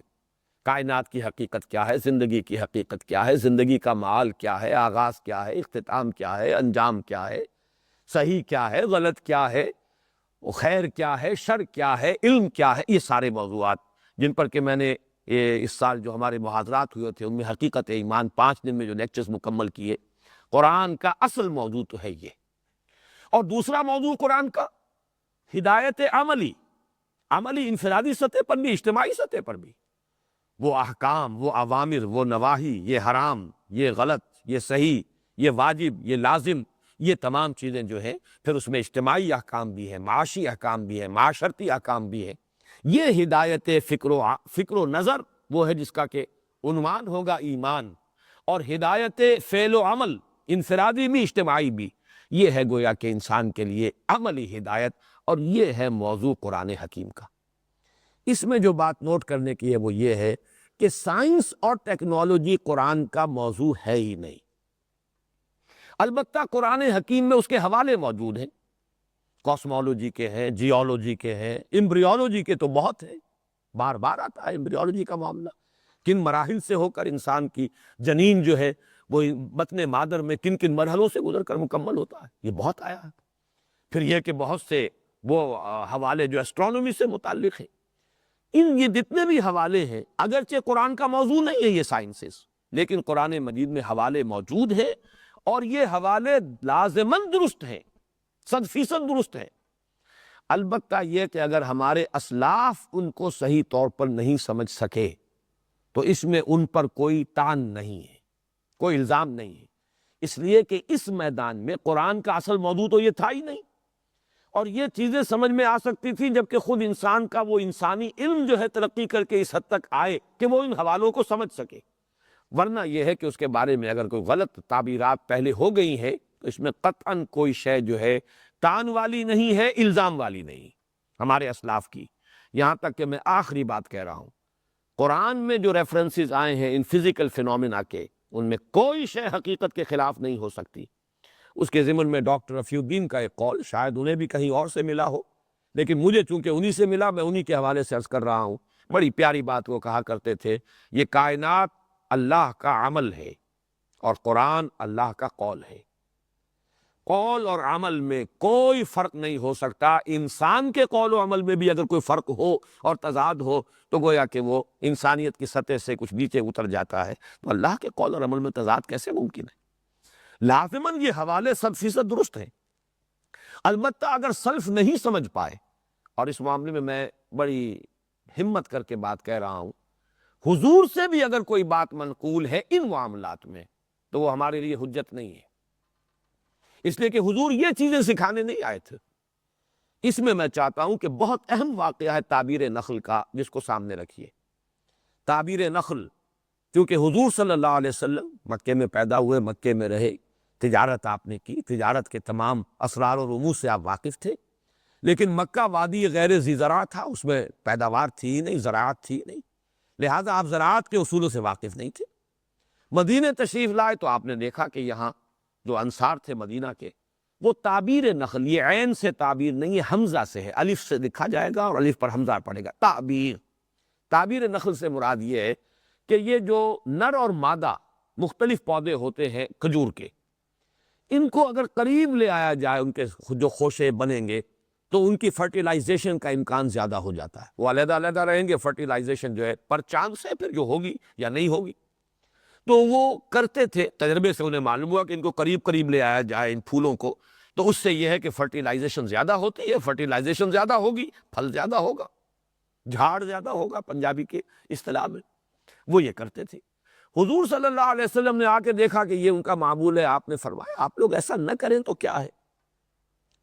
کائنات کی حقیقت کیا ہے، زندگی کی حقیقت کیا ہے، زندگی کا معال کیا ہے، آغاز کیا ہے، اختتام کیا ہے، انجام کیا ہے، صحیح کیا ہے، غلط کیا ہے، خیر کیا ہے، شر کیا ہے، علم کیا ہے، یہ سارے موضوعات جن پر کہ میں نے اس سال جو ہمارے محاضرات ہوئے تھے ان میں حقیقت ایمان 5 دن میں جو لیکچرز مکمل کیے، قرآن کا اصل موضوع تو ہے یہ۔ اور دوسرا موضوع قرآن کا ہدایت عملی، عملی انفرادی سطح پر بھی، اجتماعی سطح پر بھی، وہ احکام، وہ اوامر، وہ نواہی، یہ حرام، یہ غلط، یہ صحیح، یہ واجب، یہ لازم، یہ تمام چیزیں جو ہیں، پھر اس میں اجتماعی احکام بھی ہیں، معاشی احکام بھی ہیں، معاشرتی احکام بھی ہیں۔ یہ ہدایت فکر و نظر وہ ہے جس کا کہ عنوان ہوگا ایمان، اور ہدایت فعل و عمل، انفرادی بھی اجتماعی بھی، یہ ہے گویا کہ انسان کے لیے عملی ہدایت، اور یہ ہے موضوع قرآن حکیم کا۔ اس میں جو بات نوٹ کرنے کی ہے وہ یہ ہے کہ سائنس اور ٹیکنالوجی قرآن کا موضوع ہے ہی نہیں۔ البتہ قرآن حکیم میں اس کے حوالے موجود ہیں، کاسمولوجی کے ہیں، جیولوجی کے ہیں، امبریولوجی کے تو بہت ہیں، بار بار آتا ہے امبریولوجی کا معاملہ، کن مراحل سے ہو کر انسان کی جنین جو ہے وہ بطن مادر میں کن کن مرحلوں سے گزر کر مکمل ہوتا ہے، یہ بہت آیا ہے۔ پھر یہ کہ بہت سے وہ حوالے جو اسٹرانومی سے متعلق ہیں، یہ جتنے بھی حوالے ہیں اگرچہ قرآن کا موضوع نہیں ہے یہ سائنسز، لیکن قرآن مجید میں حوالے موجود ہیں، اور یہ حوالے لازماً درست ہیں، 100% درست ہیں۔ البتہ یہ کہ اگر ہمارے اسلاف ان کو صحیح طور پر نہیں سمجھ سکے تو اس میں ان پر کوئی تان نہیں ہے، کوئی الزام نہیں ہے، اس لیے کہ اس میدان میں قرآن کا اصل موضوع تو یہ تھا ہی نہیں، اور یہ چیزیں سمجھ میں آ سکتی تھی جبکہ خود انسان کا وہ انسانی علم جو ہے ترقی کر کے اس حد تک آئے کہ وہ ان حوالوں کو سمجھ سکے، ورنہ یہ ہے کہ اس کے بارے میں اگر کوئی غلط تعبیرات پہلے ہو گئی ہیں تو اس میں قطعاً کوئی شے جو ہے تان والی نہیں ہے، الزام والی نہیں ہمارے اسلاف کی۔ یہاں تک کہ میں آخری بات کہہ رہا ہوں، قرآن میں جو ریفرنسز آئے ہیں ان فزیکل فینومینا کے، ان میں کوئی شے حقیقت کے خلاف نہیں ہو سکتی۔ اس کے ضمن میں ڈاکٹر رفیع الدین کا ایک قول، شاید انہیں بھی کہیں اور سے ملا ہو، لیکن مجھے چونکہ انہی سے ملا، میں انہی کے حوالے سے عرض کر رہا ہوں۔ بڑی پیاری بات وہ کہا کرتے تھے، یہ کائنات اللہ کا عمل ہے اور قرآن اللہ کا قول ہے، قول اور عمل میں کوئی فرق نہیں ہو سکتا۔ انسان کے قول و عمل میں بھی اگر کوئی فرق ہو اور تضاد ہو تو گویا کہ وہ انسانیت کی سطح سے کچھ نیچے اتر جاتا ہے، تو اللہ کے قول اور عمل میں تضاد کیسے ممکن ہے؟ لازماً یہ حوالے 100% درست ہیں، البتہ اگر سلف نہیں سمجھ پائے، اور اس معاملے میں بڑی ہمت کر کے بات کہہ رہا ہوں، حضور سے بھی اگر کوئی بات منقول ہے ان معاملات میں تو وہ ہمارے لیے حجت نہیں ہے، اس لیے کہ حضور یہ چیزیں سکھانے نہیں آئے تھے۔ اس میں میں چاہتا ہوں کہ بہت اہم واقعہ ہے تعبیر نخل کا، جس کو سامنے رکھیے۔ تعبیر نخل، کیونکہ حضور صلی اللہ علیہ وسلم مکے میں پیدا ہوئے، مکے میں رہے، تجارت آپ نے کی، تجارت کے تمام اسرار و رموز سے آپ واقف تھے، لیکن مکہ وادی غیر ذی زرع تھا، اس میں پیداوار تھی ہی نہیں، زراعت تھی ہی نہیں، لہٰذا آپ زراعت کے اصولوں سے واقف نہیں تھے۔ مدینہ تشریف لائے تو آپ نے دیکھا کہ یہاں جو انصار تھے مدینہ کے، وہ تعبیر نخل، یہ عین سے تعبیر نہیں، یہ حمزہ سے ہے، الف سے لکھا جائے گا اور الف پر حمزہ پڑے گا، تعبیر نخل سے مراد یہ ہے کہ یہ جو نر اور مادہ مختلف پودے ہوتے ہیں کھجور کے، ان کو اگر قریب لے آیا جائے، ان کے جو خوشے بنیں گے تو ان کی فرٹیلائزیشن کا امکان زیادہ ہو جاتا ہے، وہ علیحدہ علیحدہ رہیں گے، فرٹیلائزیشن جو ہے پر چاند سے پھر جو ہوگی یا نہیں ہوگی، تو وہ کرتے تھے، تجربے سے انہیں معلوم ہوا کہ ان کو قریب قریب لے آیا جائے ان پھولوں کو، تو اس سے یہ ہے کہ فرٹیلائزیشن زیادہ ہوتی ہے، فرٹیلائزیشن زیادہ ہوگی، پھل زیادہ ہوگا، جھاڑ زیادہ ہوگا پنجابی کے اصطلاح میں، وہ یہ کرتے تھے۔ حضور صلی اللہ علیہ وسلم نے آ کے دیکھا کہ یہ ان کا معمول ہے، آپ نے فرمایا آپ لوگ ایسا نہ کریں تو کیا ہے؟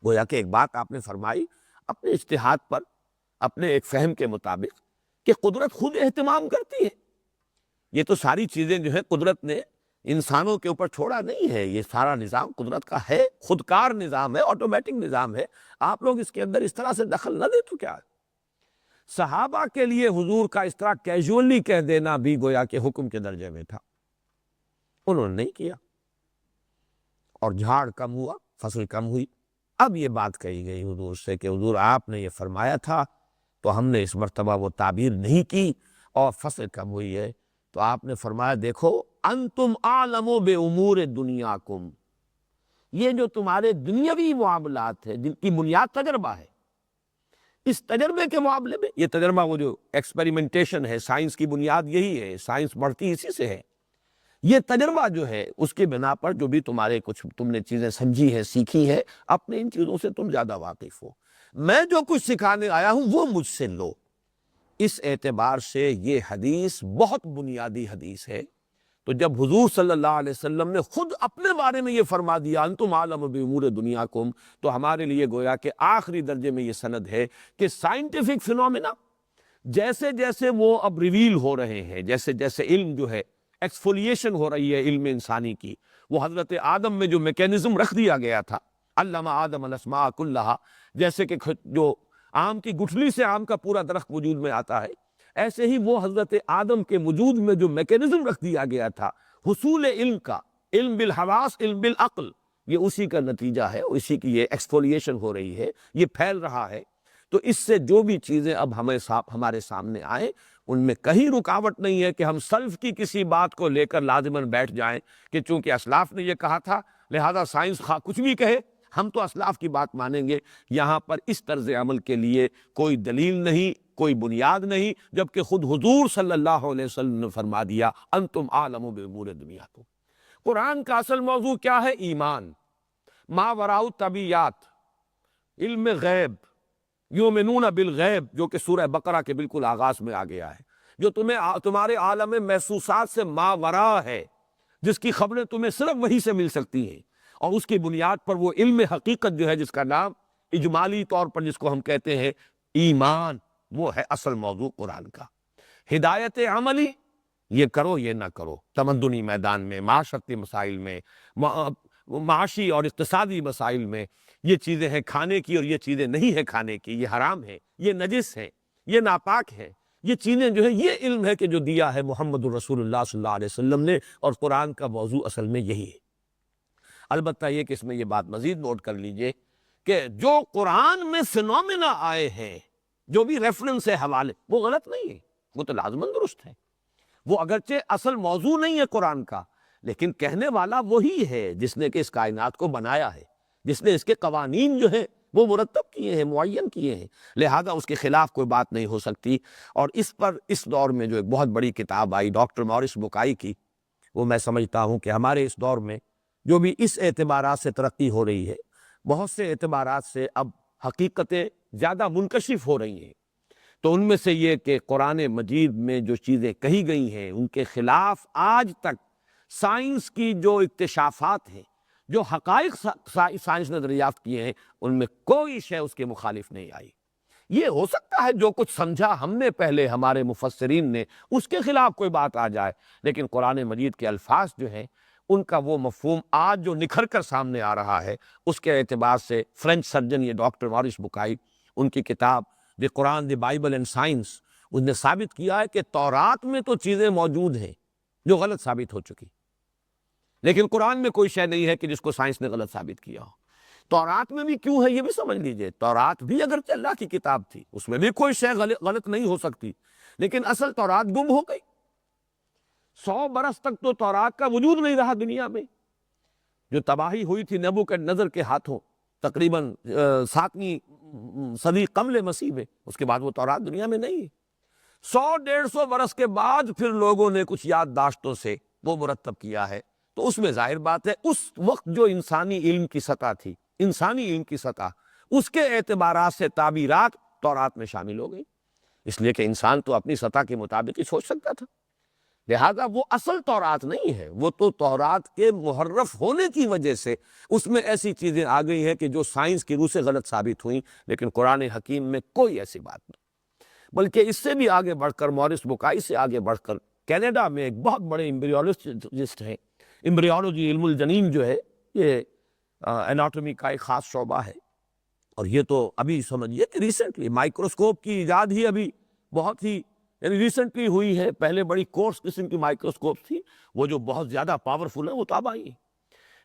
گویا کہ ایک بات آپ نے فرمائی اپنے اجتہاد پر، اپنے ایک فہم کے مطابق، کہ قدرت خود اہتمام کرتی ہے۔ یہ تو ساری چیزیں جو ہے قدرت نے انسانوں کے اوپر چھوڑا نہیں ہے، یہ سارا نظام قدرت کا ہے، خودکار نظام ہے، آٹومیٹک نظام ہے، آپ لوگ اس کے اندر اس طرح سے دخل نہ دیں تو کیا ہے؟ صحابہ کے لیے حضور کا اس طرح کیجولی کہہ دینا بھی گویا کہ حکم کے درجے میں تھا، انہوں نے نہیں کیا، اور جھاڑ کم ہوا، فصل کم ہوئی۔ اب یہ بات کہی گئی حضور سے کہ حضور آپ نے یہ فرمایا تھا تو ہم نے اس مرتبہ وہ تعبیر نہیں کی اور فصل کم ہوئی ہے، تو آپ نے فرمایا دیکھو انتم اعلم بامور دنیاکم، یہ جو تمہارے دنیاوی معاملات ہیں جن کی بنیاد تجربہ ہے، اس تجربے کے معاملے میں، یہ تجربہ وہ جو ایکسپیریمنٹیشن ہے، سائنس کی بنیاد یہی ہے، سائنس بڑھتی اسی سے ہے، یہ تجربہ جو ہے اس کی بنا پر جو بھی تمہارے کچھ تم نے چیزیں سمجھی ہے، سیکھی ہے، اپنے ان چیزوں سے تم زیادہ واقف ہو، میں جو کچھ سکھانے آیا ہوں وہ مجھ سے لو۔ اس اعتبار سے یہ حدیث بہت بنیادی حدیث ہے۔ تو جب حضور صلی اللہ علیہ وسلم نے خود اپنے بارے میں یہ فرما دیا انتم عالم بامور دنیاکم، تو ہمارے لیے گویا کہ آخری درجے میں یہ سند ہے کہ سائنٹیفک فینومینا جیسے جیسے وہ اب ریویل ہو رہے ہیں، جیسے جیسے علم جو ہے ایکسفولیشن ہو رہی ہے علم انسانی کی، وہ حضرت آدم میں جو میکینزم رکھ دیا گیا تھا علم آدم الاسماء کلہا، جیسے کہ جو آم کی گٹھلی سے آم کا پورا درخت وجود میں آتا ہے، ایسے ہی وہ حضرت آدم کے وجود میں جو میکینزم رکھ دیا گیا تھا حصول علم کا، علم بالحواس، علم بالعقل، یہ اسی کا نتیجہ ہے، اسی کی یہ ایکسفولیشن ہو رہی ہے، یہ پھیل رہا ہے۔ تو اس سے جو بھی چیزیں اب ہمارے سامنے آئیں، ان میں کہیں رکاوٹ نہیں ہے کہ ہم سلف کی کسی بات کو لے کر لازماً بیٹھ جائیں کہ چونکہ اسلاف نے یہ کہا تھا لہذا سائنس خواہ کچھ بھی کہے ہم تو اسلاف کی بات مانیں گے۔ یہاں پر اس طرز عمل کے لیے کوئی دلیل نہیں، کوئی بنیاد نہیں، جبکہ خود حضور صلی اللہ علیہ وسلم نے فرما دیا انتم عالم بامور دنیاکم۔ قرآن کا اصل موضوع کیا ہے؟ ایمان، ما وراء الطبیعیات، علم غیب، یؤمنون بالغیب، جو کہ سورہ بقرہ کے بالکل آغاز میں آ گیا ہے، جو تمہارے عالم محسوسات سے ماوراء ہے، جس کی خبریں تمہیں صرف وہی سے مل سکتی ہیں، اور اس کی بنیاد پر وہ علم حقیقت جو ہے جس کا نام اجمالی طور پر جس کو ہم کہتے ہیں ایمان، وہ ہے اصل موضوع قرآن کا۔ ہدایت عملی، یہ کرو یہ نہ کرو، تمدنی میدان میں، معاشرتی مسائل میں، معاشی اور اقتصادی مسائل میں، یہ چیزیں ہیں کھانے کی اور یہ چیزیں نہیں ہیں کھانے کی، یہ حرام ہے، یہ نجس ہے، یہ ناپاک ہے، یہ چیزیں جو ہے یہ علم ہے کہ جو دیا ہے محمد الرسول اللہ صلی اللہ علیہ وسلم نے، اور قرآن کا موضوع اصل میں یہی ہے۔ البتہ یہ کہ اس میں یہ بات مزید نوٹ کر لیجئے کہ جو قرآن میں فینومینا آئے ہیں، جو بھی ریفرنس ہے، حوالے، وہ غلط نہیں ہے، وہ تو لازماً درست ہے۔ وہ اگرچہ اصل موضوع نہیں ہے قرآن کا، لیکن کہنے والا وہی ہے جس نے کہ اس کائنات کو بنایا ہے، جس نے اس کے قوانین جو ہیں وہ مرتب کیے ہیں، معین کیے ہیں، لہذا اس کے خلاف کوئی بات نہیں ہو سکتی۔ اور اس پر اس دور میں جو ایک بہت بڑی کتاب آئی ڈاکٹر مورس بکائی کی، وہ میں سمجھتا ہوں کہ ہمارے اس دور میں جو بھی اس اعتبارات سے ترقی ہو رہی ہے، بہت سے اعتبارات سے اب حقیقتیں زیادہ منکشف ہو رہی ہیں، تو ان میں سے یہ کہ قرآن مجید میں جو چیزیں کہی گئی ہیں ان کے خلاف آج تک سائنس کی جو اکتشافات ہیں، جو حقائق سائنس نے دریافت کیے ہیں، ان میں کوئی شے اس کے مخالف نہیں آئی۔ یہ ہو سکتا ہے جو کچھ سمجھا ہم نے پہلے، ہمارے مفسرین نے، اس کے خلاف کوئی بات آ جائے، لیکن قرآن مجید کے الفاظ جو ہیں ان کا وہ مفہوم آج جو نکھر کر سامنے آ رہا ہے، اس کے اعتبار سے فرینچ سرجن یہ ڈاکٹر مورس بکائی، ان کی کتاب دی قرآن دی بائبل اینڈ سائنس، اس نے ثابت کیا ہے کہ تورات میں تو چیزیں موجود ہیں جو غلط ثابت ہو چکی، لیکن قرآن میں کوئی شے نہیں ہے کہ جس کو سائنس نے غلط ثابت کیا ہو۔ تورات میں بھی کیوں ہے یہ بھی سمجھ لیجئے، تورات بھی اگرچہ اللہ کی کتاب تھی، اس میں بھی کوئی شے غلط نہیں ہو سکتی، لیکن اصل تورات گم ہو گئی۔ 100 برس تک تو تورات کا وجود نہیں رہا دنیا میں، جو تباہی ہوئی تھی نبوکدنضر کے ہاتھوں تقریباً 7ویں صدی قبل مسیح میں، اس کے بعد وہ تورات دنیا میں نہیں ہے۔ 100-150 برس کے بعد پھر لوگوں نے کچھ یادداشتوں سے وہ مرتب کیا ہے، تو اس میں ظاہر بات ہے اس وقت جو انسانی علم کی سطح تھی، انسانی علم کی سطح، اس کے اعتبارات سے تعبیرات تورات میں شامل ہو گئی، اس لیے کہ انسان تو اپنی سطح کے مطابق ہی سوچ سکتا تھا، لہذا وہ اصل تورات نہیں ہے، وہ تو تورات کے محرف ہونے کی وجہ سے اس میں ایسی چیزیں آ گئی ہیں کہ جو سائنس کی روح سے غلط ثابت ہوئیں، لیکن قرآن حکیم میں کوئی ایسی بات نہیں۔ بلکہ اس سے بھی آگے بڑھ کر، مورس بکائی سے آگے بڑھ کر، کینیڈا میں ایک بہت بڑے ایمبریولوجسٹ ہیں، ایمبریولوجی، علم الجنین جو ہے، یہ اناٹومی کا ایک خاص شعبہ ہے، اور یہ تو ابھی سمجھیے کہ ریسنٹلی مائکروسکوپ کی ایجاد ہی ابھی بہت ہی ریسنٹلی ہوئی ہے، پہلے بڑی کورس قسم کی مائکروسکوپ تھی، وہ جو بہت زیادہ پاورفل ہے، وہ تو اب آئی ہے۔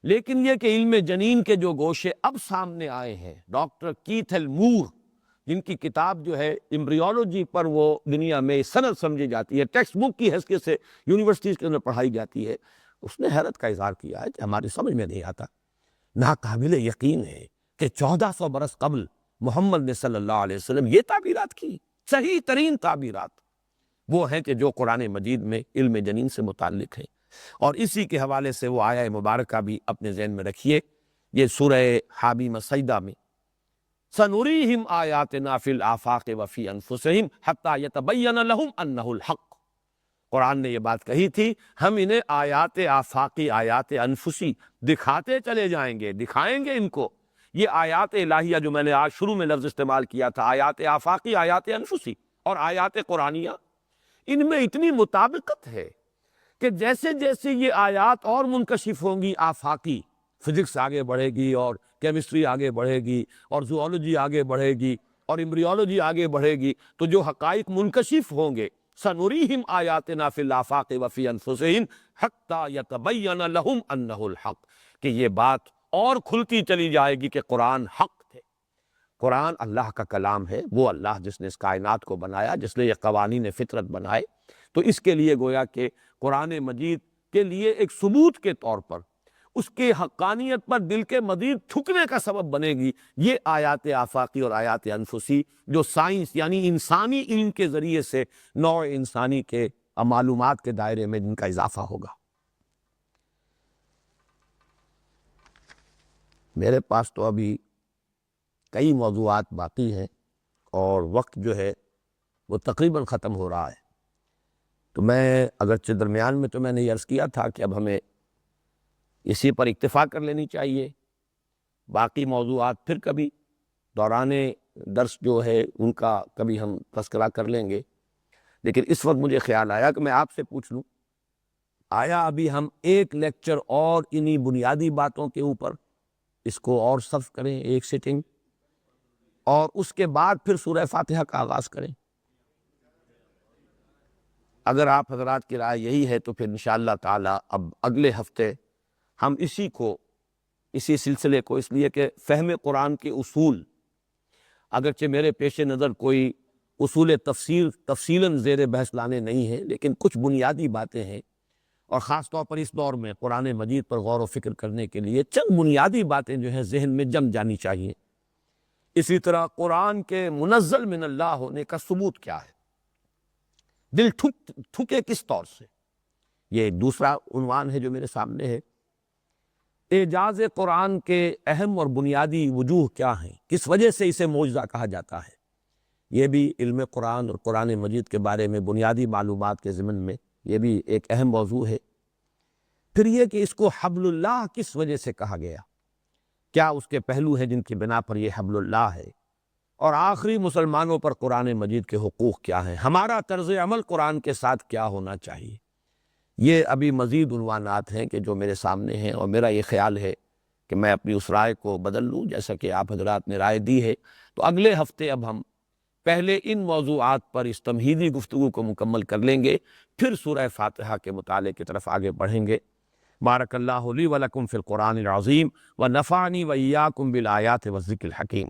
لیکن یہ کہ علم جنین کے جو گوشے اب سامنے آئے ہیں، ڈاکٹر کیتھ ایل مور، جن کی کتاب جو ہے ایمبریولوجی پر وہ دنیا میں سند سمجھی جاتی ہے، ٹیکسٹ بک کی حیثیت سے یونیورسٹیز کے اندر پڑھائی جاتی ہے، اس نے حیرت کا اظہار کیا ہے کہ ہماری سمجھ میں نہیں آتا، ناقابل یقین ہے کہ 1400 برس قبل محمد نے صلی اللہ علیہ وسلم یہ تعبیرات کی، صحیح ترین تعبیرات وہ ہیں کہ جو قرآن مجید میں علم جنین سے متعلق ہے۔ اور اسی کے حوالے سے وہ آیہ مبارکہ بھی اپنے ذہن میں رکھیے، یہ سورہ حامیم سجدہ میں سنریہم آیاتنا فی الآفاق وفی انفسہم حتی یتبین لہم انہ الحق، قرآن نے یہ بات کہی تھی، ہم انہیں آیات آفاقی، آیات انفسی دکھاتے چلے جائیں گے، دکھائیں گے ان کو۔ یہ آیات الہیہ جو میں نے آج شروع میں لفظ استعمال کیا تھا، آیات آفاقی، آیات انفسی اور آیات قرآنیہ، ان میں اتنی مطابقت ہے کہ جیسے جیسے یہ آیات اور منکشف ہوں گی، آفاقی، فزکس آگے بڑھے گی اور کیمسٹری آگے بڑھے گی اور زوالوجی آگے بڑھے گی اور ایمبریولوجی آگے بڑھے گی تو جو حقائق منکشف ہوں گے، سنریہم آیاتنا فی الآفاق وفی انفسہم حتی یتبین لہم انہ الحق، کہ یہ بات اور کھلتی چلی جائے گی کہ قرآن حق تھے۔ قرآن اللہ کا کلام ہے، وہ اللہ جس نے اس کائنات کو بنایا، جس نے یہ قوانین فطرت بنائے، تو اس کے لیے گویا کہ قرآن مجید کے لیے ایک ثبوت کے طور پر اس کے حقانیت پر دل کے مزید تھکنے کا سبب بنے گی یہ آیات آفاقی اور آیات انفسی، جو سائنس یعنی انسانی علم کے ذریعے سے نوع انسانی کے معلومات کے دائرے میں جن کا اضافہ ہوگا۔ میرے پاس تو ابھی کئی موضوعات باقی ہیں اور وقت جو ہے وہ تقریباً ختم ہو رہا ہے، تو میں اگرچہ درمیان میں تو میں نے یہ عرض کیا تھا کہ اب ہمیں اسی پر اکتفا کر لینی چاہیے، باقی موضوعات پھر کبھی دوران درس جو ہے ان کا کبھی ہم تذکرہ کر لیں گے، لیکن اس وقت مجھے خیال آیا کہ میں آپ سے پوچھ لوں، آیا ابھی ہم ایک لیکچر اور انہی بنیادی باتوں کے اوپر اس کو اور صرف کریں، ایک سیٹنگ، اور اس کے بعد پھر سورہ فاتحہ کا آغاز کریں؟ اگر آپ حضرات کی رائے یہی ہے تو پھر انشاءاللہ تعالی اب اگلے ہفتے ہم اسی سلسلے کو، اس لیے کہ فہم قرآن کے اصول، اگرچہ میرے پیش نظر کوئی اصول تفصیلاً زیر بحث لانے نہیں ہیں، لیکن کچھ بنیادی باتیں ہیں، اور خاص طور پر اس دور میں قرآن مجید پر غور و فکر کرنے کے لیے چند بنیادی باتیں جو ہیں ذہن میں جم جانی چاہیے۔ اسی طرح قرآن کے منزل من اللہ ہونے کا ثبوت کیا ہے، دل ٹھکے کس طور سے، یہ ایک دوسرا عنوان ہے جو میرے سامنے ہے۔ اعجاز قرآن کے اہم اور بنیادی وجوہ کیا ہیں، کس وجہ سے اسے معجزہ کہا جاتا ہے، یہ بھی علم قرآن اور قرآن مجید کے بارے میں بنیادی معلومات کے ضمن میں یہ بھی ایک اہم موضوع ہے۔ پھر یہ کہ اس کو حبل اللہ کس وجہ سے کہا گیا، کیا اس کے پہلو ہیں جن کی بنا پر یہ حبل اللہ ہے، اور آخری مسلمانوں پر قرآن مجید کے حقوق کیا ہیں، ہمارا طرز عمل قرآن کے ساتھ کیا ہونا چاہیے۔ یہ ابھی مزید عنوانات ہیں کہ جو میرے سامنے ہیں، اور میرا یہ خیال ہے کہ میں اپنی اس رائے کو بدل لوں جیسا کہ آپ حضرات نے رائے دی ہے، تو اگلے ہفتے اب ہم پہلے ان موضوعات پر اس تمہیدی گفتگو کو مکمل کر لیں گے، پھر سورہ فاتحہ کے مطالعے کی طرف آگے بڑھیں گے۔ بارک اللہ لی و لکم فی القرآن العظیم ونفعنی و ایاکم بالآیات والذکر الحکیم۔